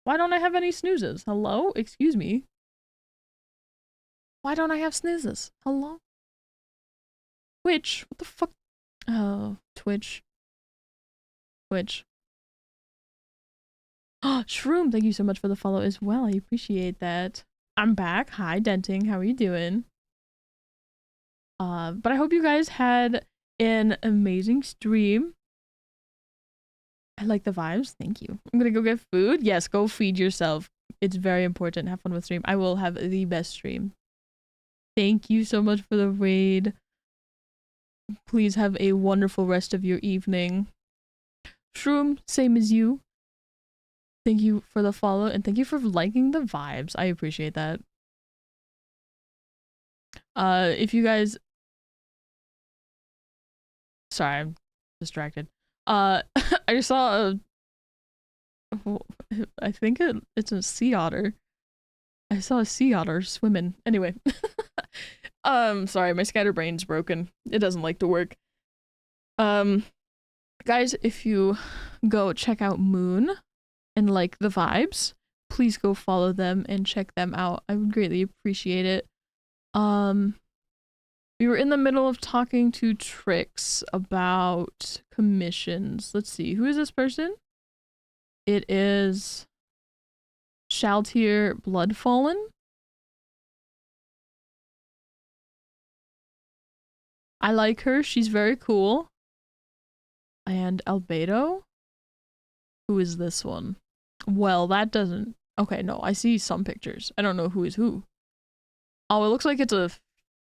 [SPEAKER 1] Why don't I have any snoozes? Hello? Excuse me. Why don't I have snoozes? Hello? Twitch? What the fuck? Oh, Twitch. Twitch. Oh, Shroom, thank you so much for the follow as well. I appreciate that. I'm back. Hi, Denting. How are you doing? But I hope you guys had an amazing stream. I like the vibes. Thank you. I'm gonna go get food. Yes, go feed yourself. It's very important. Have fun with stream. I will have the best stream. Thank you so much for the raid. Please have a wonderful rest of your evening. Shroom, same as you. Thank you for the follow and thank you for liking the vibes. I appreciate that. If you guys... Sorry, I'm distracted. I saw a... I think it's a sea otter. I saw a sea otter swimming. Anyway. Sorry, my scatterbrain's broken. It doesn't like to work. Guys, if you go check out Moon and like the vibes, please go follow them and check them out. I would greatly appreciate it. We were in the middle of talking to Trix about commissions. Let's see, who is this person? It is Shaltier Bloodfallen. I like her. She's very cool. And Albedo? Who is this one? Well, that doesn't... Okay, no, I see some pictures. I don't know who is who. Oh, it looks like it's a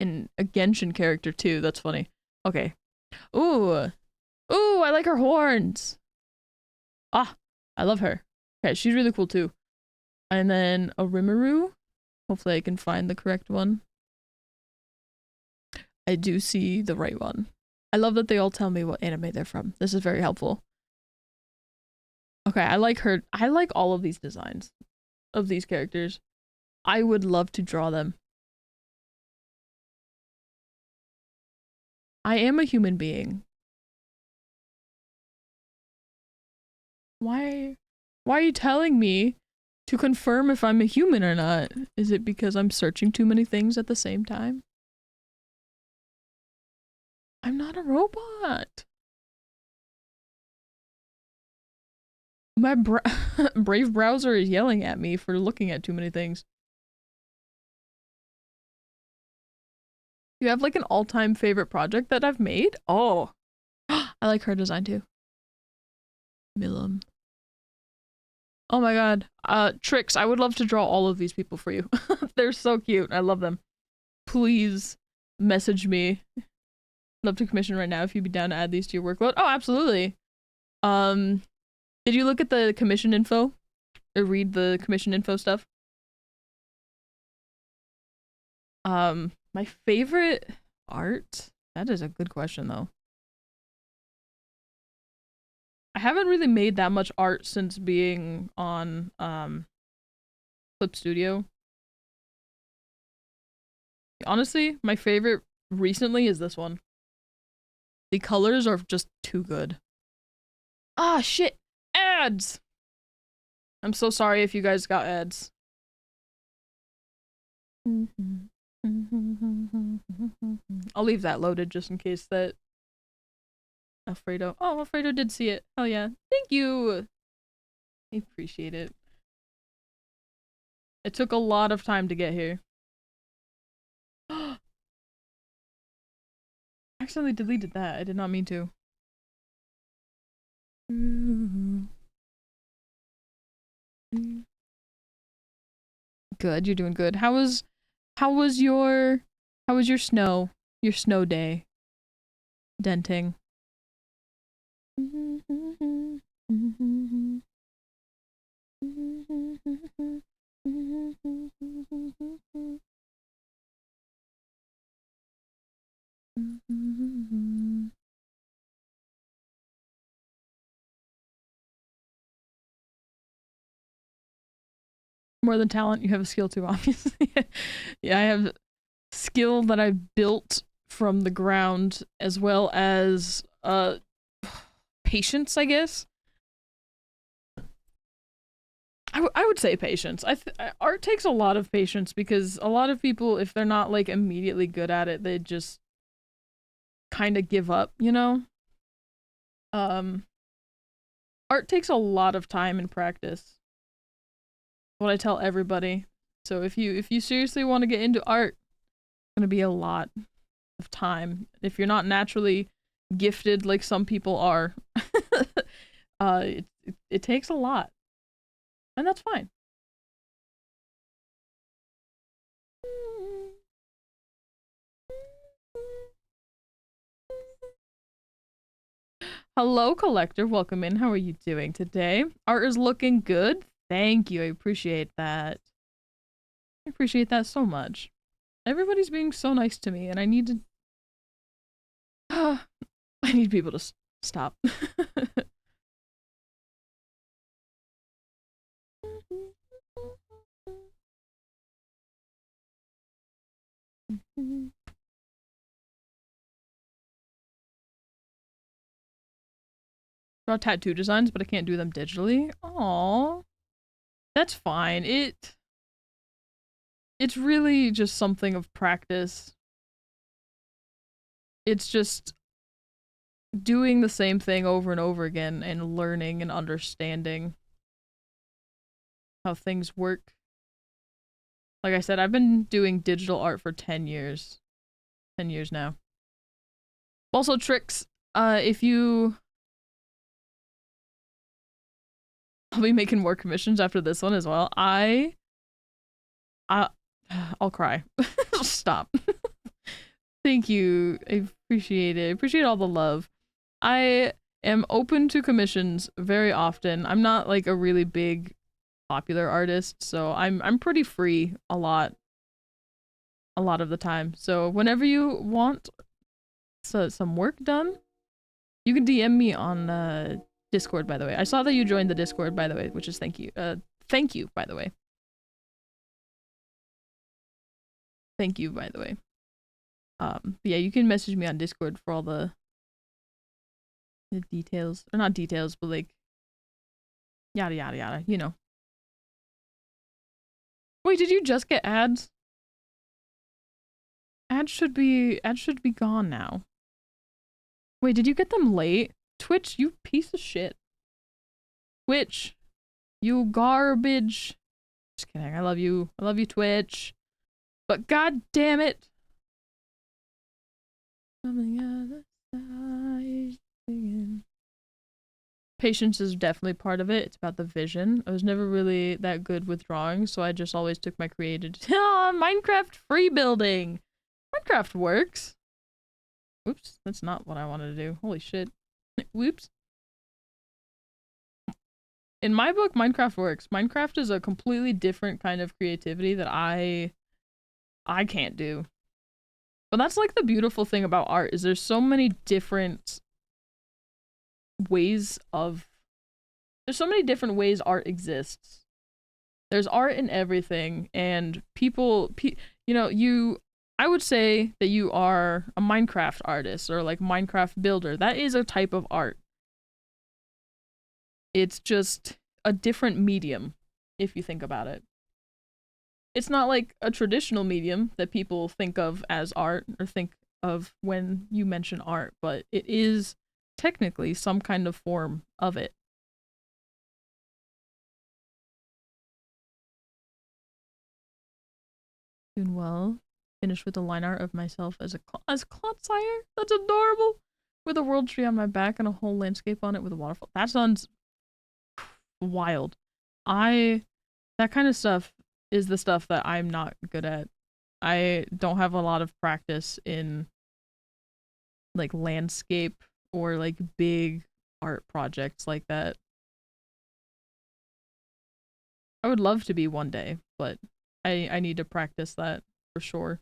[SPEAKER 1] Genshin character too. That's funny. Okay. Ooh. Ooh, I like her horns. Ah, I love her. Okay, she's really cool too. And then a Rimuru. Hopefully I can find the correct one. I do see the right one. I love that they all tell me what anime they're from. This is very helpful. Okay, I like her. I like all of these designs of these characters. I would love to draw them. I am a human being. Why are you telling me to confirm if I'm a human or not? Is it because I'm searching too many things at the same time? I'm not a robot. My Brave browser is yelling at me for looking at too many things. You have like an all-time favorite project that I've made? Oh, I like her design too. Milam. Oh my god. Tricks, I would love to draw all of these people for you. They're so cute. I love them. Please message me. Love to commission right now if you'd be down to add these to your workload. Oh, absolutely. Um, did you look at the commission info? Or read the commission info stuff? My favorite art? That is a good question though. I haven't really made that much art since being on Clip Studio. Honestly, my favorite recently is this one. The colors are just too good. Ah, shit! Ads! I'm so sorry if you guys got ads. I'll leave that loaded just in case that Alfredo. Oh, Alfredo did see it. Hell yeah. Thank you! I appreciate it. It took a lot of time to get here. I accidentally deleted that. I did not mean to. Good, you're doing good. How was your snow day? Denting. More than talent, you have a skill too, obviously. Yeah, I have skill that I built from the ground as well as patience, I guess. I would say patience. Art takes a lot of patience because a lot of people, if they're not like immediately good at it, they just kind of give up, you know? Um, art takes a lot of time and practice. What I tell everybody. So if you seriously want to get into art, it's gonna be a lot of time. If you're not naturally gifted like some people are, it takes a lot, and that's fine. Hello, collector. Welcome in. How are you doing today? Art is looking good. Thank you. I appreciate that. I appreciate that so much. Everybody's being so nice to me, and I need to. I need people to stop. Draw tattoo designs, but I can't do them digitally. Aww. That's fine. It's really just something of practice. It's just doing the same thing over and over again and learning and understanding how things work. Like I said, I've been doing digital art for 10 years. 10 years now. Also, Tricks, if you... I'll be making more commissions after this one as well. I'll cry. Stop. Thank you. I appreciate it. I appreciate all the love. I am open to commissions very often. I'm not like a really big popular artist, so I'm pretty free a lot of the time. So whenever you want some work done, you can DM me on Discord, by the way. I saw that you joined the Discord, by the way, which is thank you. Thank you, by the way. Thank you, by the way. Yeah, you can message me on Discord for all the details. Or not details, but like Yada yada yada, you know. Wait, did you just get ads? Ads should be gone now. Wait, did you get them late? Twitch, you piece of shit. Twitch, you garbage. Just kidding. I love you. I love you, Twitch. But god damn it. Coming out the side again. Patience is definitely part of it. It's about the vision. I was never really that good with drawing, so I just always took my created Minecraft free building. Minecraft works. Oops, that's not what I wanted to do. Holy shit. Whoops. In my book, Minecraft works. Minecraft is a completely different kind of creativity that I can't do. But that's like the beautiful thing about art is there's so many different ways of there's so many different ways art exists. There's art in everything, and people you know, I would say that you are a Minecraft artist or like Minecraft builder. That is a type of art. It's just a different medium if you think about it. It's not like a traditional medium that people think of as art or think of when you mention art, but it is technically some kind of form of it. Doing well. Finished with a line art of myself as Clotsire. That's adorable. With a world tree on my back and a whole landscape on it with a waterfall. That sounds wild. That kind of stuff is the stuff that I'm not good at. I don't have a lot of practice in like landscape or like big art projects like that. I would love to be one day, but I need to practice that for sure.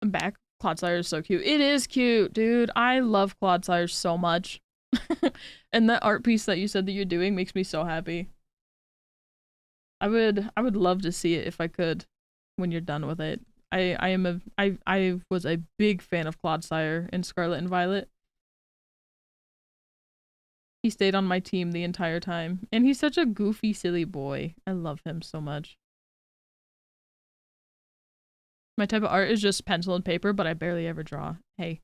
[SPEAKER 1] I'm back. Clodsire is so cute. It is cute, dude. I love Clodsire so much. And that art piece that you said that you're doing makes me so happy. I would love to see it if I could when you're done with it. I was a big fan of Clodsire in Scarlet and Violet. He stayed on my team the entire time. And he's such a goofy, silly boy. I love him so much. My type of art is just pencil and paper, but I barely ever draw. Hey,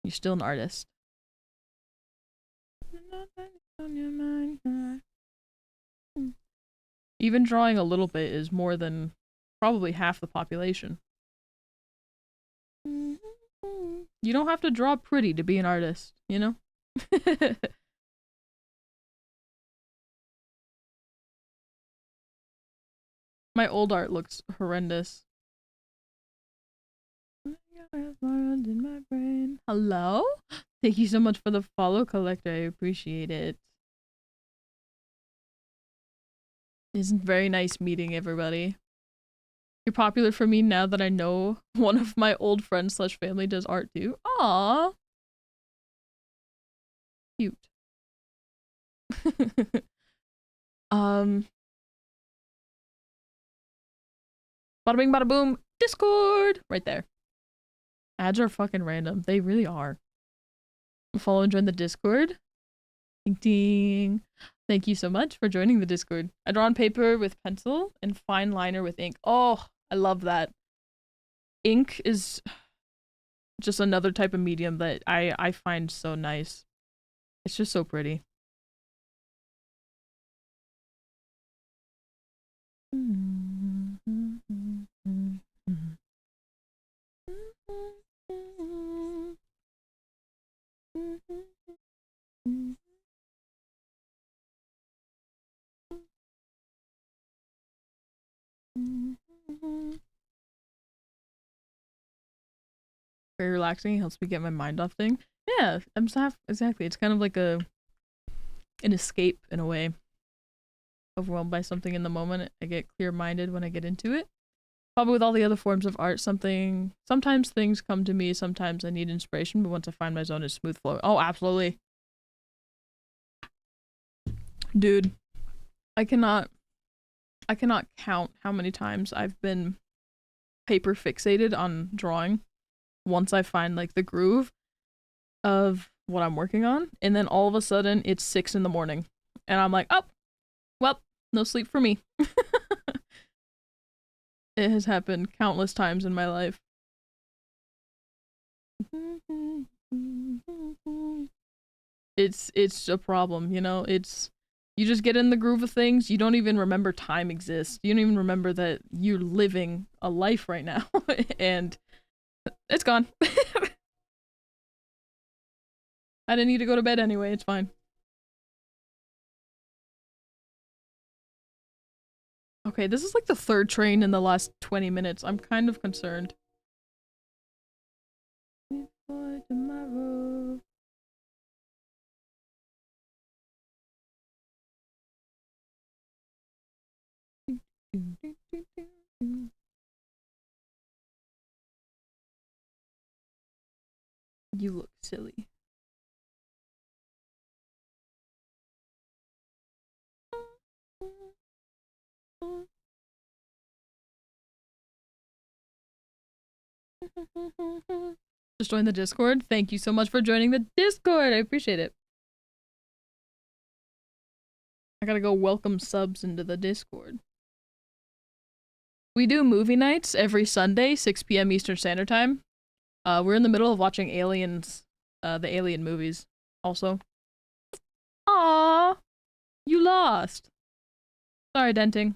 [SPEAKER 1] you're still an artist. Even drawing a little bit is more than probably half the population. You don't have to draw pretty to be an artist, you know? My old art looks horrendous. Hello? Thank you so much for the follow, Collector. I appreciate it. It's very nice meeting everybody. You're popular for me now that I know one of my old friends slash family does art too. Aww. Cute. Bada bing bada boom. Discord! Right there. Ads are fucking random. They really are. Follow and join the Discord. Ding ding. Thank you so much for joining the Discord. I draw on paper with pencil and fine liner with ink. Oh, I love that. Ink is just another type of medium that I find so nice. It's just so pretty. Very relaxing. Helps me get my mind off things. Yeah, exactly. It's kind of like an escape in a way. overwhelmed by something in the moment. I get clear-minded when I get into it. Probably with all the other forms of art, sometimes things come to me, sometimes I need inspiration, but once I find my zone, it's smooth flow. Oh, absolutely. Dude, I cannot count how many times I've been hyper fixated on drawing once I find like the groove of what I'm working on, and then all of a sudden it's 6 in the morning and I'm like, oh well, no sleep for me. It has happened countless times in my life. It's a problem, you know. It's you just get in the groove of things, you don't even remember time exists, you don't even remember that you're living a life right now. And it's gone. I didn't need to go to bed anyway, it's fine. Okay, this is like the third train in the last 20 minutes. I'm kind of concerned. For tomorrow. You look silly. Just join the Discord. Thank you so much for joining the Discord. I appreciate it. I gotta go welcome subs into the Discord. We do movie nights every Sunday, 6 p.m. Eastern Standard Time. We're in the middle of watching Aliens, the Alien movies, also. Aww, you lost. Sorry, Denting.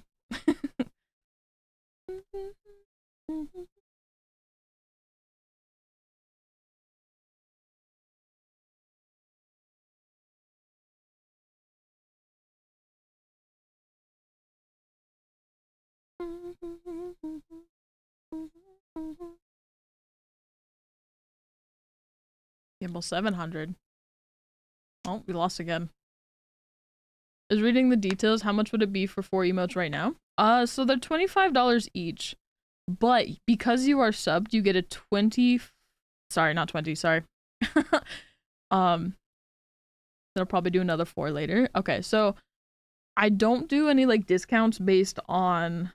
[SPEAKER 1] Gamble 700. Oh, we lost again. Is reading the details, how much would it be for 4 emotes right now? So they're $25 each. But because you are subbed, you get a 20... Sorry, not 20, sorry. They'll probably do another 4 later. Okay, so I don't do any like discounts based on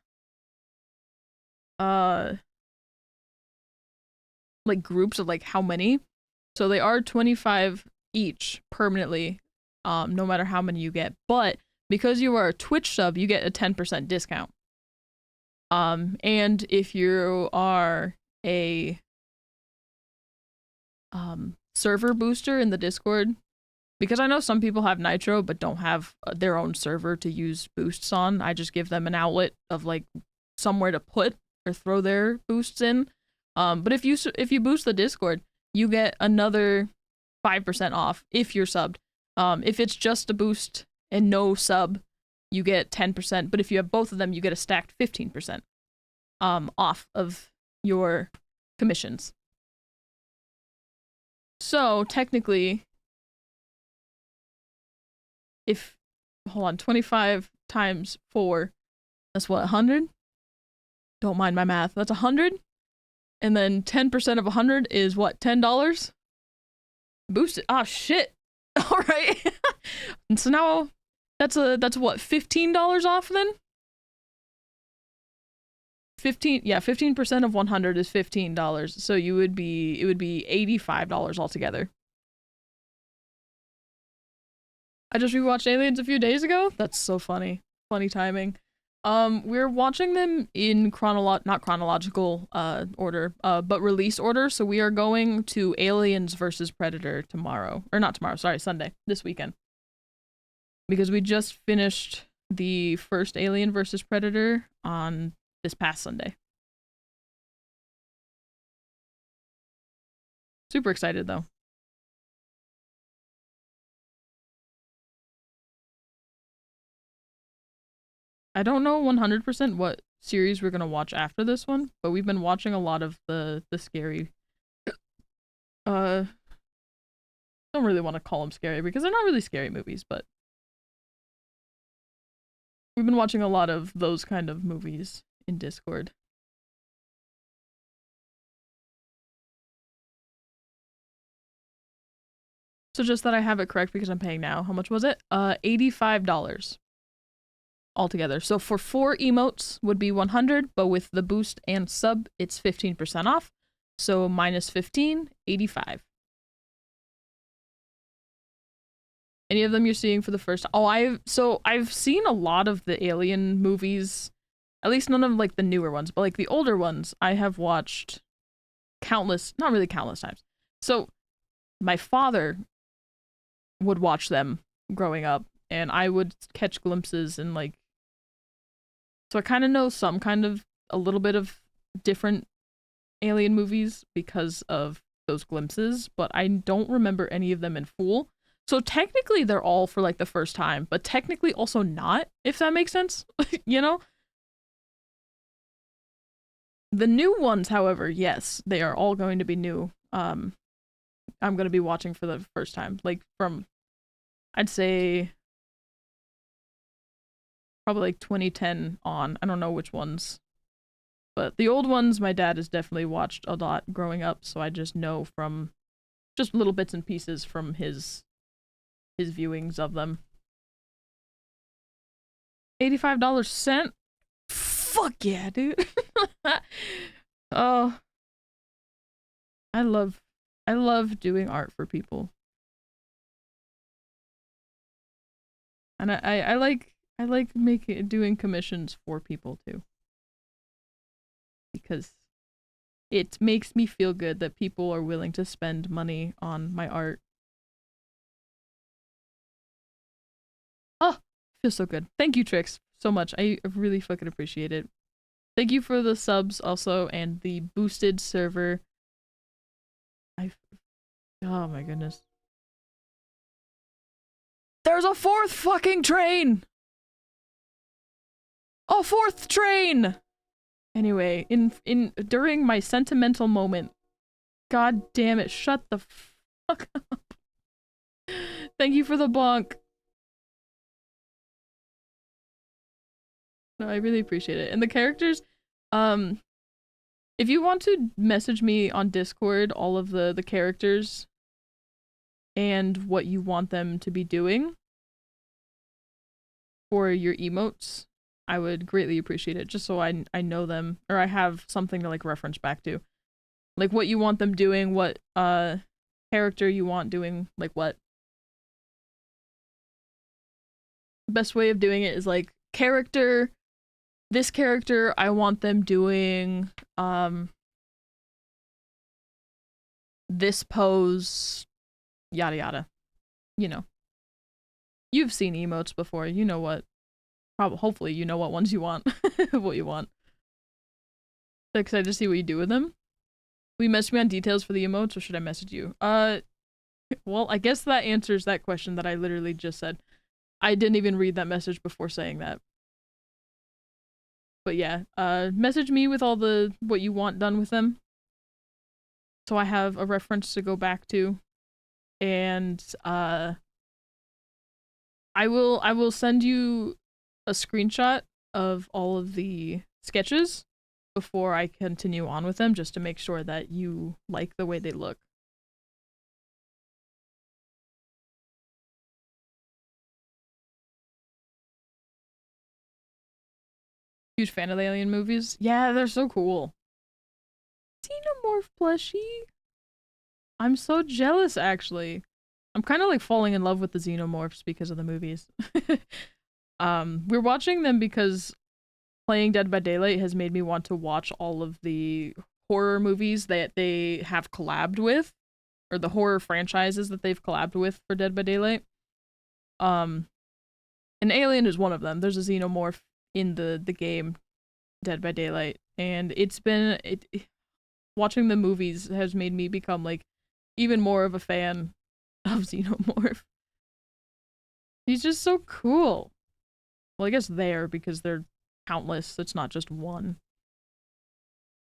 [SPEAKER 1] like groups of like how many. So they are 25 each permanently, no matter how many you get. But because you are a Twitch sub, you get a 10% discount. And if you are a server booster in the Discord, because I know some people have Nitro but don't have their own server to use boosts on, I just give them an outlet of like somewhere to put or throw their boosts in. But if you boost the Discord, you get another 5% off if you're subbed. If it's just a boost and no sub, you get 10%. But if you have both of them, you get a stacked 15% off of your commissions. So technically, if, hold on, 25 times 4, that's what, 100? Don't mind my math. That's 100. And then 10% of 100 is what, $10? Boosted. Ah, shit. All right. And so now that's what, $15 off then? 15% of 100 is $15. So it would be $85 altogether. I just rewatched Aliens a few days ago. That's so funny. Funny timing. We're watching them in not chronological order, but release order. So we are going to Aliens versus Predator tomorrow. Or not tomorrow, sorry, Sunday. This weekend. Because we just finished the first Alien versus Predator on this past Sunday. Super excited though. I don't know 100% what series we're gonna watch after this one, but we've been watching a lot of the scary. Don't really want to call them scary because they're not really scary movies, but We've been watching a lot of those kind of movies in Discord. So just that I have it correct because I'm paying now. How much was it? $85 altogether. So for 4 emotes would be 100, but with the boost and sub, it's 15% off. So minus 15, 85. Any of them you're seeing for the first time? Oh, I've seen a lot of the Alien movies. At least none of like the newer ones, but like the older ones I have watched countless, not really countless times. So my father would watch them growing up and I would catch glimpses and like so I kind of know some kind of a little bit of different Alien movies because of those glimpses, but I don't remember any of them in full. So technically they're all for like the first time, but technically also not, if that makes sense. You know? The new ones, however, yes, they are all going to be new. I'm going to be watching for the first time, like from I'd say probably like 2010 on. I don't know which ones. But the old ones my dad has definitely watched a lot growing up, so I just know from just little bits and pieces from his viewings of them. $85 cent? Fuck yeah, dude. Oh, I love I love doing art for people. And I like making doing commissions for people too. Because it makes me feel good that people are willing to spend money on my art. Oh, feels so good. Thank you, Trix, so much. I really fucking appreciate it. Thank you for the subs also and the boosted server. I oh my goodness. There's a 4th fucking train. A 4th train. Anyway, in during my sentimental moment, god damn it, shut the fuck up. Thank you for the bonk. No, I really appreciate it. And the characters, um, if you want to message me on Discord all of the characters and what you want them to be doing for your emotes, I would greatly appreciate it, just so I know them, or I have something to like reference back to. Like what you want them doing, what character you want doing like what. Best way of doing it is like character, this character I want them doing this pose, yada yada. You know. You've seen emotes before. You know what probably hopefully you know what ones you want. What you want. So excited to see what you do with them. Will you message me on details for the emotes or should I message you? Well, I guess that answers that question that I literally just said. I didn't even read that message before saying that. But yeah, message me with all the what you want done with them. So I have a reference to go back to. And I will send you a screenshot of all of the sketches before I continue on with them just to make sure that you like the way they look. Huge fan of the Alien movies. Yeah, they're so cool. Xenomorph plushie. I'm so jealous, actually. I'm kind of like falling in love with the xenomorphs because of the movies. We're watching them because playing Dead by Daylight has made me want to watch all of the horror movies that they have collabed with, or the horror franchises that they've collabed with for Dead by Daylight. Um, and Alien is one of them. There's a xenomorph in the game Dead by Daylight, and watching the movies has made me become like even more of a fan of Xenomorph. He's just so cool. Well, I guess they're because they're countless. It's not just one.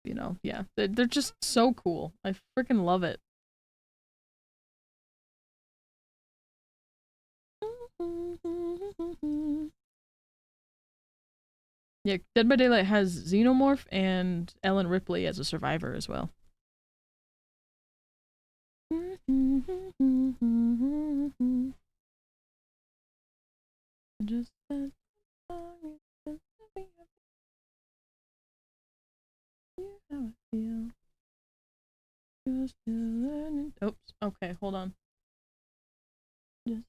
[SPEAKER 1] You know, yeah. They're just so cool. I freaking love it. Yeah, Dead by Daylight has Xenomorph and Ellen Ripley as a survivor as well. Just as long as you how I feel. You're still learning. Oops. Okay, hold on. Just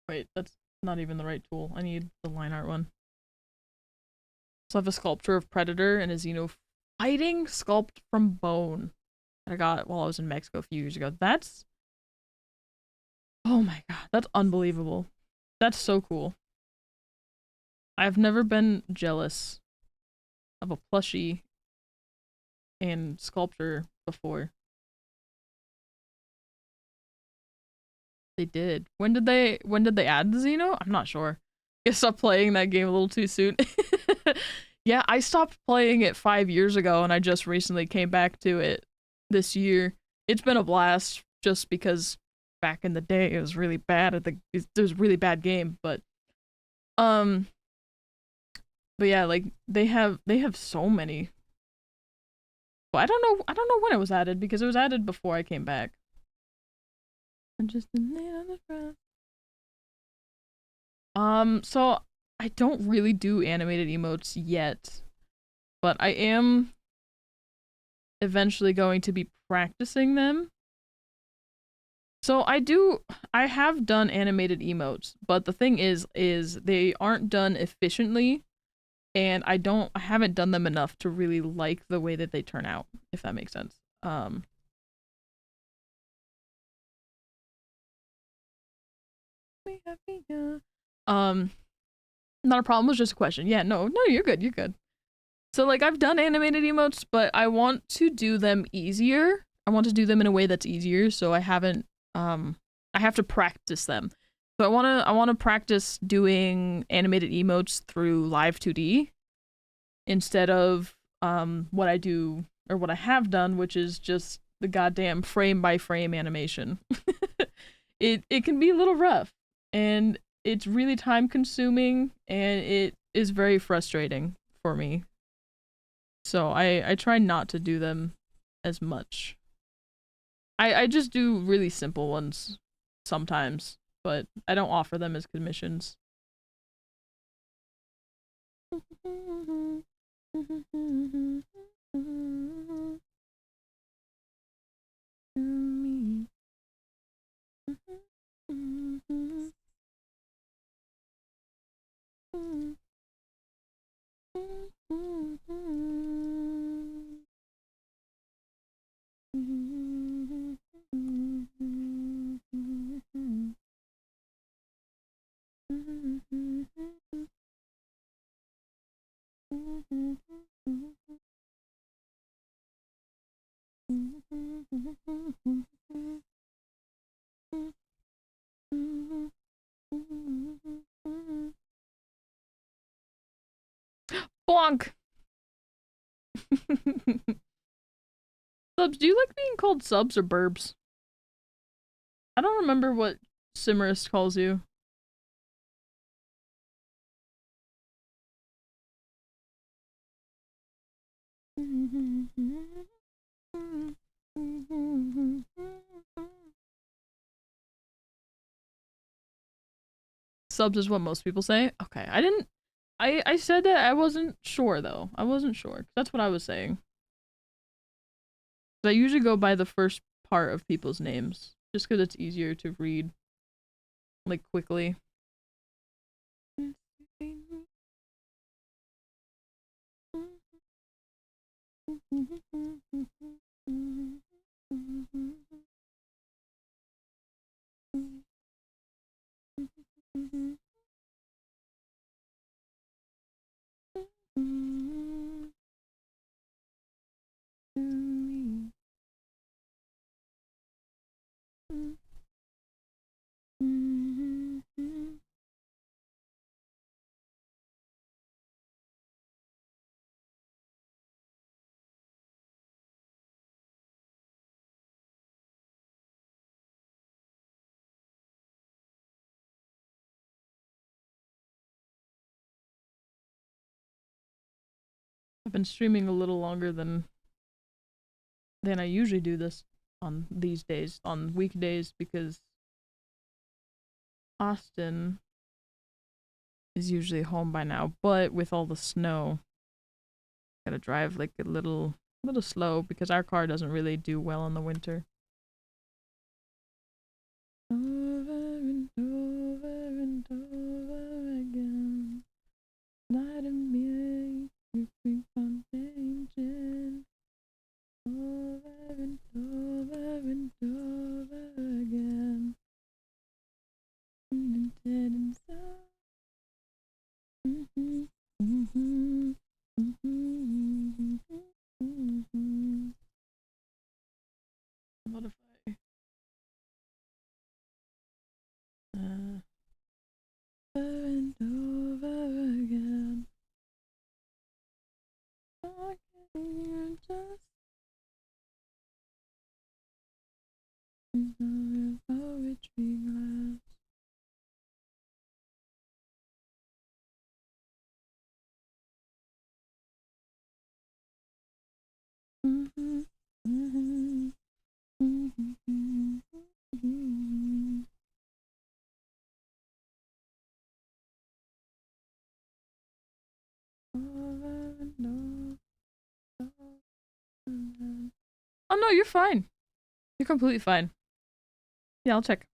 [SPEAKER 1] wait, that's not even the right tool. I need the line art one. So I have a sculpture of Predator and a Xeno fighting sculpt from bone that I got while I was in Mexico a few years ago. That's, oh my god, that's unbelievable. That's so cool. I've never been jealous of a plushie and sculpture before. They did. When did they add the Xeno? I'm not sure. I stopped playing that game a little too soon. Yeah, I stopped playing it 5 years ago and I just recently came back to it this year. It's been a blast just because back in the day it was really bad it was a really bad game, um but yeah, like they have so many. But I don't know when it was added because it was added before I came back. I'm just a nail on the front. So I don't really do animated emotes yet, but I am eventually going to be practicing them. So I have done animated emotes, but the thing is they aren't done efficiently and I haven't done them enough to really like the way that they turn out, if that makes sense. Um not a problem, it was just a question. Yeah, no, you're good, you're good. So like I've done animated emotes, but I want to do them easier. I want to do them in a way that's easier, so I have to practice them. So I want to practice doing animated emotes through Live 2D instead of what I do or what I have done, which is just the goddamn frame by frame animation. It can be a little rough and it's really time consuming and it is very frustrating for me. So I try not to do them as much. I just do really simple ones sometimes, but I don't offer them as commissions. Bonk. Subs, do you like being called subs or burbs? I don't remember what Simmerist calls you. Subs is what most people say. Okay, I didn't. I said that I wasn't sure though. I wasn't sure. That's what I was saying. I usually go by the first part of people's names just because it's easier to read like quickly. I've been streaming a little longer than I usually do this on these days, on weekdays, because Austin is usually home by now, but with all the snow, gotta drive like a little slow because our car doesn't really do well in the winter. Over and over and over again. Light a me, you keep on changing. Over and over and over again. And dead inside. What if I over and over again? Why can't you just know your poetry glass? Oh no, you're fine. You're completely fine. Yeah, I'll check.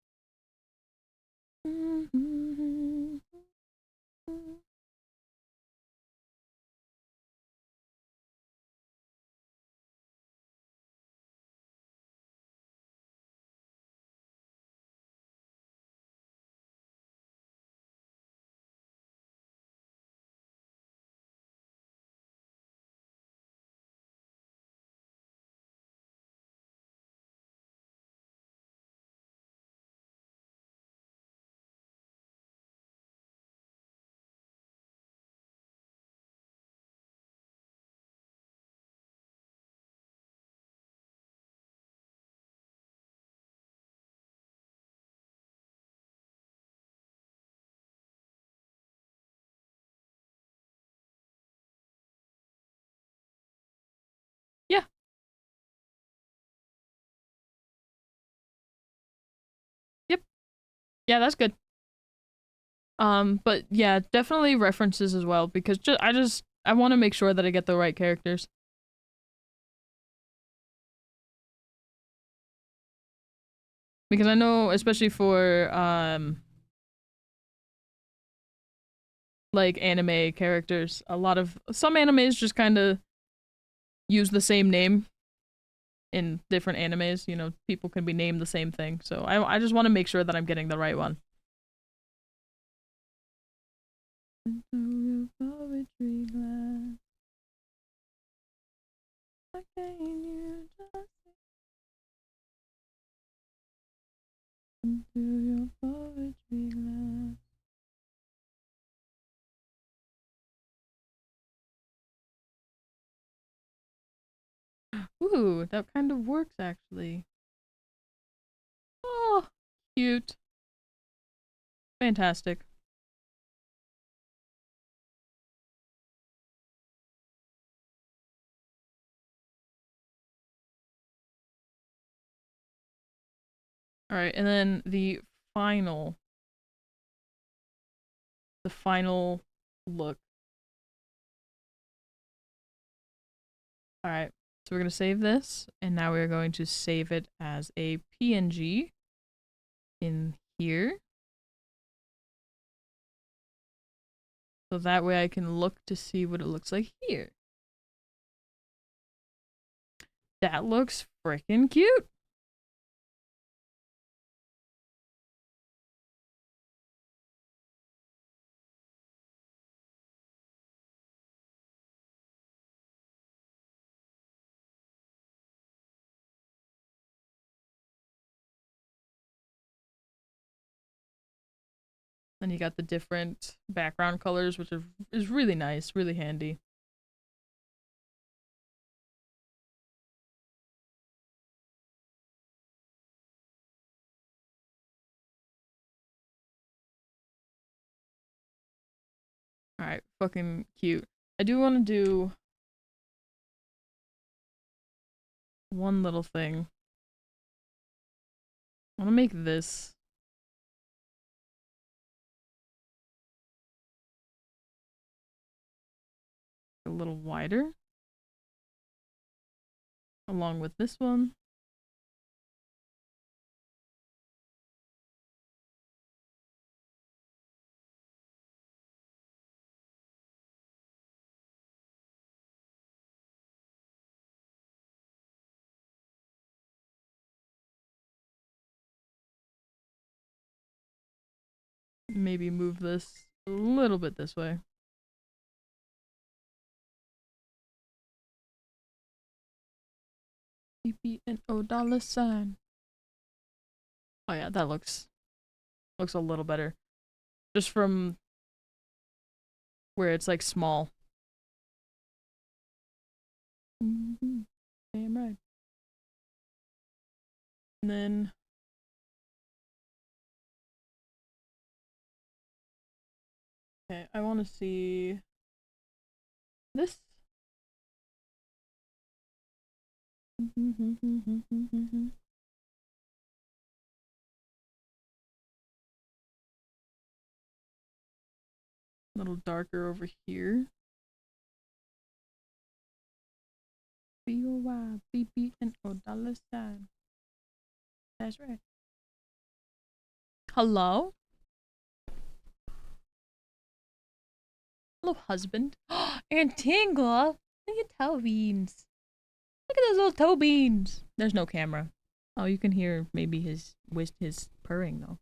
[SPEAKER 1] Yeah. Yep. Yeah, that's good. But yeah, definitely references as well because I want to make sure that I get the right characters because I know, especially for like anime characters, a lot of some animes just kind of use the same name in different animes. You know, people can be named the same thing, so I just want to make sure that I'm getting the right one. Poetry glass. Why can't you just into your poetry glass? Ooh, that kind of works actually. Oh, cute. Fantastic. Alright, and then final, the final look. Alright, so we're going to save this, and now we're going to save it as a PNG in here. So that way I can look to see what it looks like here. That looks freaking cute. Then you got the different background colors, which is really nice, really handy. Alright, fucking cute. I do want to do one little thing. I want to make this a little wider, along with this one. Maybe move this a little bit this way. BBNO dollar sign. Oh yeah, that looks a little better. Just from where it's like small. Damn right. And then okay, I want to see this. A little darker over here. BOYBBNO dollar sign. That's right. Hello? Hello, husband. Antigua! Look at toe beans. Look at those little toe beans. There's no camera. Oh, you can hear maybe his purring though.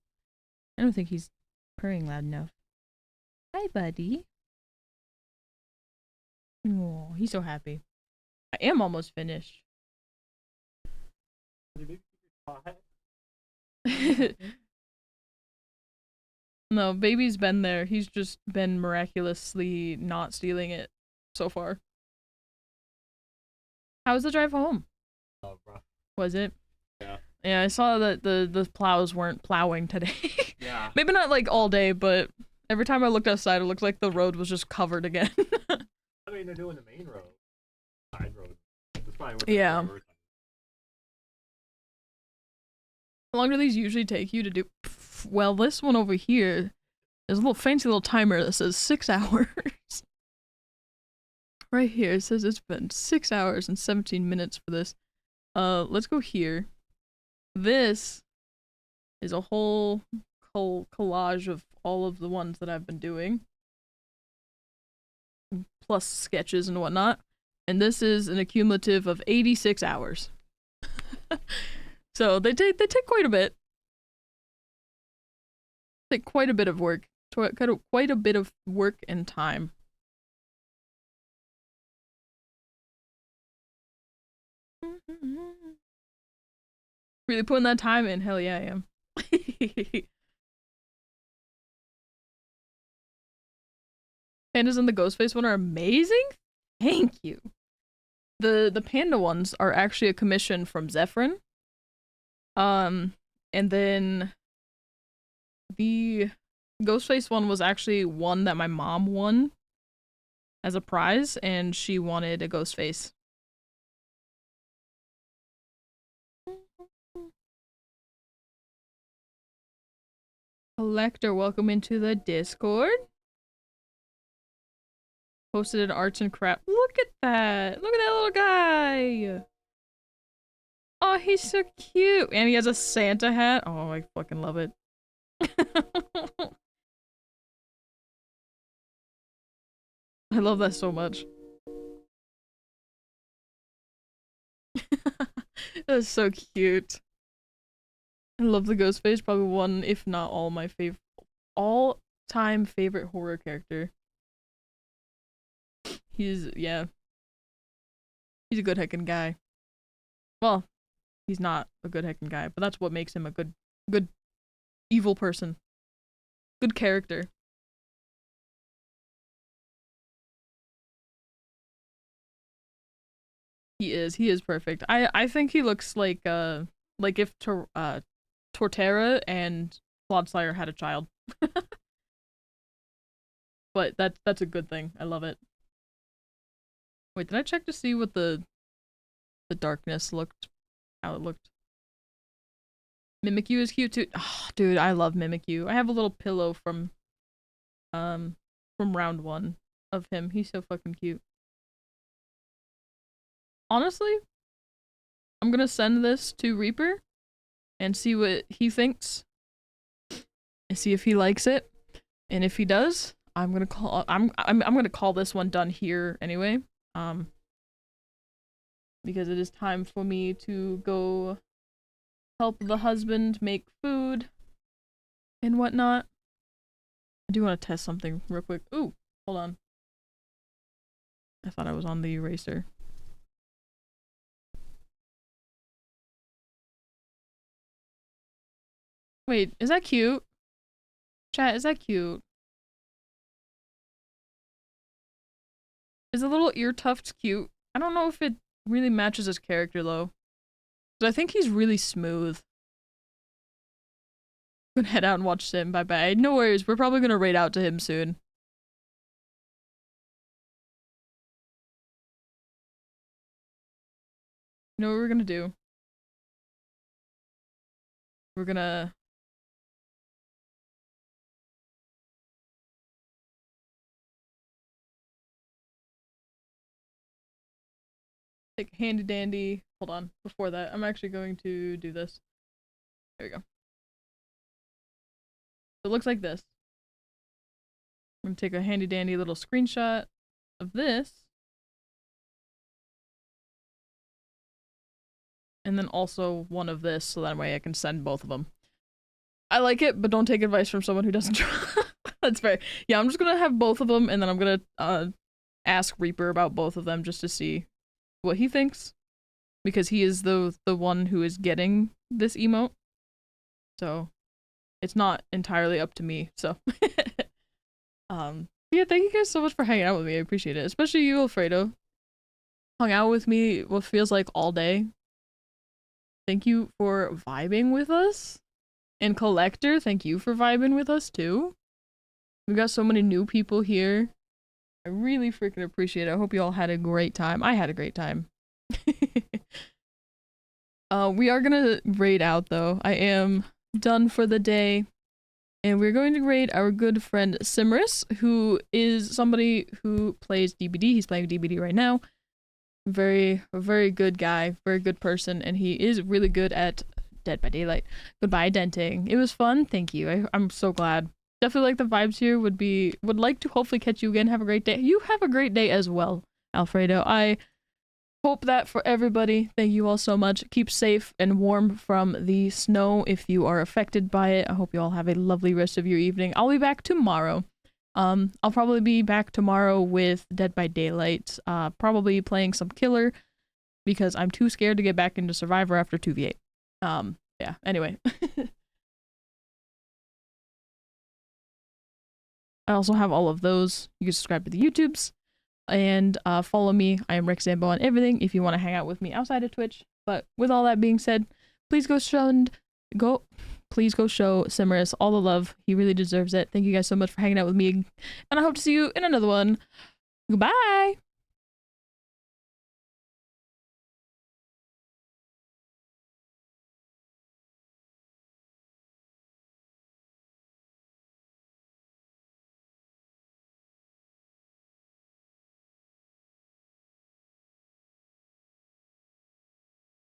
[SPEAKER 1] I don't think he's purring loud enough. Hi, buddy. Oh, he's so happy. I am almost finished. No, baby's been there. He's just been miraculously not stealing it so far. How was the drive home?
[SPEAKER 2] Oh, bro.
[SPEAKER 1] Was it?
[SPEAKER 2] Yeah.
[SPEAKER 1] Yeah, I saw that the plows weren't plowing today.
[SPEAKER 2] Yeah.
[SPEAKER 1] Maybe not like all day, but every time I looked outside, it looked like the road was just covered again.
[SPEAKER 2] I mean, they're doing the main road. Side road. That's probably what
[SPEAKER 1] Yeah. How long do these usually take you to do? Well, this one over here, there's a little fancy little timer that says 6 hours. Right here, it says it's been 6 hours and 17 minutes for this. Let's go here. This is a whole collage of all of the ones that I've been doing. Plus sketches and whatnot. And this is an accumulative of 86 hours. So they take quite a bit. Take quite a bit of work. Quite a bit of work and time. Really putting that time in? Hell yeah, I am. Pandas and the Ghostface one are amazing. Thank you. The panda ones are actually a commission from Zephyrin. And then the Ghostface one was actually one that my mom won as a prize, and she wanted a Ghostface. Collector, welcome into the Discord. Posted in arts and craft. Look at that! Look at that little guy! Oh, he's so cute! And he has a Santa hat. Oh, I fucking love it. I love that so much. That's so cute. I love the Ghostface. Probably one, if not all, my favorite, all-time favorite horror character. Yeah. He's a good heckin' guy. Well, he's not a good heckin' guy, but that's what makes him a good evil person. Good character. He is perfect. I think he looks like if Torterra and Claude Slayer had a child. But that's a good thing. I love it. Wait, did I check to see what the the darkness looked, how it looked. Mimikyu is cute too. Oh, dude, I love Mimikyu. I have a little pillow from round 1 of him. He's so fucking cute. Honestly, I'm gonna send this to Reaper and see what he thinks and see if he likes it. And if he does, I'm gonna call this one done here anyway. Because it is time for me to go help the husband make food and whatnot. I do want to test something real quick. Ooh, hold on. I thought I was on the eraser. Wait, is that cute? Chat, is that cute? Is the little ear tufts cute? I don't know if it really matches his character though. But I think he's really smooth. I'm gonna head out and watch Sim. Bye bye. No worries, we're probably gonna raid out to him soon. You know what we're gonna do? We're gonna take a handy dandy. Hold on. Before that, I'm actually going to do this. There we go. It looks like this. I'm gonna take a handy dandy little screenshot of this. And then also one of this, so that way I can send both of them. I like it, but don't take advice from someone who doesn't try. That's fair. Yeah, I'm just gonna have both of them, and then I'm gonna ask Reaper about both of them just to see what he thinks, because he is the one who is getting this emote. So it's not entirely up to me. So yeah, thank you guys so much for hanging out with me. I appreciate it, especially you, Alfredo. Hung out with me what feels like all day. Thank you for vibing with us. And Collector, thank you for vibing with us too. We got so many new people here. I really freaking appreciate it. I hope you all had a great time. I had a great time. We are gonna raid out though. I am done for the day. And we're going to raid our good friend Simris, who is somebody who plays DBD. He's playing DBD right now. Very good guy, very good person, and he is really good at Dead by Daylight. Goodbye, denting. It was fun. Thank you. I'm so glad. Definitely like the vibes here. Would like to hopefully catch you again. Have a great day. You have a great day as well, Alfredo. I hope that for everybody. Thank you all so much. Keep safe and warm from the snow if you are affected by it. I hope you all have a lovely rest of your evening. I'll be back tomorrow. I'll probably be back tomorrow with Dead by Daylight, probably playing some killer because I'm too scared to get back into Survivor after 2v8. Yeah, anyway. I also have all of those. You can subscribe to the YouTubes and follow me. I am Rick Zambo on everything if you want to hang out with me outside of Twitch. But with all that being said, please go show Simris all the love. He really deserves it. Thank you guys so much for hanging out with me. And I hope to see you in another one. Goodbye!